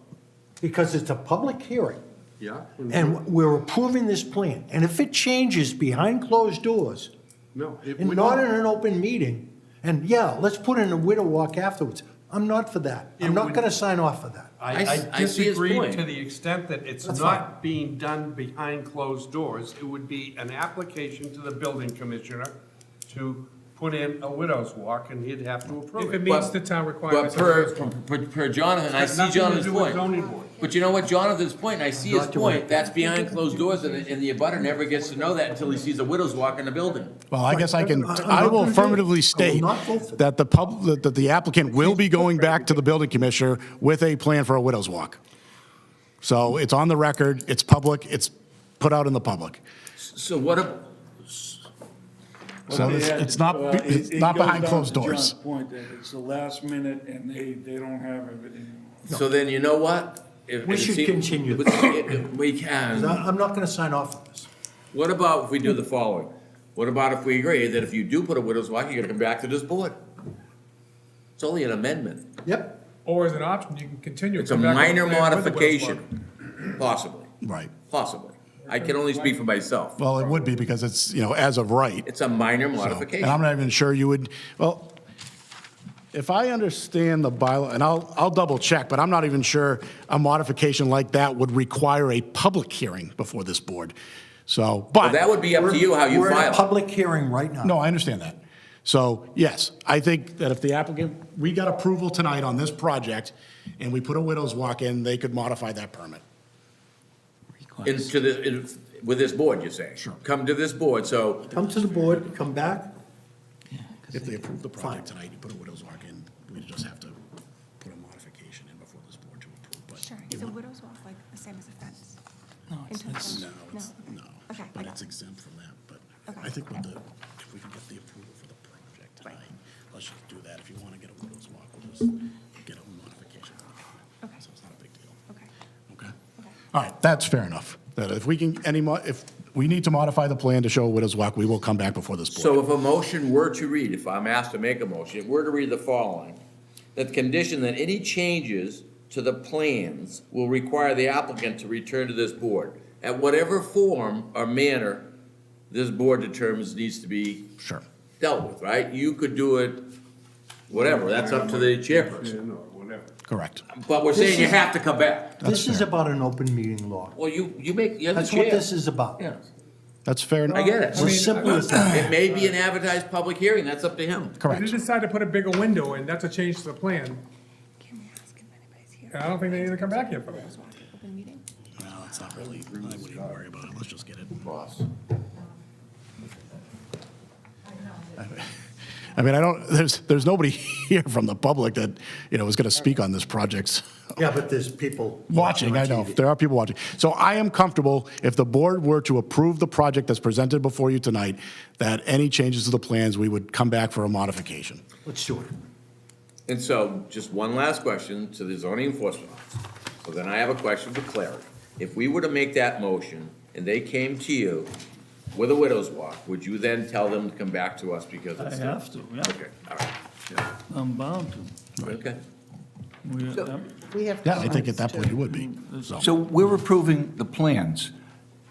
because it's a public hearing, Yeah? and we're approving this plan. And if it changes behind closed doors, No. it and would not in an open meeting, and yeah, let's put in a widow walk afterwards, I'm not for that. I'm It not would- gonna sign off for that. I I see his disagree point. to the extent that it's That's not being done behind closed doors. It would be an application to the building commissioner to put in a widow's walk, and he'd have to approve If it it. meets the town But requirements. per Jonathan, I It's see got nothing to Jonathan's do with point. zoning board. But you know what, Jonathan's point, and I see his Not doing point, that's behind closed doors, and the abutter never gets to know that until he sees a widow's walk in the building. Well, I guess I can, I'm not I will gonna do it. affirmatively I will state not vote for that that the applicant will be going back to the building commissioner with a plan for a widow's walk. So it's on the record, it's public, it's put out in the public. So what if, So it's not, it's It not goes behind down closed to doors. John's point that it's the last minute and they don't have everything. so then you know what? If- We if should see- continue We can. I'm not going to sign off on this. What about if we do the following? What about if we agree that if you do put a widow's walk, you're gonna come back to this board? It's only an amendment. Yep. Or as an option, you can continue. It's a come back with minor plan with the widow's walk. modification, possibly, Right. possibly. I can only speak for myself. Well, it would be because it's, as of right. It's a minor So, modification. And I'm not even sure you would, well, if I understand the bylaw, and I'll double check, but I'm not even sure a modification like that would require a public hearing before this board. So, Well, but, that would be up to you how you We're in a file. public hearing right now. no, I understand that. So, yes, I think that if the applicant, we got approval tonight on this project, and we put a widow's walk in, they could modify that permit. With this board, you're saying? Sure. Come to this board, so, Come to the board, come back. If they approve the project Fine. tonight, you put a widow's walk in, we just have to put a modification in before this board to approve, but. Sure, is a widow's walk like the same as a fence? No, In terms of- No, it's, no. Okay, I But got it's it. exempt from that, but Okay. I think with if we can get the approval for the project tonight, let's just do that. If you want to get a widow's walk, we'll just get a modification. Okay. So it's not a big deal. Okay. Okay? Okay. All right, that's fair enough. That if we can, if we need to modify the plan to show a widow's walk, we will come back before this board. so if a motion were to read, if I'm asked to make a motion, it were to read the following, that the condition that any changes to the plans will require the applicant to return to this board at whatever form or manner this board determines needs to be Sure. dealt with, right? You could do it, whatever, that's up to the chairperson. Or whatever. Correct. But we're saying you have to come back. This is about an open meeting law. Well, you're the That's what chair. this is about. Yeah, That's fair enough. I get it. It's as simple as that. It may be an advertised public hearing, that's up to him. If Correct. they decide to put a bigger window in, that's a change to the plan. Can we ask if anybody's here? And I don't think they need to come back here for that. Widow's walk, open meeting? No, it's not really, I wouldn't even worry about it. Let's just get it. Boss. I mean, there's nobody here from the public that, is going to speak on this project. Yeah, but there's people. Watching, I on know, TV. there are people watching. So I am comfortable, if the board were to approve the project that's presented before you tonight, that any changes to the plans, we would come back for a modification. Let's do it. And so, just one last question to the zoning enforcement officer. So then I have a question for clarity. If we were to make that motion, and they came to you with a widow's walk, would you then tell them to come back to us because I it's? have to, yeah, Okay, all right, I'm bound to. okay. We have. Yeah, I think at comments, that point too. you would be. So we're approving the plans,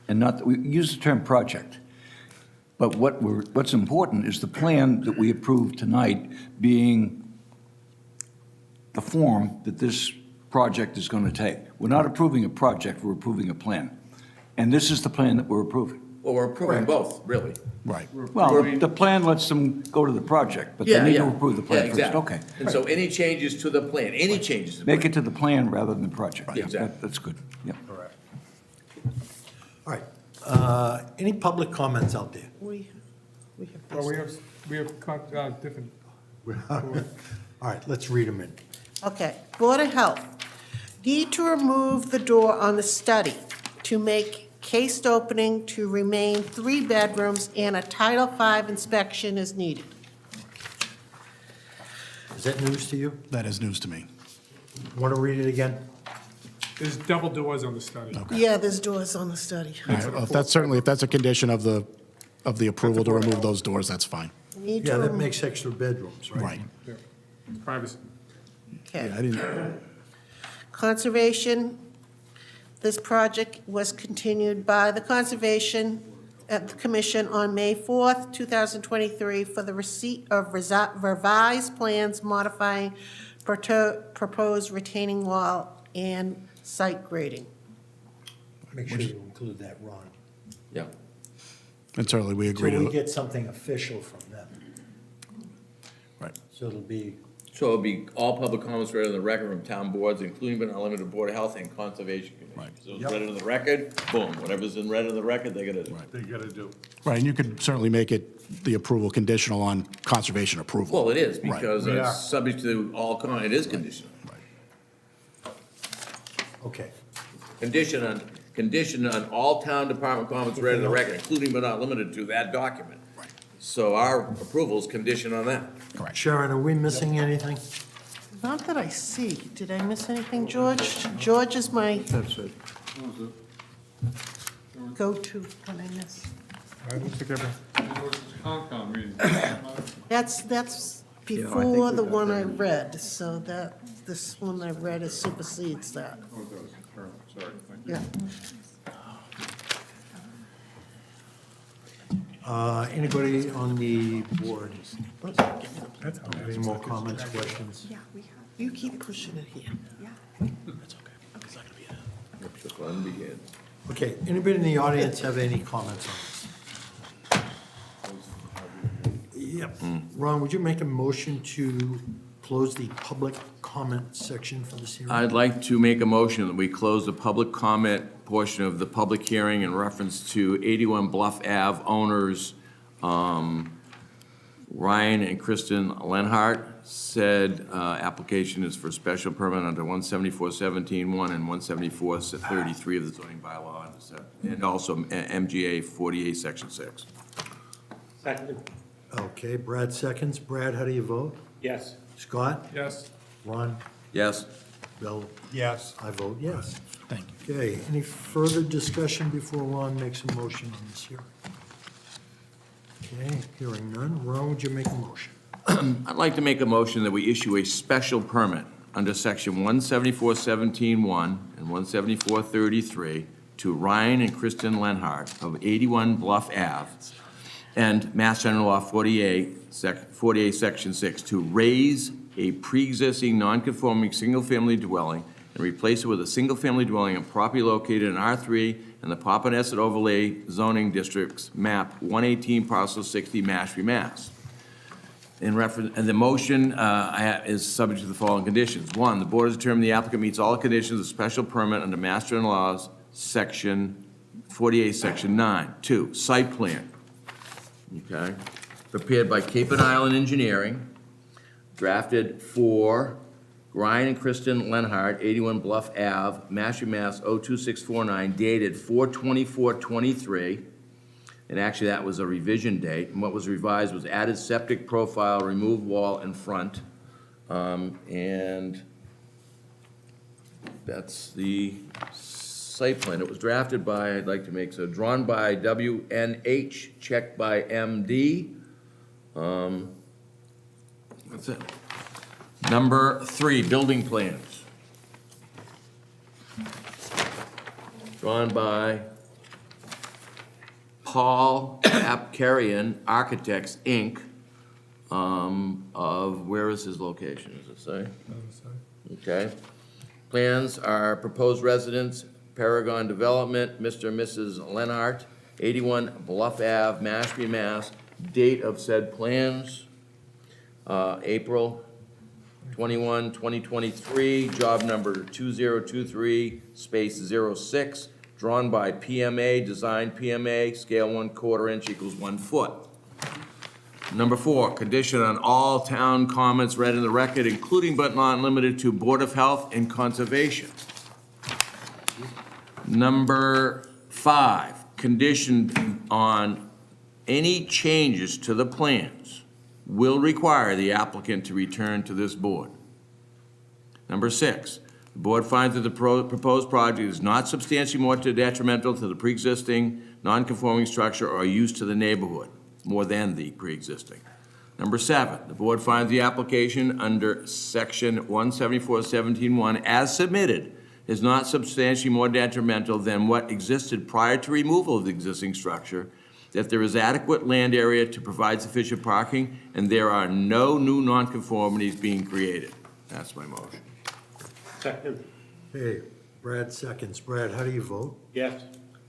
and not, we use the term project. But what's important is the plan that we approve tonight being the form that this project is going to take. We're not approving a project, we're approving a plan. And this is the plan that we're approving. Well, we're approving both, really. Right. Well, the plan lets them go to the project, but they need to approve the Yeah, plan first. exactly. Okay. And so any changes to the plan, any changes to the Make plan. it to the plan rather than the project. Right. Yeah, Exactly. That's good, yeah. All right. Any public comments out there? We have. Well, we have different, All right, let's read them in. Okay, Board of Health. Need to remove the door on the study to make cased opening to remain 3 bedrooms and a Title V inspection is needed. Is that news to you? That is news to me. Want to read it again? there's double doors on the study. Yeah, there's doors on the study. All right, well, if that's a condition of the approval to remove those doors, that's fine. Need Yeah, to that remove. makes extra bedrooms, right? Right. Yeah. Privacy. Okay. Yeah, I didn't, Conservation, this project was continued by the Conservation at the Commission on May 4th, 2023, for the receipt of revised plans modifying proposed retaining wall and site grading. Make sure you include that, Ron. Yeah. and certainly we agree Till we to, get something official from them. So it'll be, So it'll be all public comments read on the record from town boards, including but not limited to Board of Health and Conservation Commission. Right. So it's read on the record, boom, whatever's in read on the record, they're gonna do. They gotta do. Right, and you could certainly make it, the approval conditional on conservation approval. Well, it is, Right. because We are. it's subject to all, it is conditional. okay. Condition on all town department comments read in the record, including but not limited to that document. Right. So our approval is conditioned on that. Correct. Sharon, are we missing anything? Not that I see. Did I miss anything, George? George is my That's it. go-to when I miss. I don't think ever- That's Yeah, I think before we the got one that. I read, so this one I read is supersedes that. Yeah. Anybody on the board? Have any more comments, questions? Yeah, we have, You keep pushing it here. yeah. The fun begins. Okay, anybody in the audience have any comments on this? Yep. Ron, would you make a motion to close the public comment section for this hearing? I'd like to make a motion that we close the public comment portion of the public hearing in reference to 81 Bluff Ave owners, Ryan and Kristen Lenhart. Said application is for special permit under 174-17-1 and 174-33 of the zoning bylaw, and also MGA 48, Section 6. Okay, Brad seconds. Brad, how do you vote? Yes. Scott? Yes. Ron? Yes? Bill? Yes. I vote yes. Thank you. Okay, any further discussion before Ron makes a motion on this hearing? Okay, hearing none. Ron, would you make a motion? I'd like to make a motion that we issue a special permit under section 174-17-1 and 174-33 to Ryan and Kristen Lenhart of 81 Bluff Ave and Mass General Law 48, Section 6, to raise a pre-existing non-conforming single-family dwelling and replace it with a single-family dwelling on property located in R3 in the Papaneset Overlay Zoning District's map 118 parcel 60 Mashpee, Mass. In reference, and the motion is subject to the following conditions. One, the board has determined the applicant meets all the conditions of special permit under Mass General Laws, Section 48, Section 9. Two, site plan. Okay, prepared by Cape and Island Engineering, drafted for Ryan and Kristen Lenhart, 81 Bluff Ave, Mashpee, Mass. 02649, dated 4/24/23. And actually, that was a revision date. And what was revised was added septic profile, removed wall in front. And that's the site plan. It was drafted by, I'd like to make, so drawn by WNH, checked by MD. That's it. Number 3, building plans. Drawn by Paul Apkarian Architects, Inc., of, where is his location, does it say? Okay. Plans are proposed residence, Paragon Development, Mr. and Mrs. Lenhart, 81 Bluff Ave, Mashpee, Mass. Date of said plans, April 21, 2023, job number 2023/06, drawn by PMA, design PMA, scale 1/4 inch equals 1 foot. Number 4, condition on all town comments read in the record, including but not limited to Board of Health and Conservation. Number 5, conditioned on any changes to the plans will require the applicant to return to this board. Number 6, the board finds that the proposed project is not substantially more detrimental to the pre-existing non-conforming structure or use to the neighborhood, more than the pre-existing. Number 7, the board finds the application under section 174-17-1 as submitted is not substantially more detrimental than what existed prior to removal of the existing structure, that there is adequate land area to provide sufficient parking, and there are no new nonconformities being created. That's my motion. Second. Okay, Brad seconds. Brad, how do you vote? Yes.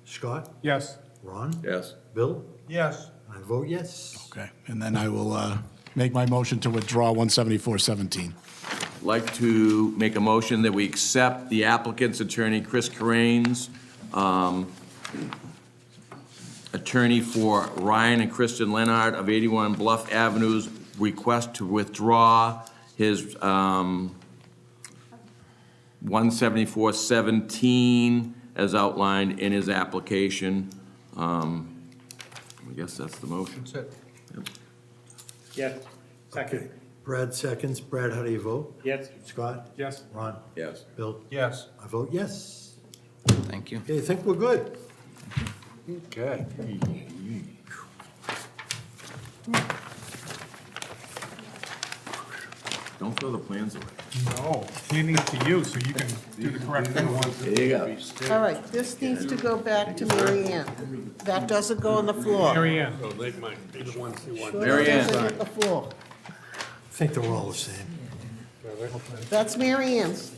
Scott? Yes. Ron? Yes? Bill? Yes. I vote yes. Okay, and then I will make my motion to withdraw 17417. Like to make a motion that we accept the applicant's attorney, Chris Corain's, attorney for Ryan and Kristen Leonard of 81 Bluff Avenue's request to withdraw his 17417 as outlined in his application. I guess that's the motion. That's it. Yes. Okay. Brad seconds. Brad, how do you vote? Yes. Scott? Yes. Ron? Yes. Bill? Yes. I vote yes. Thank you. Okay, I think we're good. Okay. Don't throw the plans away. No, handing it to you so you can do the correct thing. There you go. All right, this needs to go back to Mary Ann. That doesn't go on the floor. Mary Ann. So they might be the ones who want. Sure Mary Ann. doesn't hit the floor. I think they're all the same. That's Mary Ann's.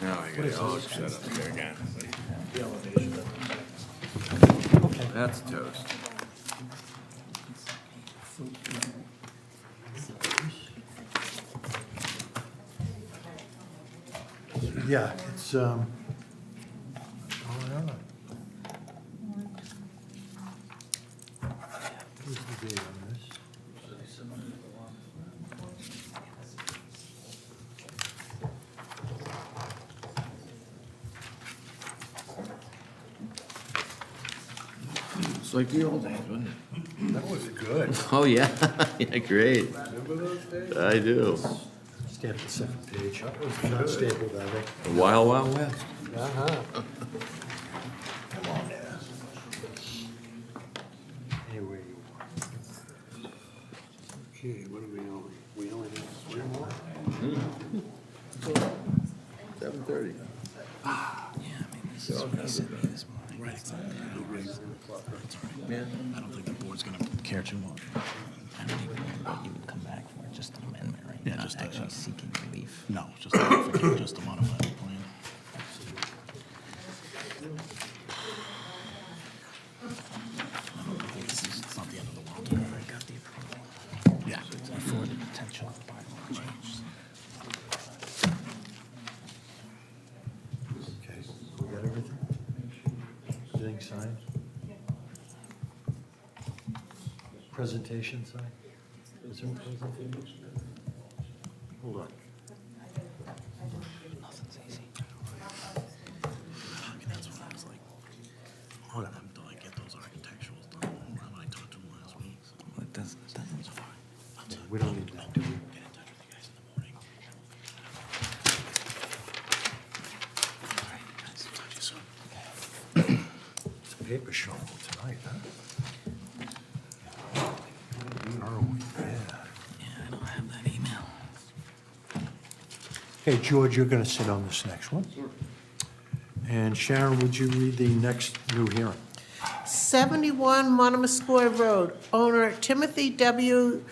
Now I got it all set up here again. That's toast. Yeah, it's, oh, yeah. Where's the date on this? It's like the old days, wasn't it? That was good. Oh, yeah. Yeah, great. Remember those days? I do. Stamp the second page. Not stapled, are they? The Wild Wild West. Uh-huh. Come on now. Anyway, you Okay, what do we only, we only have three more? 7:30. Right, exactly. I don't think the board's going to care too much. I don't even know what you would come back for, just an amendment, right? Yeah, Not just actually seeking relief. No, just just a modified plan. It's not the end of the world. I got the approval Yeah. for the potential bylaw change. okay, we got everything? Everything signed? Presentation signed? Is there a presentation? Hold on. Nothing's easy. That's what I was like. Hold on, until I get those architecturals done. When I talked to him last week. So Well, it doesn't. We don't need that, do we? get in touch with you guys in the morning. All right, guys, talk to you soon. It's a paper shuffle tonight, huh? Are we? Yeah. Yeah, I don't have that email. Okay, George, you're going to sit on this next one. And Sharon, would you read the next new hearing? 71 Monomoskoye Road, owner Timothy W.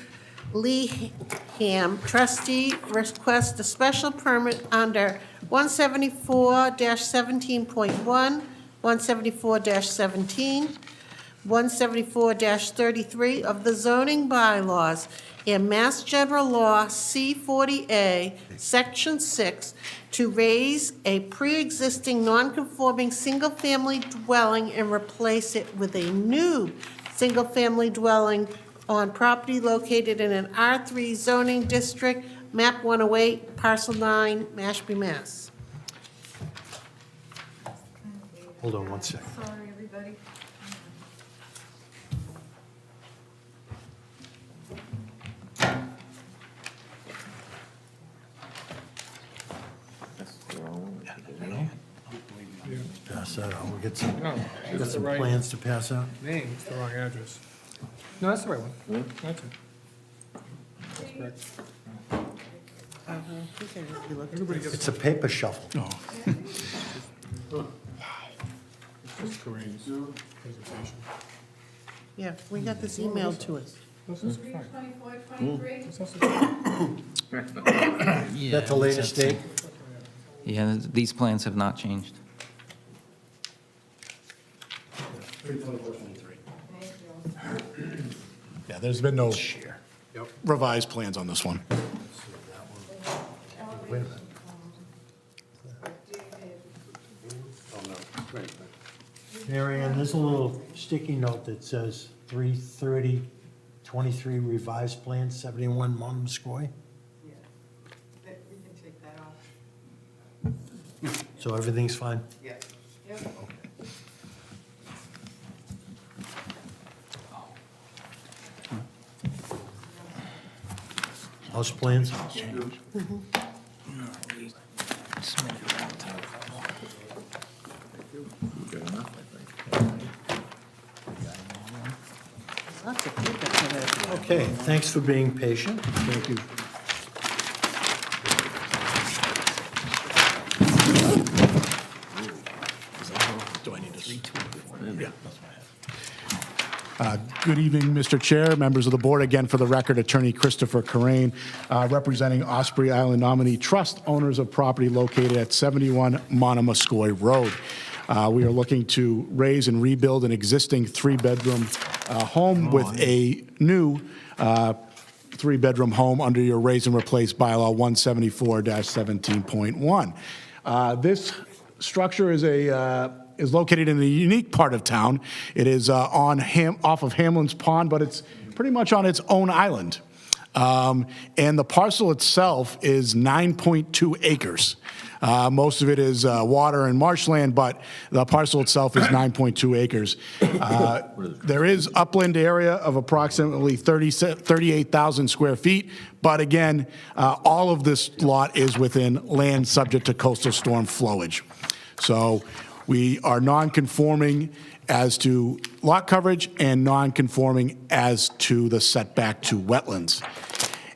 Leeham, trustee, requests a special permit under 174-17.1, 174-17, 174-33 of the zoning bylaws and Mass General Law C-40A, Section 6, to raise a pre-existing non-conforming single-family dwelling and replace it with a new single-family dwelling on property located in an R3 zoning district, map 108, parcel 9, Mashpee, Mass. Hold on one second. Sorry, everybody. Pass that out. We'll get some, No, got it's the some right plans to pass out. name, it's the wrong address. No, that's the right one. That's it. That's correct. Everybody gets It's a paper shuffle. Chris Corain's presentation. Yeah, we got this emailed to us. This is fine. This is- That's the latest date? Yeah, these plans have not changed. Yeah, there's been no revised plans on this one. Wait a minute. Mary Ann, there's a little sticky note that says 3/30/23 revised plan, 71 Monomoskoye. Yeah, we can take that off. So everything's fine? Yeah. Yep. House plans? Lots of people today. Okay, thanks for being patient. Thank you. Do I need to? Yeah. Good evening, Mr. Chair, members of the board. Again, for the record, Attorney Christopher Corain, representing Osprey Island Nominee Trust, owners of property located at 71 Monomoskoye Road. We are looking to raise and rebuild an existing three-bedroom home with a new three-bedroom home under your raise and replace bylaw 174-17.1. This structure is located in a unique part of town. It is off of Hamlin's Pond, but it's pretty much on its own island. And the parcel itself is 9.2 acres. Most of it is water and marshland, but the parcel itself is 9.2 acres. There is upland area of approximately 38,000 square feet, but again, all of this lot is within land subject to coastal storm flowage. So we are non-conforming as to lot coverage and non-conforming as to the setback to wetlands.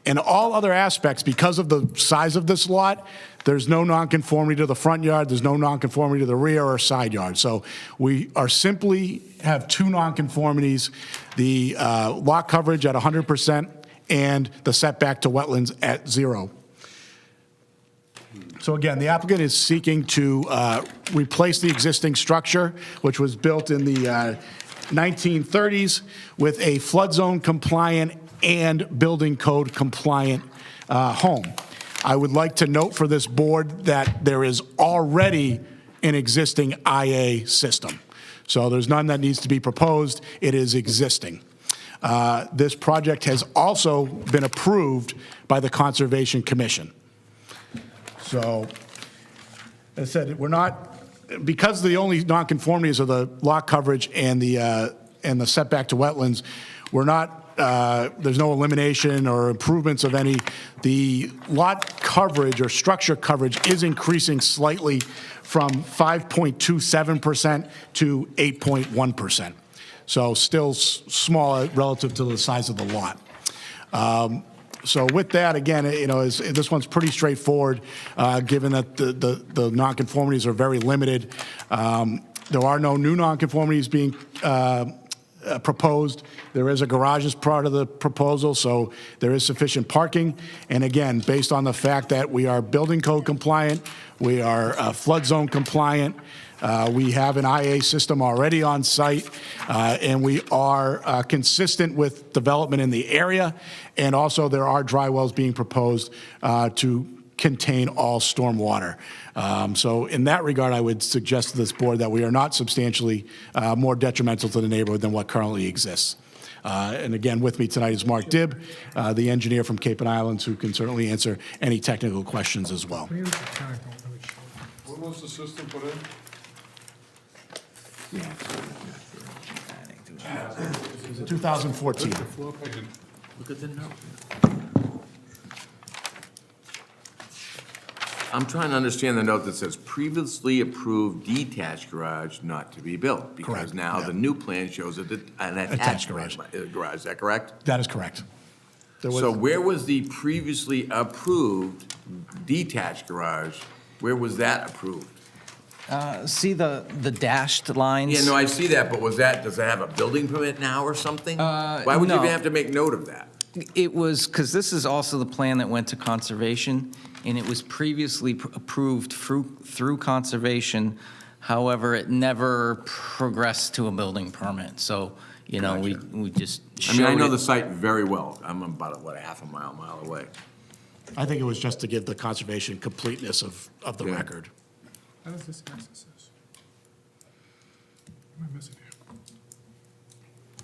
In all other aspects, because of the size of this lot, there's no nonconformity to the front yard, there's no nonconformity to the rear or side yard. So we are simply have two nonconformities, the lot coverage at 100% and the setback to wetlands at 0. So again, the applicant is seeking to replace the existing structure, which was built in the 1930s, with a flood zone compliant and building code compliant home. I would like to note for this board that there is already an existing IA system. So there's none that needs to be proposed. It is existing. This project has also been approved by the Conservation Commission. So, as I said, we're not, because the only nonconformities are the lot coverage and the setback to wetlands, we're not, there's no elimination or improvements of any. The lot coverage or structure coverage is increasing slightly from 5.27% to 8.1%. So still small relative to the size of the lot. So with that, again, you know, this one's pretty straightforward, given that the nonconformities are very limited. There are no new nonconformities being proposed. There is a garage as part of the proposal, so there is sufficient parking. And again, based on the fact that we are building code compliant, we are flood zone compliant, we have an IA system already on site, and we are consistent with development in the area. And also, there are dry wells being proposed to contain all storm water. So in that regard, I would suggest to this board that we are not substantially more detrimental to the neighborhood than what currently exists. And again, with me tonight is Mark Dibb, the engineer from Cape and Islands, who can certainly answer any technical questions as well. When was the system put in? 2014. Look at the note. I'm trying to understand the note that says previously approved detached garage not to be built. Because Correct, now yeah. the new plan shows an attached garage. Is that correct? That is correct. There was- So where was the previously approved detached garage? Where was that approved? See the dashed lines? Yeah, no, I see that, but does it have a building permit now or something? Why would you no. even have to make note of that? It was, because this is also the plan that went to conservation, and it was previously approved through conservation. However, it never progressed to a building permit, so, you know, we just I mean, I showed know it. the site very well. I'm about, what, a half a mile away. I think it was just to give the conservation completeness of the Yeah. record. How does this access this? What am I missing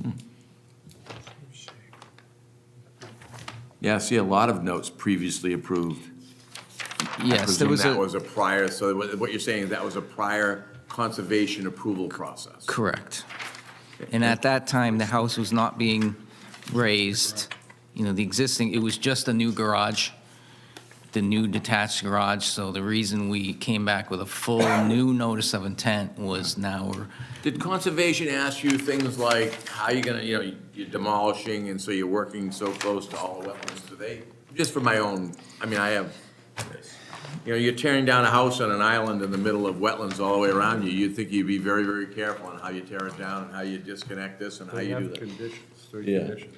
here? Yeah, I see a lot of notes previously approved. I Yes, there presume was that a, was a prior, so what you're saying is that was a prior conservation approval process? correct. And at that time, the house was not being raised, you know, the existing, it was just a new garage, the new detached garage, so the reason we came back with a full new notice of intent was now we're Did conservation ask you things like, how you gonna, you're demolishing, and so you're working so close to all wetlands? Do they, just for my own, I mean, I have, you're tearing down a house on an island in the middle of wetlands all the way around you. You'd think you'd be very, very careful on how you tear it down, and how you disconnect this, and how They you do have that. conditions, there are Yeah. conditions.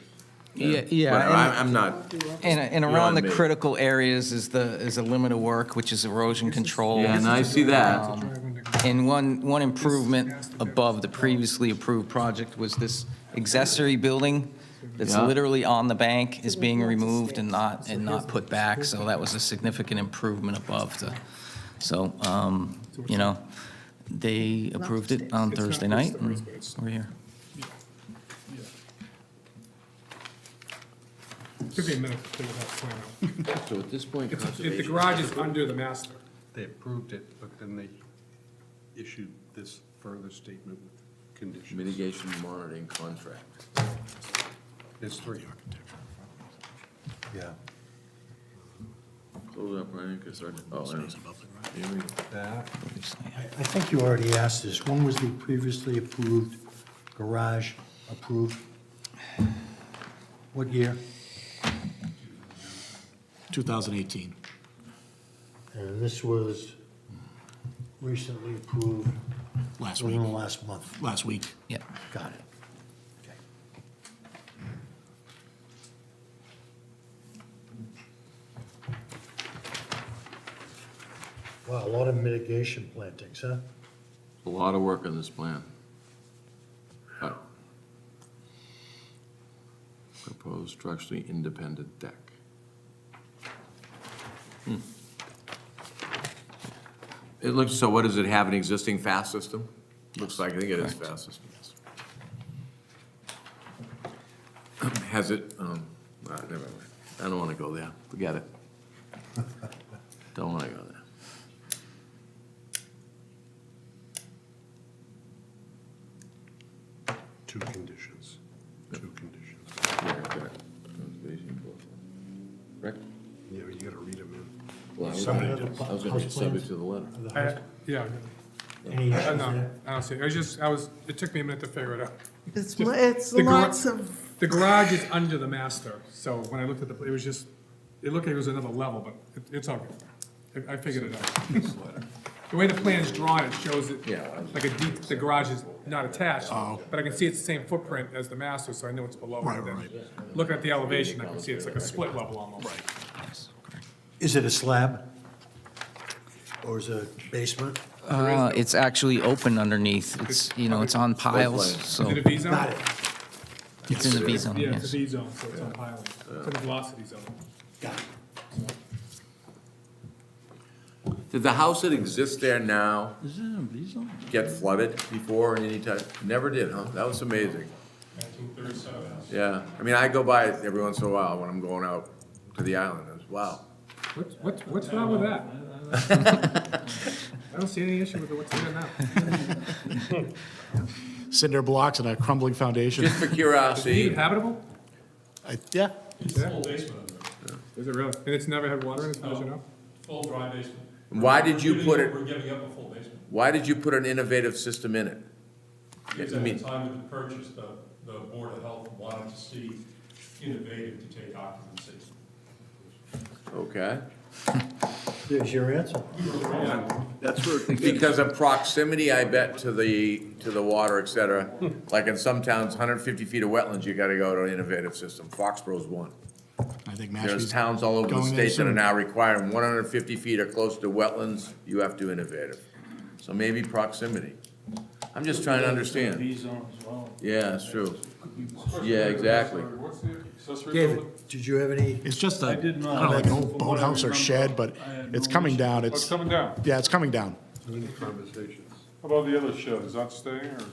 Yeah, But and- I'm not, And around the Beyond me. critical areas is a limit of work, which is erosion control. yeah, and I see that. And one improvement above the previously approved project was this accessory building that's Yeah. literally on the bank is being removed and not put back, so that was a significant improvement above the, so, you know, they approved it on Thursday night, and we're here. Took me a minute to figure that plan out. So at this point, If the conservation. garage is under the master, They approved it, but then they issued this further statement with conditions. Mitigation monitoring contract. There's three. Yeah. Close up, planning, construction. Oh, there. Here we go. That, I think you already asked this. When was the previously approved garage approved? What year? 2018. And this was recently approved Last within the week, last month. last week. Yeah. Got it. Okay. Wow, a lot of mitigation plantings, huh? A lot of work on this plan. Proposed structurally independent deck. It looks, so what does it have, an existing fast system? Looks like, I think it is fast system. Has it, never mind. I don't want to go there. Forget it. Don't want to go there. two conditions, two conditions. Yeah, I've got it. Conservation profile. Correct? Yeah, you gotta read them in. Well, I was Some gonna of the I was gonna house get subject plans? to the letter. Of the I, house? yeah, Any issues no, there? I don't see, it was just, it took me a minute to figure it out. It's The gar- lots of, The garage is under the master, so when I looked at it was just, it looked like it was another level, but it's all good. I figured it out. The way the plan's drawn, it shows it, Yeah. like the garage is not attached, but I can see it's the same footprint as the master, so I know it's below it. Right, Then right. Looking at the elevation, I can see it's like a split level almost. Is it a slab? Or is it a basement? It's actually open underneath, it's, you know, it's on piles, so Is it a V zone? Got it. it's in the V zone, Yeah, it's a yes. V zone, so it's on piling. It's in the velocity zone. Got it. Did the house that exists there now get flooded before any time? Never did, huh? That was amazing. Yeah, I mean, I go by it every once in a while when I'm going out to the island. It's, wow. What's wrong with that? I don't see any issue with what's there now. Cinder blocks and a crumbling foundation. Just for Is it curiosity, habitable? Yeah. Is it really? And it's never had water in it, as far as you know? Full dry basement. why did you put it, We're giving up a full basement. why did you put an innovative system in it? Because I at mean- the time of the purchase, the Board of Health wanted to see innovative to take occupancy. Okay. There's your answer. That's where it Because of proximity, I bet, to the water, et cetera. Like in some towns, 150 feet of wetlands, you gotta go to an innovative system. Foxborough's one. I think There's Mashpee's towns all over the going there state that are soon. now requiring 150 feet or close to wetlands, you have to innovative. So maybe proximity. I'm just trying to understand. B-zone as well. Yeah, that's true. Yeah, exactly. What's the accessory David, building? did you have any? It's just a, I I did don't not. know, like an From old what I boathouse or remember, shed, but I had it's no coming issue. down. It's It's, coming down. yeah, it's coming down. Any conversations? How about the other shed, is that staying, or is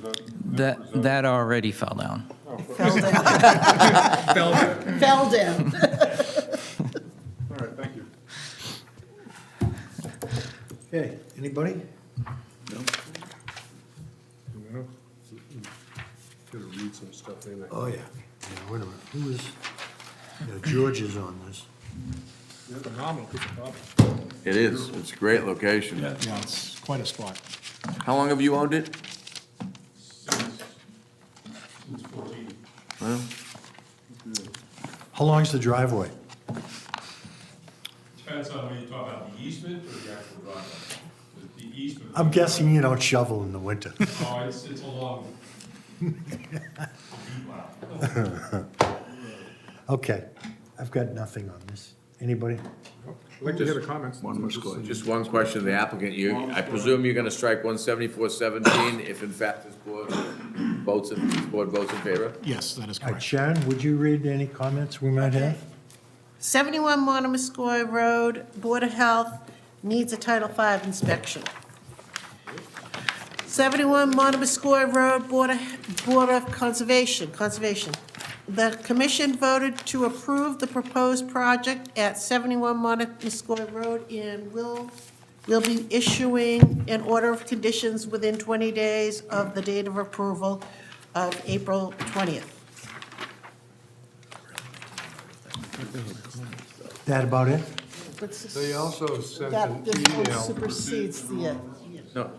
that? That already fell down. Fell down. Fell down. All right, thank you. Okay, anybody? Gotta read some stuff in. Oh, yeah. Yeah, wait a minute, who is, yeah, George is on this. Phenomenal piece of property. It is. It's a great location. Yeah, it's quite a spot. How long have you owned it? Well, How long's the driveway? Depends on when you talk about the easement or the actual driveway. The easement. I'm guessing you don't shovel in the winter. Oh, it's a long. Okay, I've got nothing on this. Anybody? I'd like to hear the comments. One more score. just one question to the applicant. I presume you're gonna strike 174-17 if in fact this board votes in favor? Yes, that is All right, correct. Sharon, would you read any comments we might have? 71 Monomoskoye Road, Board of Health needs a Title V inspection. 71 Monomoskoye Road, Board of Conservation. The commission voted to approve the proposed project at 71 Monomoskoye Road and will be issuing an order of conditions within 20 days of the date of approval of April 20th. That about it? They also sent That an this one email. supersedes the, No.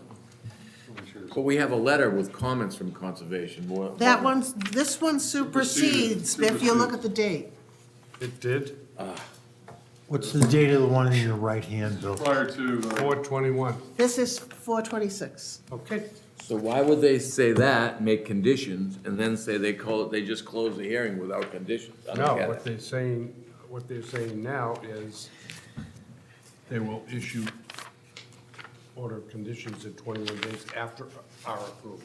But we have a letter with comments from conservation. this one supersedes if you look at the date. It did? What's the date of the one in your right hand, Bill? Prior to, 4/21. This is 4/26. Okay. So why would they say that, make conditions, and then say they just close the hearing without conditions? I No, don't get what it. they're saying now is they will issue order of conditions in 21 days after our approval.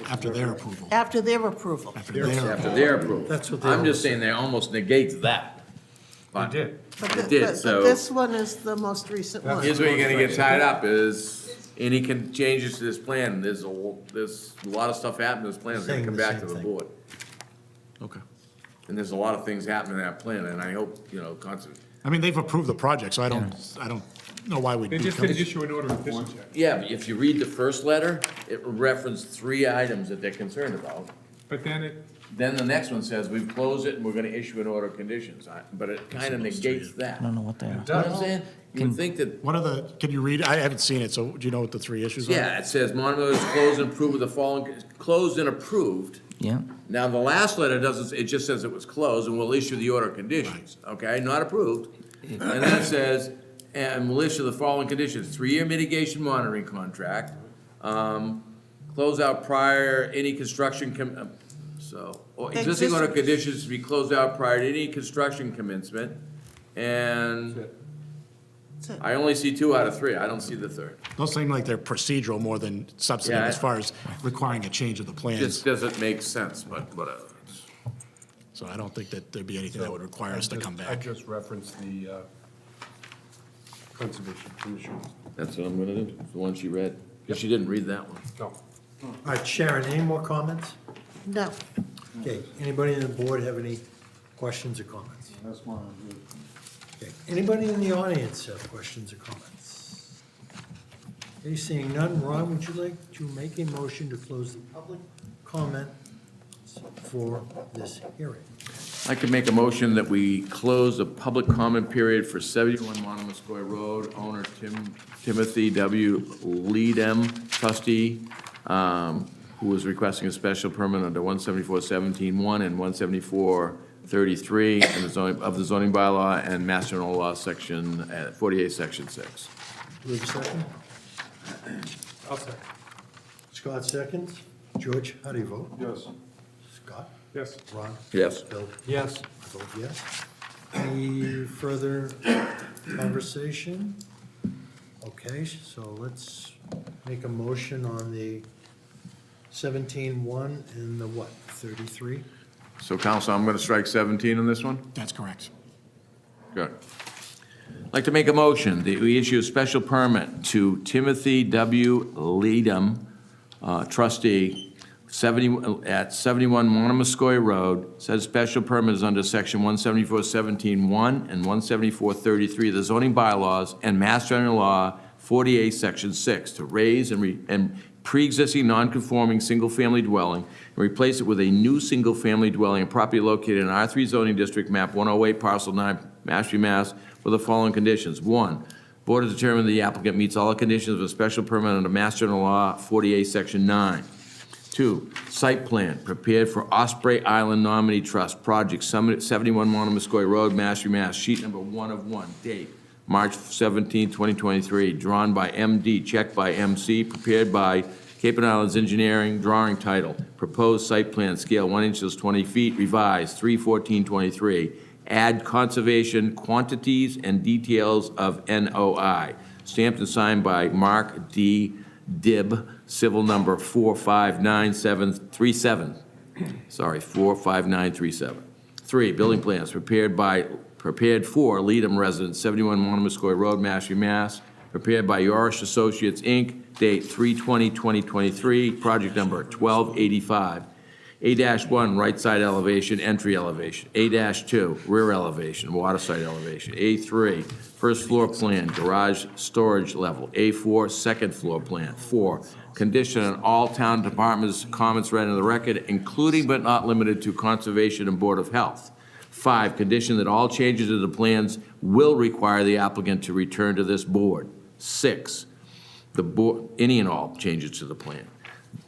After their approval. After their approval. After their After their approval. That's what they I'm just always saying they almost negates that. But They did. But It the- did, but so- this one is the most recent one. here's where you're gonna get tied up, is any changes to this plan, there's a lot of stuff happening, this plan's gonna Saying come the back same to the thing. board. Okay. And there's a lot of things happening in that plan, and I hope, I mean, they've approved the project, so I don't know why we'd they be. just didn't issue an order of conditions yet. yeah, but if you read the first letter, it referenced 3 items that they're concerned about. But then it, Then the next one says, we've closed it and we're gonna issue an order of conditions, but it kind of negates that. I don't know what they are. You know what I'm saying? You would think that, What are the, can you read? I haven't seen it, so do you know what the 3 issues are? yeah, it says Monument is closed and approved with the following, closed and approved. Yeah, Now, the last letter doesn't, it just says it was closed and we'll issue the order of conditions, okay, not approved. And then it says, and we'll issue the following conditions, 3-year mitigation monitoring contract, close out prior any construction, existing order of conditions to be closed out prior to any construction commencement, and That's it. I only see 2 out of 3, I don't see the third. Those seem like they're procedural more than substantive Yeah, as far as requiring a change of the plans. Just doesn't make sense, but whatever. So I don't think that there'd be anything that would require us to come I back. just referenced the Conservation Commission. That's what I'm gonna do, the one she read, because she didn't read that one. No. All right, Sharon, any more comments? No. Okay, anybody on the board have any questions or comments? That's mine. Okay, anybody in the audience have questions or comments? Okay, seeing none, Ron, would you like to make a motion to close the public comment for this hearing? I could make a motion that we close the public comment period for 71 Monomoskoye Road, owner Timothy W. Leadem, trustee, who is requesting a special permit under 174-17-1 and 174-33 in the zoning, of the zoning bylaw and Mass General Law, section 48, section 6. Do we have a second? I'll say, Scott seconds. George, how do you vote? Yes. Scott? yes. Ron? Yes. Bill? Yes. I vote yes. Any further conversation? Okay, so let's make a motion on the 17-1 and the what, 33? So council, I'm going to strike 17 on this one? That's correct. Good. I'd like to make a motion that we issue a special permit to Timothy W. Leadham, trustee, at 71 Monomoskoye Road. Said special permit is under section 174-17-1 and 174-33 of the zoning bylaws and Mass General Law 48, section 6, to raise and pre-existing non-conforming single-family dwelling and replace it with a new single-family dwelling and property located in R3 zoning district, map 108, parcel 9, Mashpee, Mass, with the following conditions. 1, board has determined the applicant meets all the conditions of a special permit under Mass General Law 48, section 9. 2, site plan prepared for Osprey Island Nominee Trust, project 71 Monomoskoye Road, Mashpee, Mass, sheet number 1 of 1, date March 17, 2023, drawn by MD, checked by MC, prepared by Cape and Islands Engineering, drawing title, proposed site plan, scale 1 inches 20 feet, revised 3/14/23, add conservation quantities and details of NOI, stamped and signed by Mark D. Dibb, civil number 45937, sorry, 45937. 3, building plans prepared for Leadham residents, 71 Monomoskoye Road, Mashpee, Mass, prepared by Yorish Associates, Inc., date 3/20/2023, project number 1285. A-1, right side elevation, entry elevation. A-2, rear elevation, water side elevation. A3, first floor plan, garage storage level. A4, second floor plan. 4, condition on all town departments' comments read in the record, including but not limited to Conservation and Board of Health. 5, condition that all changes to the plans will require the applicant to return to this board. 6, the board, any and all changes to the plan.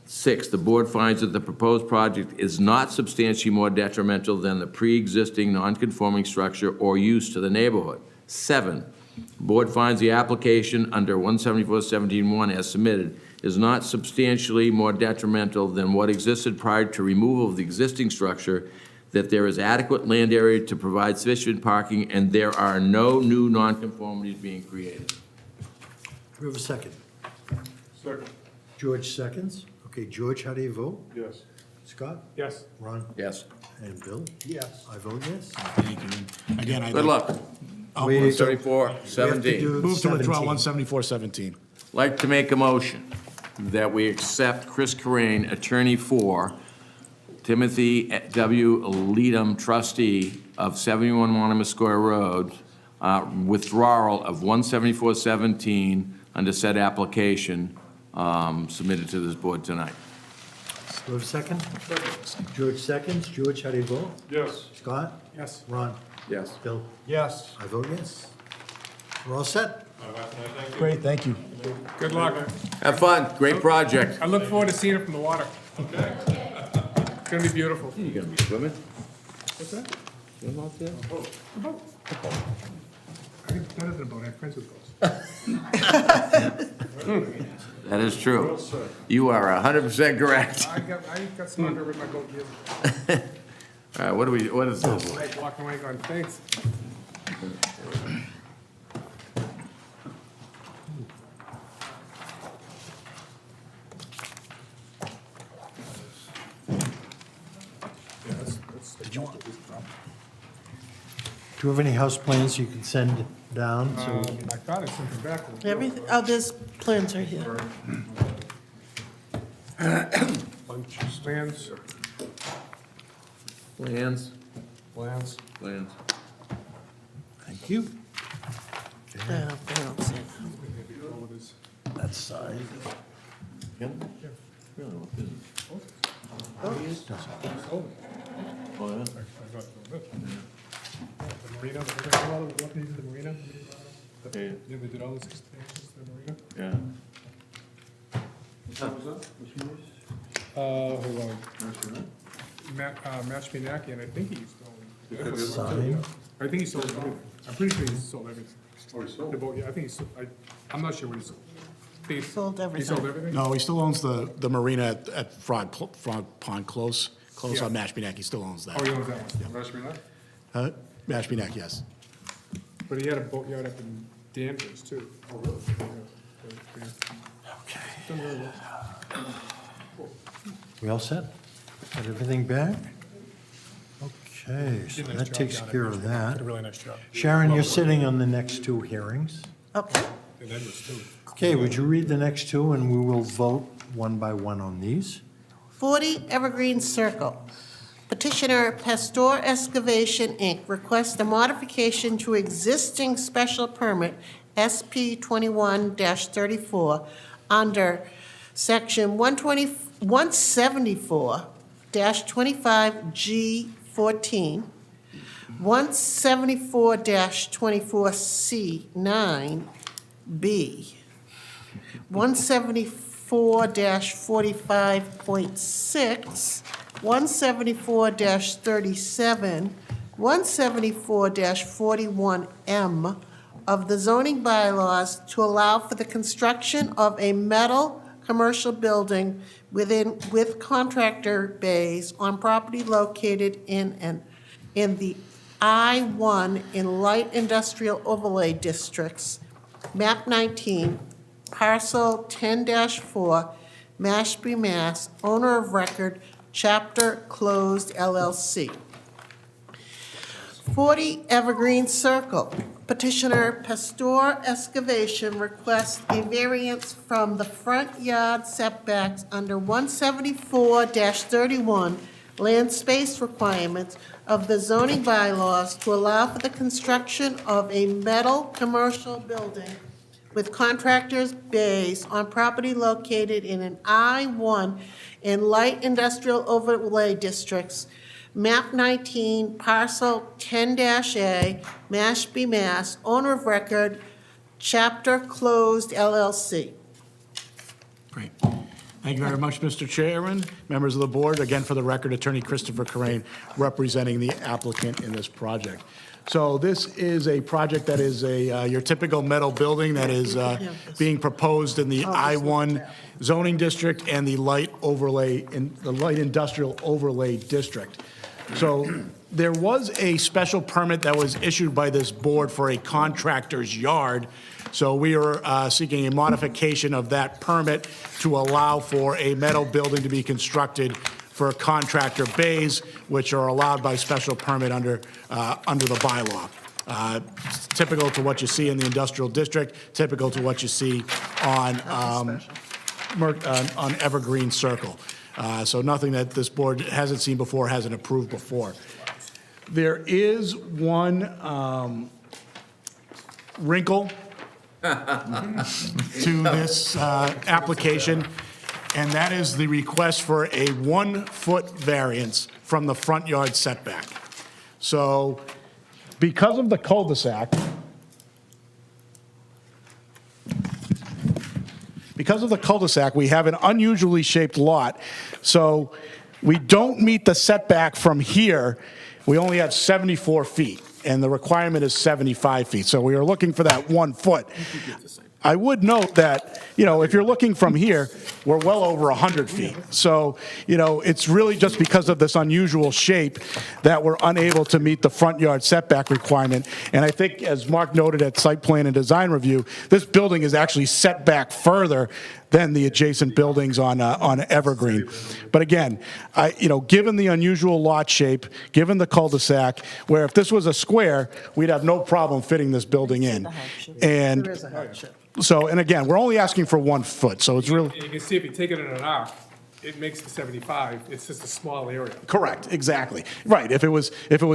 6, the board finds that the proposed project is not substantially more detrimental than the pre-existing non-conforming structure or use to the neighborhood. 7, the board finds the application under 174-17-1 as submitted is not substantially more detrimental than what existed prior to removal of the existing structure, that there is adequate land area to provide sufficient parking, and there are no new nonconformities being created. Do we have a second? Second. George seconds. Okay, George, how do you vote? Yes. Scott? Yes. Ron? Yes. And Bill? Yes. I vote yes. Thank you. And again, I'd Good like- luck. I'll We- move- 174-17. Move to withdraw 17. 174-17. Like to make a motion that we accept Chris Corain, attorney for Timothy W. Leadham, trustee of 71 Monomoskoye Road, withdrawal of 174-17 under said application submitted to this board tonight. Do we have a second? George seconds. George, how do you vote? Yes. Scott? Yes. Ron? Yes. Bill? Yes. I vote yes. We're all set. Great, thank you. Good luck. Have fun, great project. I look forward to seeing it from the water. It's gonna be beautiful. You gonna be swimming? What's that? Swim out there? A boat. I think better than a boat, I have friends with boats. That is true. You are 100% correct. I got smarter with my boat years ago. All right, what is this? Like walking away going, thanks. Do you have any house plans you can send down? So I thought I sent them back. Everything, oh, there's plans right here. Bunch of stands, Plans? plans. Plans. thank you. Yeah, I don't see it. That side. The marina, what they did the marina? Yeah, they did all this expansions, the marina. Yeah. Hold on. Mashpee Naki, and I think he's sold. Sign. I think he sold everything. I'm pretty sure he's sold everything. Oh, he sold? The boat, yeah, I think he's, I'm not sure what he sold. I think he- Sold He everything. sold everything? No, he still owns the marina at Frog Pond, close Yeah. on Mashpee Neck. He still owns Oh, that. he owns that one. Mashpee Naki? Mashpee Neck, yes. But he had a boatyard up in Danvers, too. We all set? Got everything back? Okay, so that takes care of that. Did a really nice job. Sharon, you're sitting on the next two hearings. Okay. And Edwards, too. Okay, would you read the next two, and we will vote one by one on these? 40 Evergreen Circle. Petitioner Pastor Excavation, Inc. requests a modification to existing special permit SP 21-34 under Section 174-25G14, 174-24C9B, 174-45.6, 174-37, 174-41M of the zoning bylaws to allow for the construction of a metal commercial building with contractor bays on property located in the I-1 in light industrial overlay districts, map 19, parcel 10-4, Mashpee, Mass., owner of record, chapter closed LLC. 40 Evergreen Circle. Petitioner Pastor Excavation requests a variance from the front yard setbacks under 174-31 land space requirements of the zoning bylaws to allow for the construction of a metal commercial building with contractors' bays on property located in an I-1 in light industrial overlay districts, map 19, parcel 10-A, Mashpee, Mass., owner of record, chapter closed LLC. Great. Thank you very much, Mr. Chairman, members of the board. Again, for the record, Attorney Christopher Corain, representing the applicant in this project. So this is a project that is your typical metal building that is being proposed in the I-1 zoning district and the light industrial overlay district. So there was a special permit that was issued by this board for a contractor's yard. So we are seeking a modification of that permit to allow for a metal building to be constructed for contractor bays, which are allowed by special permit under the bylaw. Typical to what you see in the industrial district, typical to what you see on Evergreen Circle. So nothing that this board hasn't seen before, hasn't approved before. There is one wrinkle to this application, and that is the request for a 1-foot variance from the front yard setback. So because of the cul-de-sac, we have an unusually shaped lot. So we don't meet the setback from here. We only have 74 feet, and the requirement is 75 feet. So we are looking for that 1 foot. I would note that, if you're looking from here, we're well over 100 feet. So, it's really just because of this unusual shape that we're unable to meet the front yard setback requirement. And I think, as Mark noted at site plan and design review, this building is actually set back further than the adjacent buildings on Evergreen. But again, given the unusual lot shape, given the cul-de-sac, where if this was a square, we'd have no problem fitting this building in. And There is a hardship. so, and again, we're only asking for 1 foot, so it's really, And you can see if you take it in an arc, it makes the 75, it's just a small area. correct, exactly. Right, if it was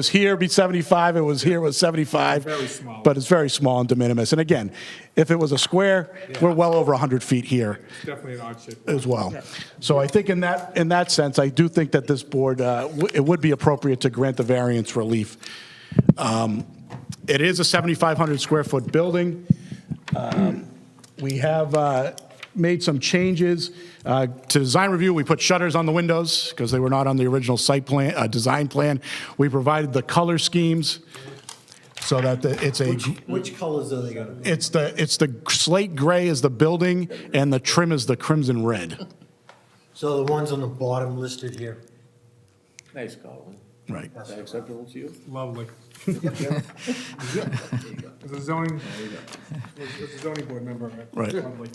here, it'd be 75, it was here, it was 75. Very small. But it's very small and de minimis. And again, if it was a square, we're well over 100 feet here It's definitely an hardship. as well. So I think in that sense, I do think that this board, it would be appropriate to grant the variance relief. It is a 7,500 square foot building. We have made some changes. To design review, we put shutters on the windows because they were not on the original site plan, design plan. We provided the color schemes so that it's a, Which colors are they going to be? it's the slate gray is the building and the trim is the crimson red. So the ones on the bottom listed here? Nice, Colin. Right. Is that acceptable to you? Lovely. As a zoning, as a zoning board member, Right. lovely.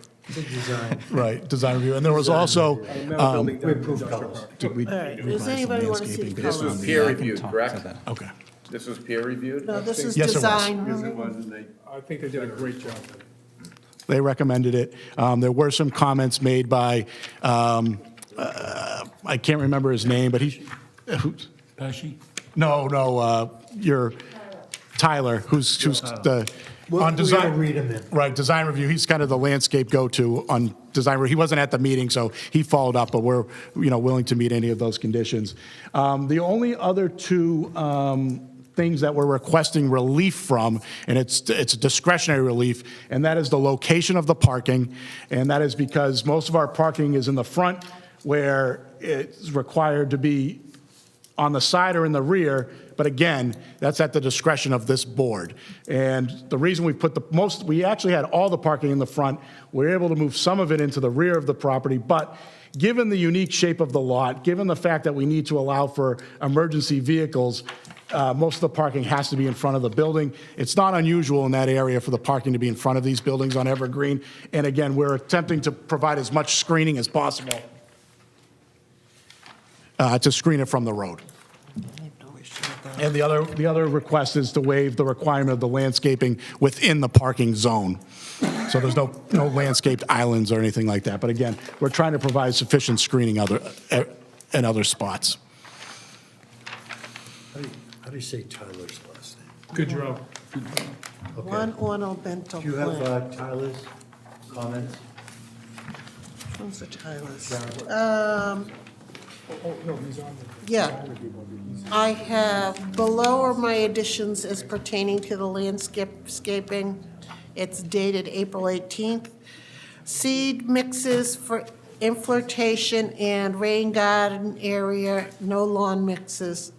Right, design review. And there was also, I've never building down approved industrial colors. park. did we All right, does revise the anybody want to see landscaping based This on was colors? peer I can reviewed, talk to correct? that. Okay. This was peer reviewed? No, this is Yes, it was. design. Because it wasn't, I think they did a great job. They recommended it. There were some comments made by, I can't remember his name, but he, Pesci? no, your Tyler, who's the, We'll- on we design. gotta read 'em in. Right, design review, he's kind of the landscape go-to on design. He wasn't at the meeting, so he followed up, but we're, willing to meet any of those conditions. The only other two things that we're requesting relief from, and it's discretionary relief, and that is the location of the parking, and that is because most of our parking is in the front where it's required to be on the side or in the rear, but again, that's at the discretion of this board. And the reason we put we actually had all the parking in the front. We were able to move some of it into the rear of the property, but given the unique shape of the lot, given the fact that we need to allow for emergency vehicles, most of the parking has to be in front of the building. It's not unusual in that area for the parking to be in front of these buildings on Evergreen. And again, we're attempting to provide as much screening as possible to screen it from the road. And the other request is to waive the requirement of the landscaping within the parking zone. So there's no landscaped islands or anything like that. But again, we're trying to provide sufficient screening in other spots. How do you say Tyler's last name? Goodrow. One ornamental Do you have plant. Tyler's comments? What's the Tyler's? Oh, no, he's on the. Yeah. I have, below are my additions as pertaining to the landscaping. It's dated April 18th. Seed mixes for infiltration and rain garden area, no lawn mixes.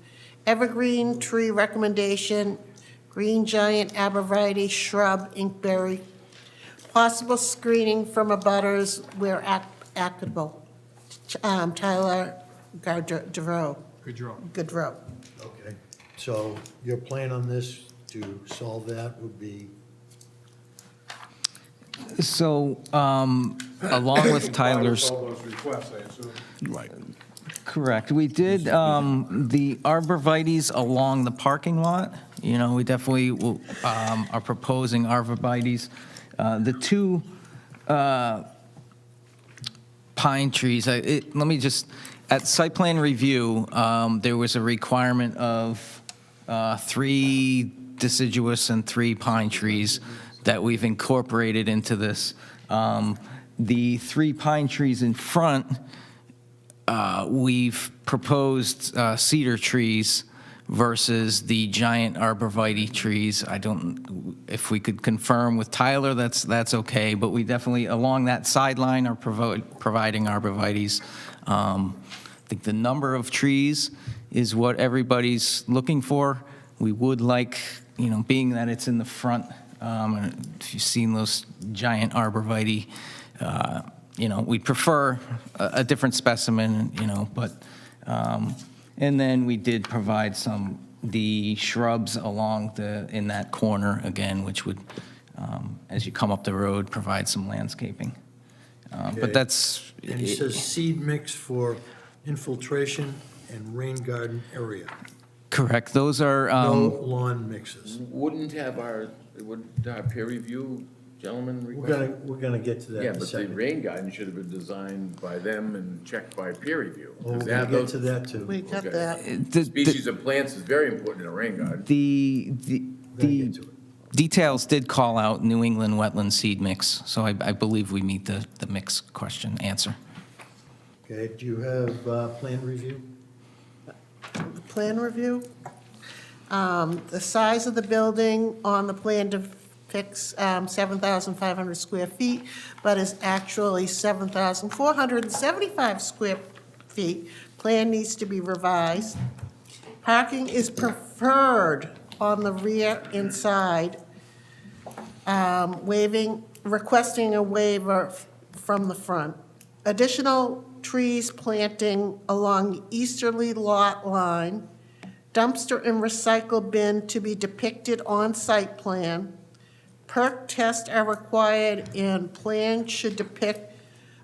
Evergreen tree recommendation, green giant arborvitae shrub, inkberry. Possible screening from abutters where applicable. Tyler Goodrow. Goodrow. Okay, so your plan on this to solve that would be, So, along with Tyler's, all those requests, I assume. Right. correct, we did the arborvitaes along the parking lot. We definitely are proposing arborvitaes. The two pine trees, let me just, at site plan review, there was a requirement of 3 deciduous and 3 pine trees that we've incorporated into this. The 3 pine trees in front, we've proposed cedar trees versus the giant arborvitae trees. If we could confirm with Tyler, that's okay, but we definitely, along that sideline, are providing arborvitaes. I think the number of trees is what everybody's looking for. We would like, being that it's in the front, if you've seen those giant arborvitae, we'd prefer a different specimen, but, and then we did provide the shrubs along in that corner again, which would, as you come up the road, provide some landscaping. Okay. But that's. and he says seed mix for infiltration and rain garden area. Correct, those are, No lawn mixes. Wouldn't our peer review gentlemen We're request? gonna get to that Yeah, in a but the second. rain garden should have been designed by them and checked by peer review. Well, we're Does gonna that get have to those- that too. We got Okay. that. Species of plants is very important in a rain garden. The We're gonna get to it. details did call out New England wetland seed mix, so I believe we meet the mix answer. Okay, do you have plan review? Plan review. The size of the building on the plan depicts 7,500 square feet, but is actually 7,475 square feet. Plan needs to be revised. Parking is preferred on the rear and side. Requesting a waiver from the front. Additional trees planting along the easterly lot line dumpster and recycle bin to be depicted on site plan. Perk tests are required and plan should depict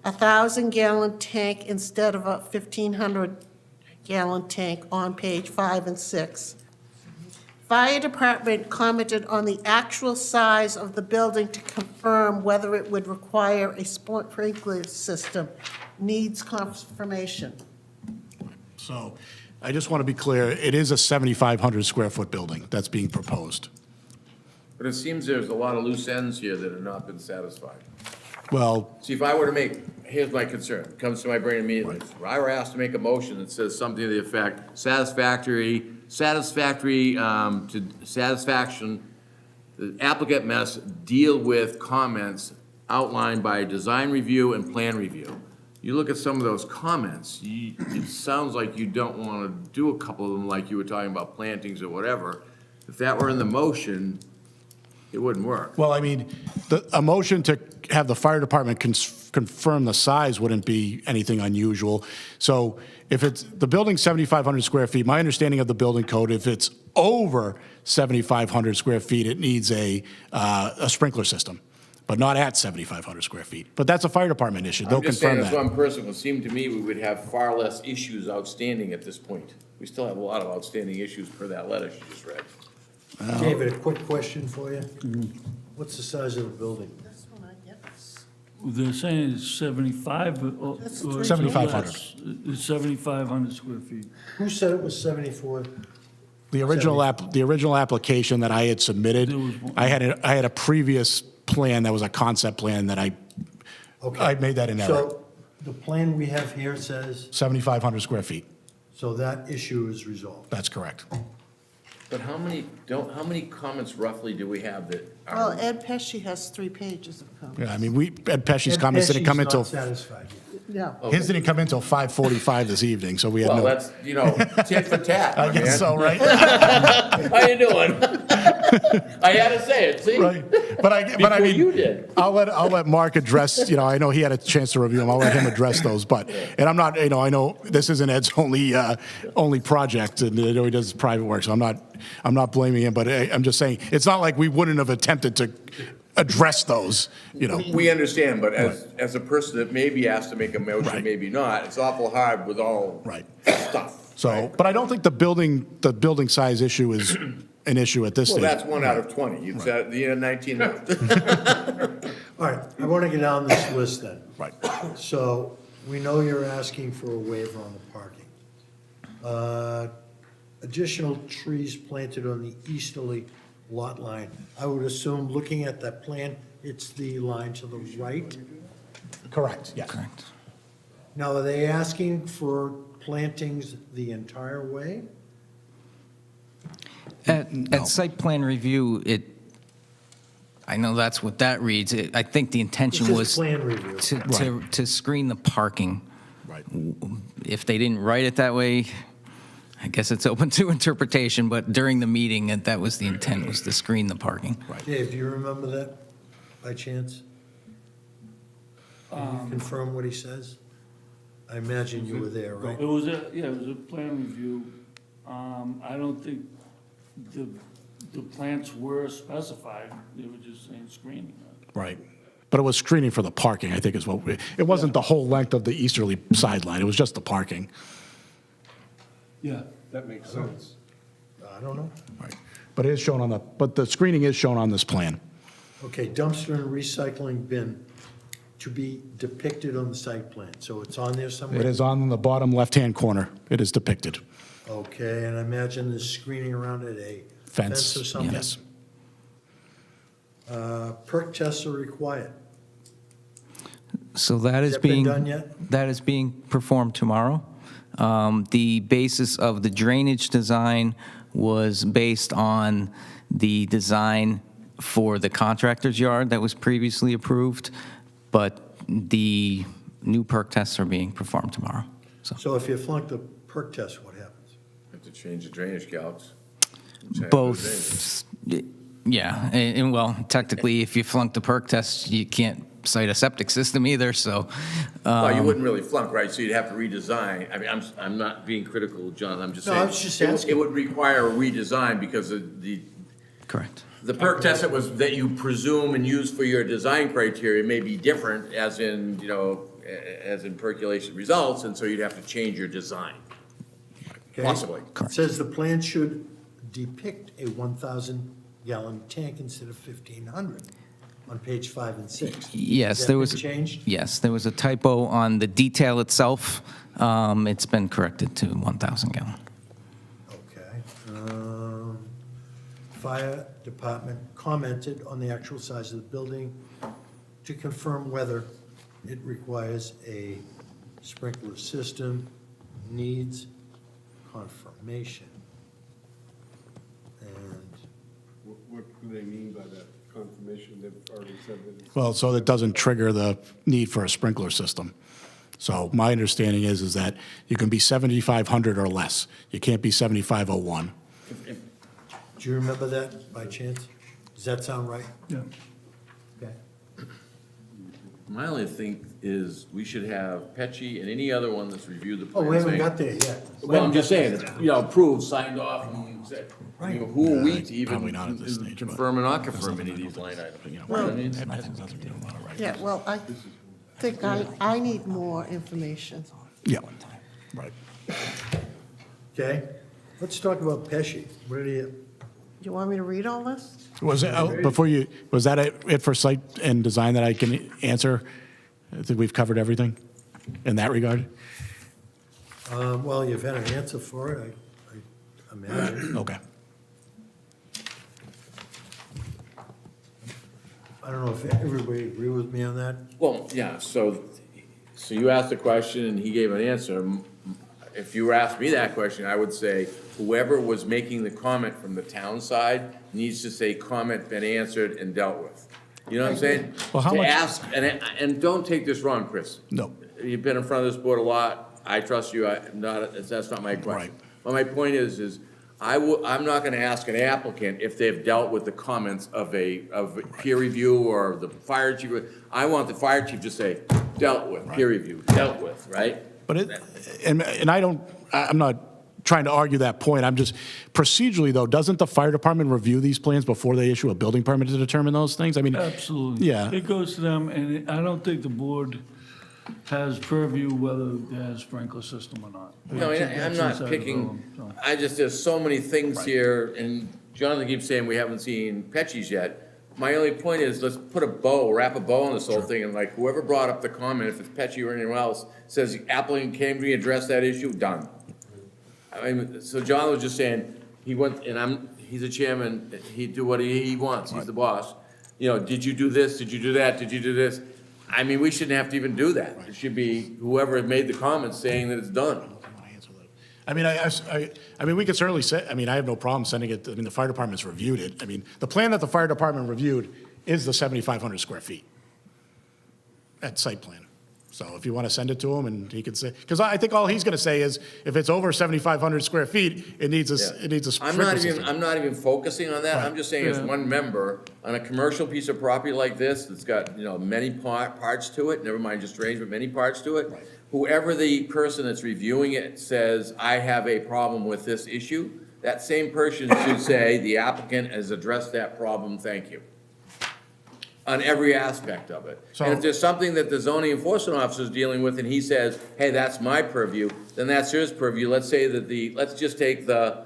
a 1,000-gallon tank instead of a 1,500-gallon tank on page 5 and 6. Fire department commented on the actual size of the building to confirm whether it would require a sprinkler system. Needs confirmation. So I just want to be clear, it is a 7,500 square foot building that's being proposed. But it seems there's a lot of loose ends here that have not been satisfied. Well, See, if I were to make, here's my concern, it comes to my brain immediately. If I were asked to make a motion that says something to the effect, satisfaction, the applicant must deal with comments outlined by design review and plan review. You look at some of those comments, it sounds like you don't want to do a couple of them like you were talking about plantings or whatever. If that were in the motion, it wouldn't work. well, I mean, a motion to have the fire department confirm the size wouldn't be anything unusual. So if it's, the building's 7,500 square feet, my understanding of the building code, if it's over 7,500 square feet, it needs a sprinkler system, but not at 7,500 square feet. But that's a fire department issue. They'll I'm just saying, confirm as that. one person, it would seem to me we would have far less issues outstanding at this point. We still have a lot of outstanding issues per that letter she just read. David, a quick question for you. What's the size of the building? This one, I guess. They're saying it's 75 or. That's or 7,500. less. It's 7,500 square feet. Who said it was 74? The original application that I had submitted, There was one. I had a previous plan that was a concept plan that I Okay. made that in error. So the plan we have here says, 7,500 square feet. so that issue is resolved. That's correct. But how many comments roughly do we have that Well, are? Ed Pesci has 3 pages of comments. Yeah, I mean, Ed Pesci's Ed comments didn't come Pesci's until, not satisfied yet. No. his didn't come until 5:45 this evening, so we had Well, no. that's, tit for tat, I my guess man. so, right? How you doing? I had to say it, see? Right. But I Before mean, you did. I'll let Mark address, I know he had a chance to review them. I'll let him address those, but, and I'm not, I know this isn't Ed's only project, and I know he does private work, so I'm not blaming him, but I'm just saying, it's not like we wouldn't have attempted to address those, We understand, but as a person that may be asked to make a motion, Right. maybe not, it's awful hard with all Right. stuff. So, but I don't think the building size issue is an issue at this Well, stage. that's 1 out of 20. You'd say at the end of 19 left. All right, I want to get down this list then. Right. So we know you're asking for a waiver on the parking. Additional trees planted on the easterly lot line. I would assume, looking at that plan, it's the line to the right. Correct, yes. Correct. Now, are they asking for plantings the entire way? At site plan review, I know that's what that reads. I think the intention This is was plan review. to screen the parking. Right. If they didn't write it that way, I guess it's open to interpretation, but during the meeting, that was the intent, was to screen the parking. Dave, do you remember that by chance? Can you confirm what he says? I imagine you were there, right? It was it was a plan review. I don't think the plants were specified. They were just saying screening. Right. But it was screening for the parking, I think is what, it wasn't the whole length of the easterly sideline, it was just the parking. Yeah, that makes sense. I don't know. Right. But it is shown but the screening is shown on this plan. Okay, dumpster and recycling bin to be depicted on the site plan, so it's on there somewhere? It is on the bottom left-hand corner, it is depicted. Okay, and I imagine there's screening around it, a Fence, fence or something? yes. Perk tests are required. So that Has is that been being. done yet? That is being performed tomorrow. The basis of the drainage design was based on the design for the contractor's yard that was previously approved, but the new perk tests are being performed tomorrow. So if you flunk the perk test, what happens? Have to change the drainage calcs. Both, yeah, and well, technically, if you flunk the perk test, you can't cite a septic system either, so. Well, you wouldn't really flunk, right? So you'd have to redesign. I mean, I'm not being critical, John, I'm just No, saying. I was just it- asking. It would require a redesign because of Correct. the perk test that you presume and use for your design criteria may be different as in, as in percolation results, and so you'd have to change your design. Okay? Possibly. It says the plan should depict a 1,000-gallon tank instead of 1,500 on page 5 and 6. Yes, Has that there been was. changed? Yes, there was a typo on the detail itself. It's been corrected to 1,000 gallon. Okay. Fire department commented on the actual size of the building to confirm whether it requires a sprinkler system, needs confirmation. And What do they mean by that confirmation? They've already said that it's. Well, so that doesn't trigger the need for a sprinkler system. So my understanding is that you can be 7,500 or less. You can't be 7,501. do you remember that by chance? Does that sound right? Yeah. Okay. My only thing is, we should have Petchy and any other one that's reviewed the Oh, plan. we haven't saying- got there yet. Well, I'm just saying, approved, signed off, and said, Right. who are we to Probably even not at this stage, but- confirm or not confirm any of these line items? You know what I mean? Yeah, well, I think I need more information. Yeah, right. Okay, let's talk about Pesci. Where do you, You want me to read all this? Was it, was that it for site and design that I can answer? I think we've covered everything in that regard? well, you've had an answer for it, I imagine. Okay. I don't know if everybody agree with me on that. Well, yeah, so you asked a question and he gave an answer. If you were asking me that question, I would say whoever was making the comment from the town side needs to say comment been answered and dealt with. You know what I'm saying? Well, how To much- ask, and don't take this wrong, Chris. No. You've been in front of this board a lot. I trust you. That's not my question. Right. But my point is I'm not gonna ask an applicant if they've dealt with the comments of peer review or the fire chief. I want the fire chief to say, dealt with, peer review, dealt with, right? But and I'm not trying to argue that point. I'm just, procedurally though, doesn't the fire department review these plans before they issue a building permit to determine those things? I mean, Absolutely. Yeah. It goes to them, and I don't think the board has purview whether they have a sprinkler system or not. No, I'm That's not inside the picking, building, so. there's so many things here, and Jonathan keeps saying we haven't seen Petchy's yet. My only point is, let's put wrap a bow on this whole thing, and like, whoever brought up the comment, if it's Petchy or anyone else, says the applicant can address that issue, done. I mean, so John was just saying, he went, and he's a chairman, he'd do what he wants, he's the boss. Did you do this, did you do that, did you do this? I mean, we shouldn't have to even do that. It should be whoever made the comment saying that it's done. I mean, we could certainly say, I have no problem sending it, the fire department's reviewed it. The plan that the fire department reviewed is the 7,500 square feet at site plan. So if you want to send it to him and he can say, because I think all he's going to say is, if it's over 7,500 square feet, it needs a sprinkler system. I'm not even focusing on that, I'm just saying as one member, on a commercial piece of property like this, that's got, many parts to it, never mind just drainage, but many parts to it, whoever the person that's reviewing it says, I have a problem with this issue, that same person should say, the applicant has addressed that problem, thank you. On every aspect of it. And if there's something that the zoning enforcement officer is dealing with and he says, hey, that's my purview, then that's his purview. Let's say that let's just take the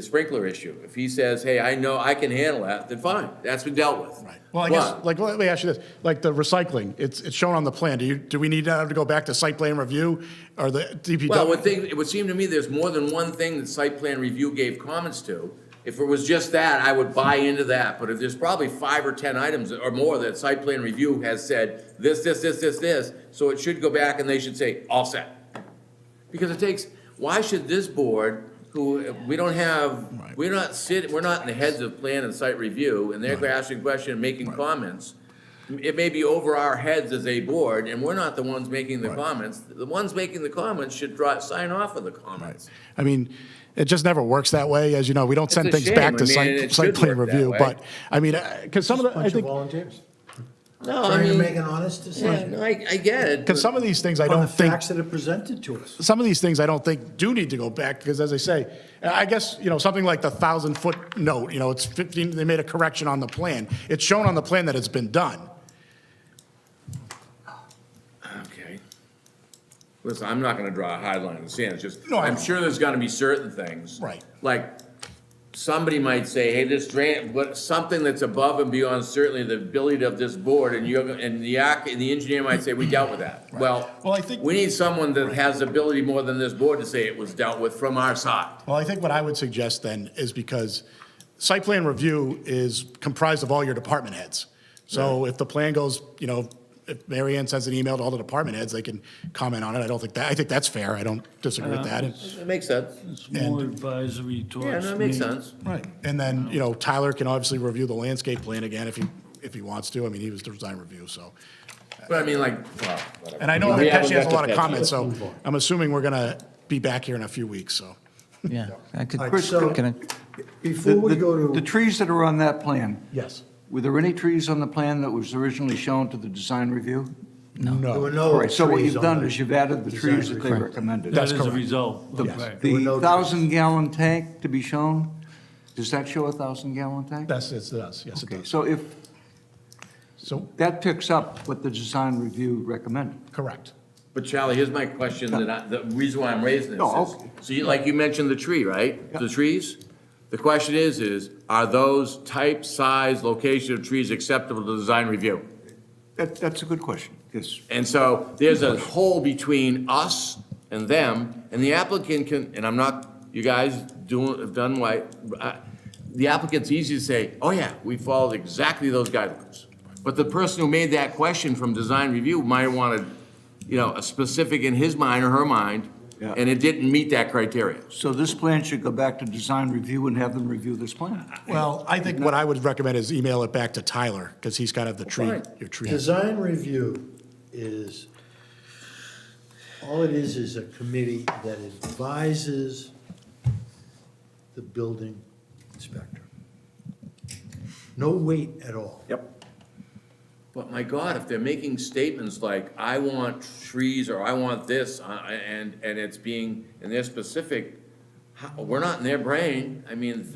sprinkler issue. If he says, hey, I know I can handle that, then fine, that's been dealt with. Right. Well, I guess, But- let me ask you this, like the recycling, it's shown on the plan. Do we need to go back to site plan review or the DPW? Well, it would seem to me there's more than one thing that site plan review gave comments to. If it was just that, I would buy into that, but if there's probably 5 or 10 items or more that site plan review has said, this, so it should go back and they should say, all set. Because why should this board, who, we're not in the heads of plan and site review, and they're asking questions and making comments, it may be over our heads as a board, and we're not the ones making the comments. The ones making the comments should sign off on the comments. It just never works that way, as you know. We don't send It's a things back to shame. I mean, it site should plan work that review. way. But, because some of the, I Bunch of think, volunteers. No, I trying to mean, make an honest yeah, decision no, I get it. Because some of these things I on the don't think, facts that are presented to us. some of these things I don't think do need to go back, because as I say, I guess, something like the 1,000-foot note, it's 15, they made a correction on the plan. It's shown on the plan that it's been done. Okay. Listen, I'm not gonna draw a hard line in the sand, it's just, No, I I'm know. sure there's gonna be certain things. Right. Like, somebody might say, hey, this drain, but something that's above and beyond certainly the ability of this board, and the engineer might say, we dealt with that. Well, Well, I think- we need someone that has ability more than this board to say it was dealt with from our side. Well, I think what I would suggest then is, because site plan review is comprised of all your department heads. So if the plan goes, if Mary Ann sends an email to all the department heads, they can comment on it. I think that's fair. I don't disagree with that. It makes sense. It's more advisory towards me. Yeah, no, it makes sense. Right. And then, Tyler can obviously review the landscape plan again if he wants to. I mean, he was the design review, so. But I mean, like, well, whatever. And I know We that haven't Pesci has got a lot to of Pesci. comments, so I'm assuming we're going to be back here in a few weeks, so. Yeah, I could, All right, so can I, before we go The to, trees that are on that plan, Yes. were there any trees on the plan that was originally shown to the design review? there were No. no All right, so what trees you've on done the is you've added the design trees that they review. recommended. That's That is a correct. result. The Right. There were the no trees. 1,000-gallon tank to be shown, does that show a 1,000-gallon tank? That's, it does, yes, it Okay, does. so if, So, that picks up what the design review recommended. correct. But Charlie, here's my question, the reason why I'm raising this No, is, okay. so like you mentioned the tree, right? The trees? The question is, are those type, size, location of trees acceptable to design review? That's a good question, because And so there's a hole between us and them, and the applicant can, and I'm not, you guys have done right. The applicant's easy to say, oh yeah, we followed exactly those guidelines. But the person who made that question from design review might have wanted, a specific in his mind or her mind, Yeah. and it didn't meet that criteria. so this plan should go back to design review and have them review this plan. Well, I think what I would recommend is email it back to Tyler, because he's kind of the tree, fine. your tree. design review is, all it is a committee that advises the building inspector. No weight at all. Yep. But my God, if they're making statements like, I want trees, or I want this, and it's being, and they're specific, we're not in their brain. I mean,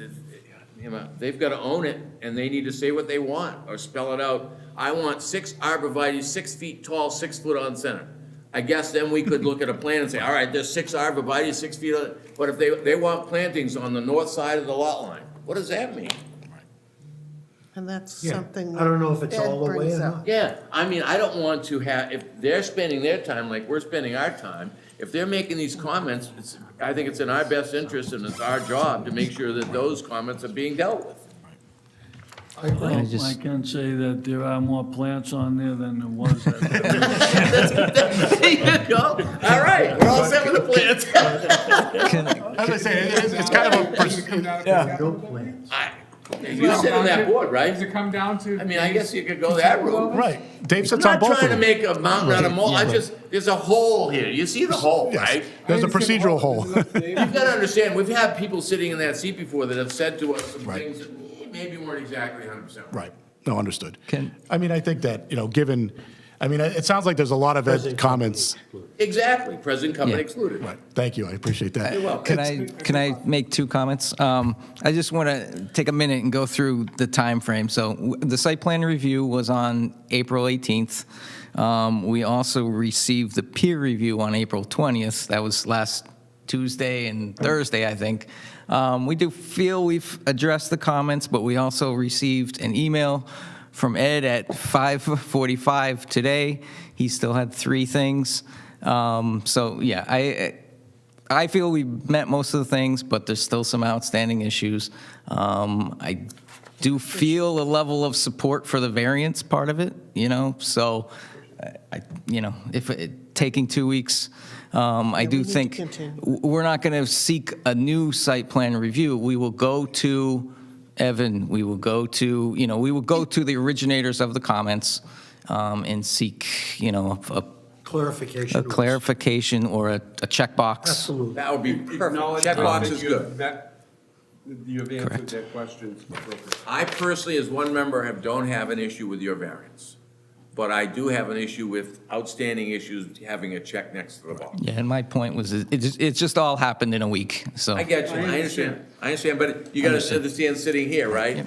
they've got to own it, and they need to say what they want, or spell it out. I want 6 arborvitae, 6 feet tall, 6 foot on center. I guess then we could look at a plan and say, all right, there's 6 arborvitae, 6 feet on, but if they want plantings on the north side of the lot line, what does that mean? And that's Yeah, something I don't know if it's Ed all the way brings or up. not. Yeah, I mean, I don't want to have, if they're spending their time like we're spending our time, if they're making these comments, I think it's in our best interest and it's our job to make sure that those comments are being dealt with. I agree. Well, just- I can say that there are more plants on there than there was. at the- There you go. All right, we're all set with the plans. As I say, it's kind of a, No plans. You sit on that board, Does right? it come down to? I mean, I guess you could go that route. right. Dave I'm sits on not both of trying to them. make a mountain out of mole, there's a hole here. You see the hole, Yes. right? There's a procedural hole. You've got to understand, we've had people sitting in that seat before that have said to us some Right. things that maybe weren't exactly 100% right. Right. No, understood. Can- I mean, I think that, given, it sounds like there's a lot of Ed comments. Exactly, present company Yeah. excluded. Right. Thank you. I appreciate that. You're welcome. can I make 2 comments? I just want to take a minute and go through the time frame. So the site plan review was on April 18th. We also received the peer review on April 20th. That was last Tuesday and Thursday, I think. We do feel we've addressed the comments, but we also received an email from Ed at 5:45 today. He still had 3 things. So, yeah, I feel we met most of the things, but there's still some outstanding issues. I do feel a level of support for the variance part of it, so, if taking 2 weeks, I do we need to think continue. we're not going to seek a new site plan review. We will go to Evan, we will go to, the originators of the comments and seek, a Clarification. a clarification or a checkbox. Absolutely. That would be perfect. Acknowledge Checkbox that is you good. have met, you have answered Correct. their questions appropriately. I personally, as one member, don't have an issue with your variance. but I do have an issue with outstanding issues having a check next to the box. Yeah, and my point was, it just all happened in a week, so. I get you, I understand, but you gotta understand sitting here, right?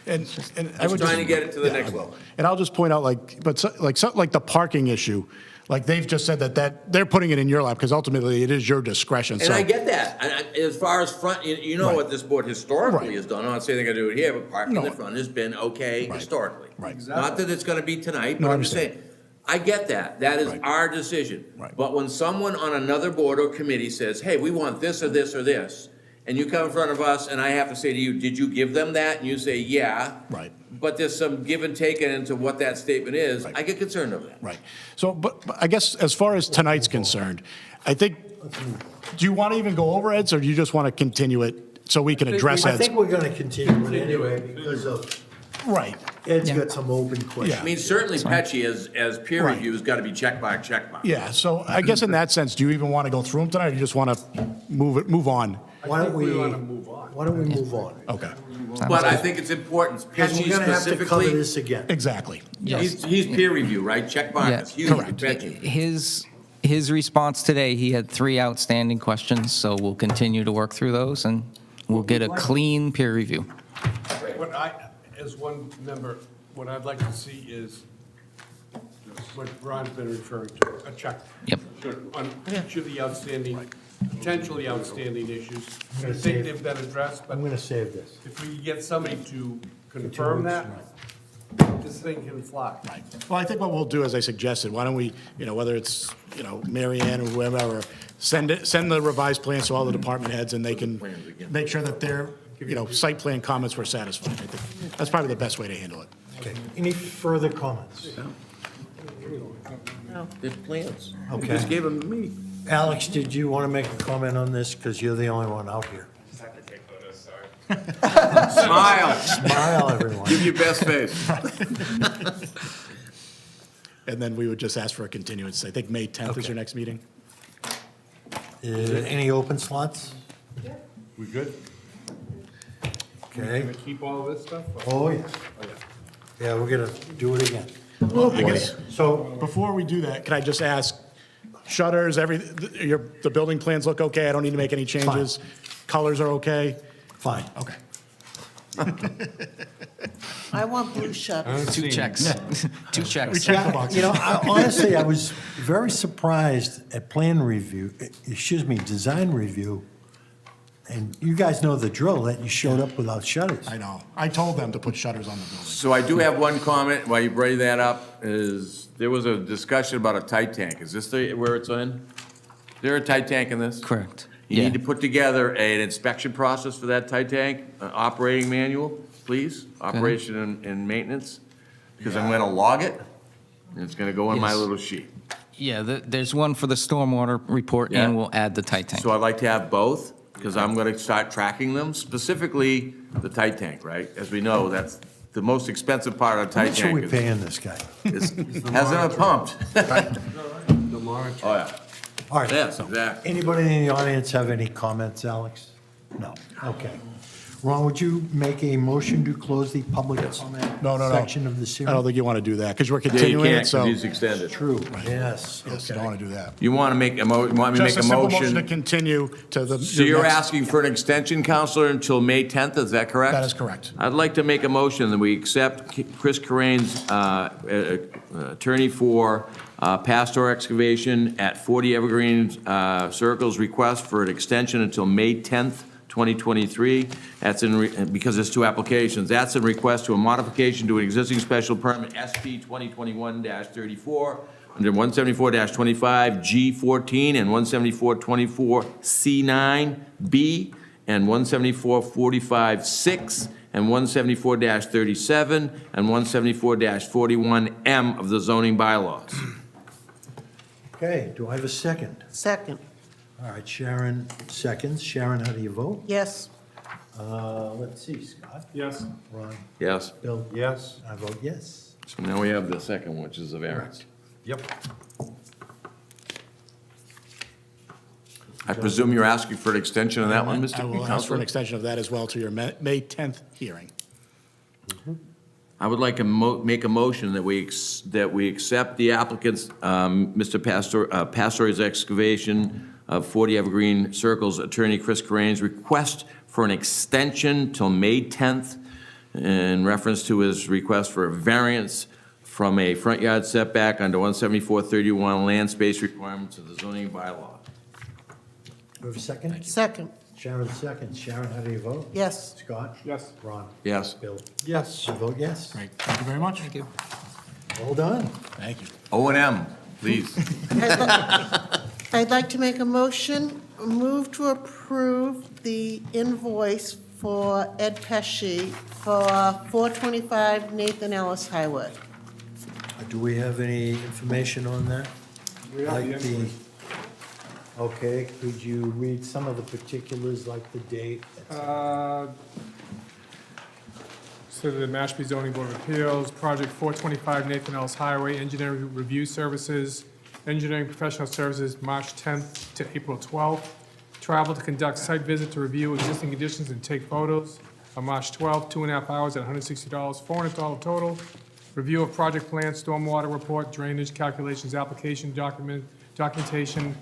And I I'm would trying to just- get it to the Yeah, I next will. level. And I'll just point out, like the parking issue, like they've just said that they're putting it in your lap, because ultimately it is your discretion, And so. I get that. As far as front, you know Right. what this board historically Right. has done. I'm not saying they're gonna do it here, but parking in the No. front has been okay Right. historically. Right. Not that it's gonna be tonight, No, but I I'm just saying, I get that. That is Right. our decision. Right. But when someone on another board or committee says, hey, we want this or this or this, and you come in front of us and I have to say to you, did you give them that? And you say, yeah. Right. But there's some give and take into what that statement is. I get concerned over that. Right. So, but I guess as far as tonight's concerned, I think, do you want to even go over Ed's, or do you just want to continue it so we can address I Ed's? think we're going to continue it anyway because of, Right. Ed's got some open questions. I mean, certainly Petchy as peer Right. review has got to be check mark, check mark. Yeah, so I guess in that sense, do you even want to go through them tonight, or you just want to move on? Why don't we, want to move on. why don't we move on? Okay, But I think it's important, Because Petchy we're going to have to cover specifically, this again. exactly. he's peer review, right? Check mark, Yeah. it's huge, Correct. Petchy. His response today, he had 3 outstanding questions, so we'll continue to work through those, and we'll get a clean peer review. What I, as one member, what I'd like to see is what Ron's been referring to, a check. Yep. On each of the outstanding, potentially outstanding issues. I gonna think save- they've been addressed, but I'm going to save this. if we could get somebody to confirm that, this thing can fly. Right. Well, I think what we'll do, as I suggested, why don't we, whether it's, Mary Ann or whoever, send the revised plans to all the department heads, and they can make sure that their, site plan comments were satisfied. I think that's probably the best way to handle it. Okay. Any further comments? They're plans. Okay. Just gave them to me. Alex, did you want to make a comment on this? Because you're the only one out here. Smile, Smile, everyone. give your best face. And then we would just ask for a continuance. I think May 10th is your next meeting. Any open slots? We good? Okay. Gonna keep all this stuff? Oh, yeah. Yeah, we're going to do it again. I guess, So, before we do that, can I just ask, shutters, the building plans look okay? I don't need to make any changes? Colors are okay? fine. Okay. I want blue shutters. 2 checks. 2 checks. Check the box. Honestly, I was very surprised at design review, and you guys know the drill, that you showed up without shutters. I know. I told them to put shutters on the building. So I do have one comment, while you bring that up, is there was a discussion about a tight tank. Is this where it's in? Is there a tight tank in this? Correct. You Yeah. need to put together an inspection process for that tight tank, an operating manual, please, operation and maintenance, because I'm gonna log it, and it's gonna go in my Yes. little sheet. Yeah, there's one for the stormwater report, and Yeah. we'll add the tight tank. So I'd like to have both, because I'm gonna start tracking them, specifically the tight tank, right? As we know, that's the most expensive part of a How tight much are we tank. paying this guy? Hasn't been pumped. The monitor. Oh, yeah. All right. Yes, exactly. Anybody in the audience have any comments, Alex? No. Okay. Ron, would you make a motion to close the public comment No. section of the I series? don't think you want to do that, because we're Yeah, you continuing can't, it, so. because he's extended. True, yes. Yes, you don't want to do that. You want to make you want me to Just make a a simple motion to motion? continue to the. So you're asking for an extension, Counselor, until May 10th, is that correct? That is correct. I'd like to make a motion that we accept Chris Corain's attorney for Pastor Excavation at 40 Evergreen Circle's request for an extension until May 10th, 2023. That's because there's 2 applications. That's in request to a modification to an existing special permit, SP 2021-34, under 174-25 G14 and 174-24 C9B and 174-45-6 and 174-37 and 174-41M of the zoning bylaws. Okay, do I have a second? Second, All right, Sharon seconds. Sharon, how do you vote? yes. Let's see, Scott, Yes. Ron, Yes? Bill, Yes. I vote yes. So now we have the second, which is the variance. Yep. I presume you're asking for an extension on that one, I Mr. will ask for an Counselor? extension of that as well to your May 10th hearing. I would like to make a motion that we accept the applicant's, Mr. Pastori's excavation of 40 Evergreen Circles, Attorney Chris Corain's request for an extension till May 10th in reference to his request for a variance from a front yard setback under 174-31 land space requirements of the zoning bylaw. We have a second? Second, Sharon seconds. Sharon, how do you vote? yes. Scott? Yes. Ron? Yes. Bill? Yes. I vote yes. Great, thank you very much. Thank you. Well done. Thank you. O&M, please. I'd like to make a move to approve the invoice for Ed Pesci for 425 Nathan Ellis Highway. Do we have any information on that? We have the Like invoice. Okay, could you read some of the particulars, like the date? So the Mashpee Zoning Board of Appeals, Project 425 Nathan Ellis Highway, Engineering Review Services, Engineering Professional Services, March 10th to April 12th. Travel to conduct site visit to review existing conditions and take photos on March 12th, 2.5 hours at $160, $400 total. Review of project plan, stormwater report, drainage calculations, application documentation,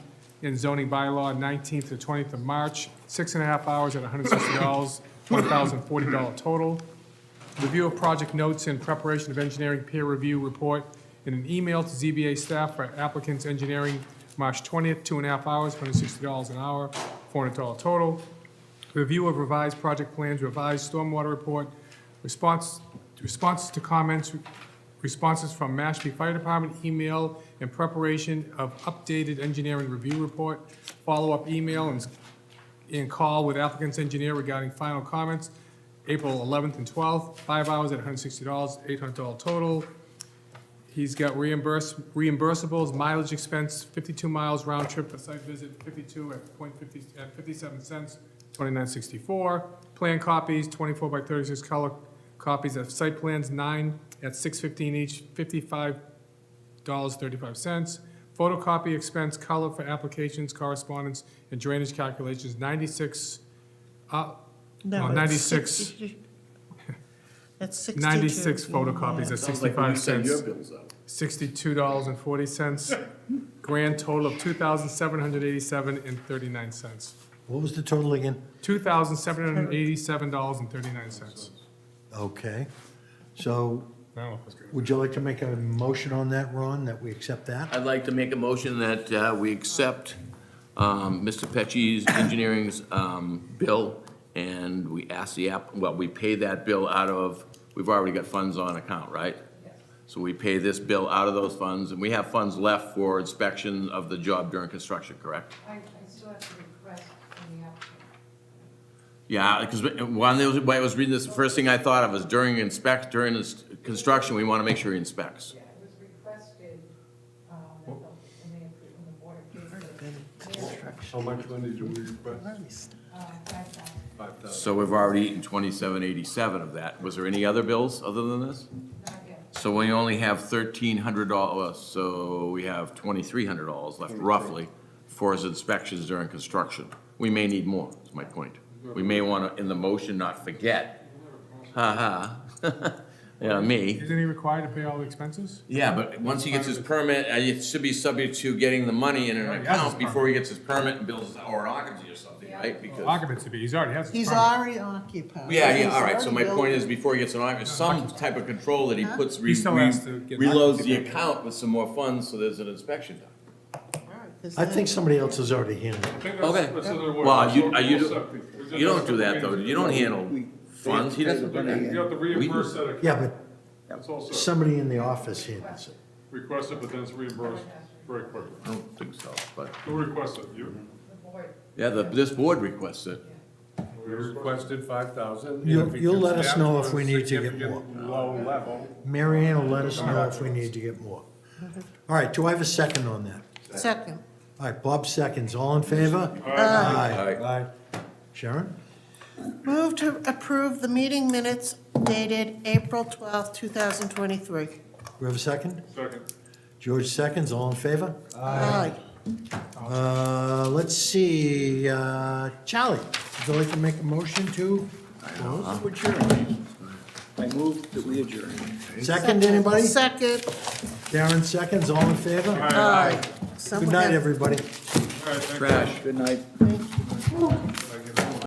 and zoning bylaw, 19th to 20th of March, 6.5 hours at $160, $1,040 total. Review of project notes and preparation of engineering peer review report in an email to ZBA staff for applicants engineering, March 20th, 2.5 hours, $160 an hour, $400 total. Review of revised project plans, revised stormwater report, responses to comments, responses from Mashpee Fire Department, email, and preparation of updated engineering review report, follow-up email and call with applicant's engineer regarding final comments, April 11th and 12th, 5 hours at $160, $800 total. He's got reimbursables, mileage expense, 52 miles round trip for site visit, 52 at 57 cents, $29.64. Plan copies, 24 by 36 color copies of site plans, 9 at $6.15 each, $55.35. Photocopy expense, color for applications, correspondence, and drainage calculations, 96, No, No, it's 96. 62. That's 62. 96 photocopies at Sounds like when you 65 send your cents, bills out. $62.40. Grand total of $2,787.39. What was the total again? $2,787.39. Okay, so I don't know if that's good. would you like to make a motion on that, Ron, that we accept that? I'd like to make a motion that we accept Mr. Pecci's engineering's bill, and we ask we pay that bill out of, we've already got funds on account, right? Yes. So we pay this bill out of those funds, and we have funds left for inspection of the job during construction, correct? I still have to request from the applicant. Yeah, because when I was reading this, the first thing I thought of was during this construction, we want to make sure he inspects. Yeah, it was requested, when the board approved How much money do we request? 5,000. 5,000. So we've already eaten $2,787 of that. Was there any other bills other than this? Not yet. So we only have $1,300, so we have $2,300 left roughly for his inspections during construction. We may need more, is my point. We may want to, in the motion, not forget. Yeah, me. Isn't he required to pay all the expenses? Yeah, but once he gets his permit, it should be subject to getting the money in an he has his account permit. before he gets his permit and bills or an occupancy or something, right? Because, Occupancy, but he's already has his He's permit. already occupied. yeah, all right, so my He's point already is, before he gets an occupancy, some type of control that he puts, He still has to get an reloads the occupancy. account with some more funds, so there's an inspection done. built. I think somebody else has already handled it. Okay. Well, you don't do that, though. You don't handle funds. He doesn't do that. You have to reimburse that account. Yeah, but That's also somebody in the office handles it. request it, but then it's reimbursed very quickly. I don't think so, but, Who requests it? You? The board, yeah, this board requests it. We requested 5,000. You'll let us know if we need to get more. Low level. Mary Ann will let us know if we need to get more. All right, do I have a second on that? Second. All right, Bob seconds. All in favor? Aye. Aye. Sharon? Move to approve the meeting minutes dated April 12th, 2023. We have a second? Second. George seconds. All in favor? Aye. Let's see, Charlie, would you like to make a motion to? I move that we adjourn. Second, anybody? Second. Darren seconds, all in favor? Aye. Good night, everybody. Trash, good night.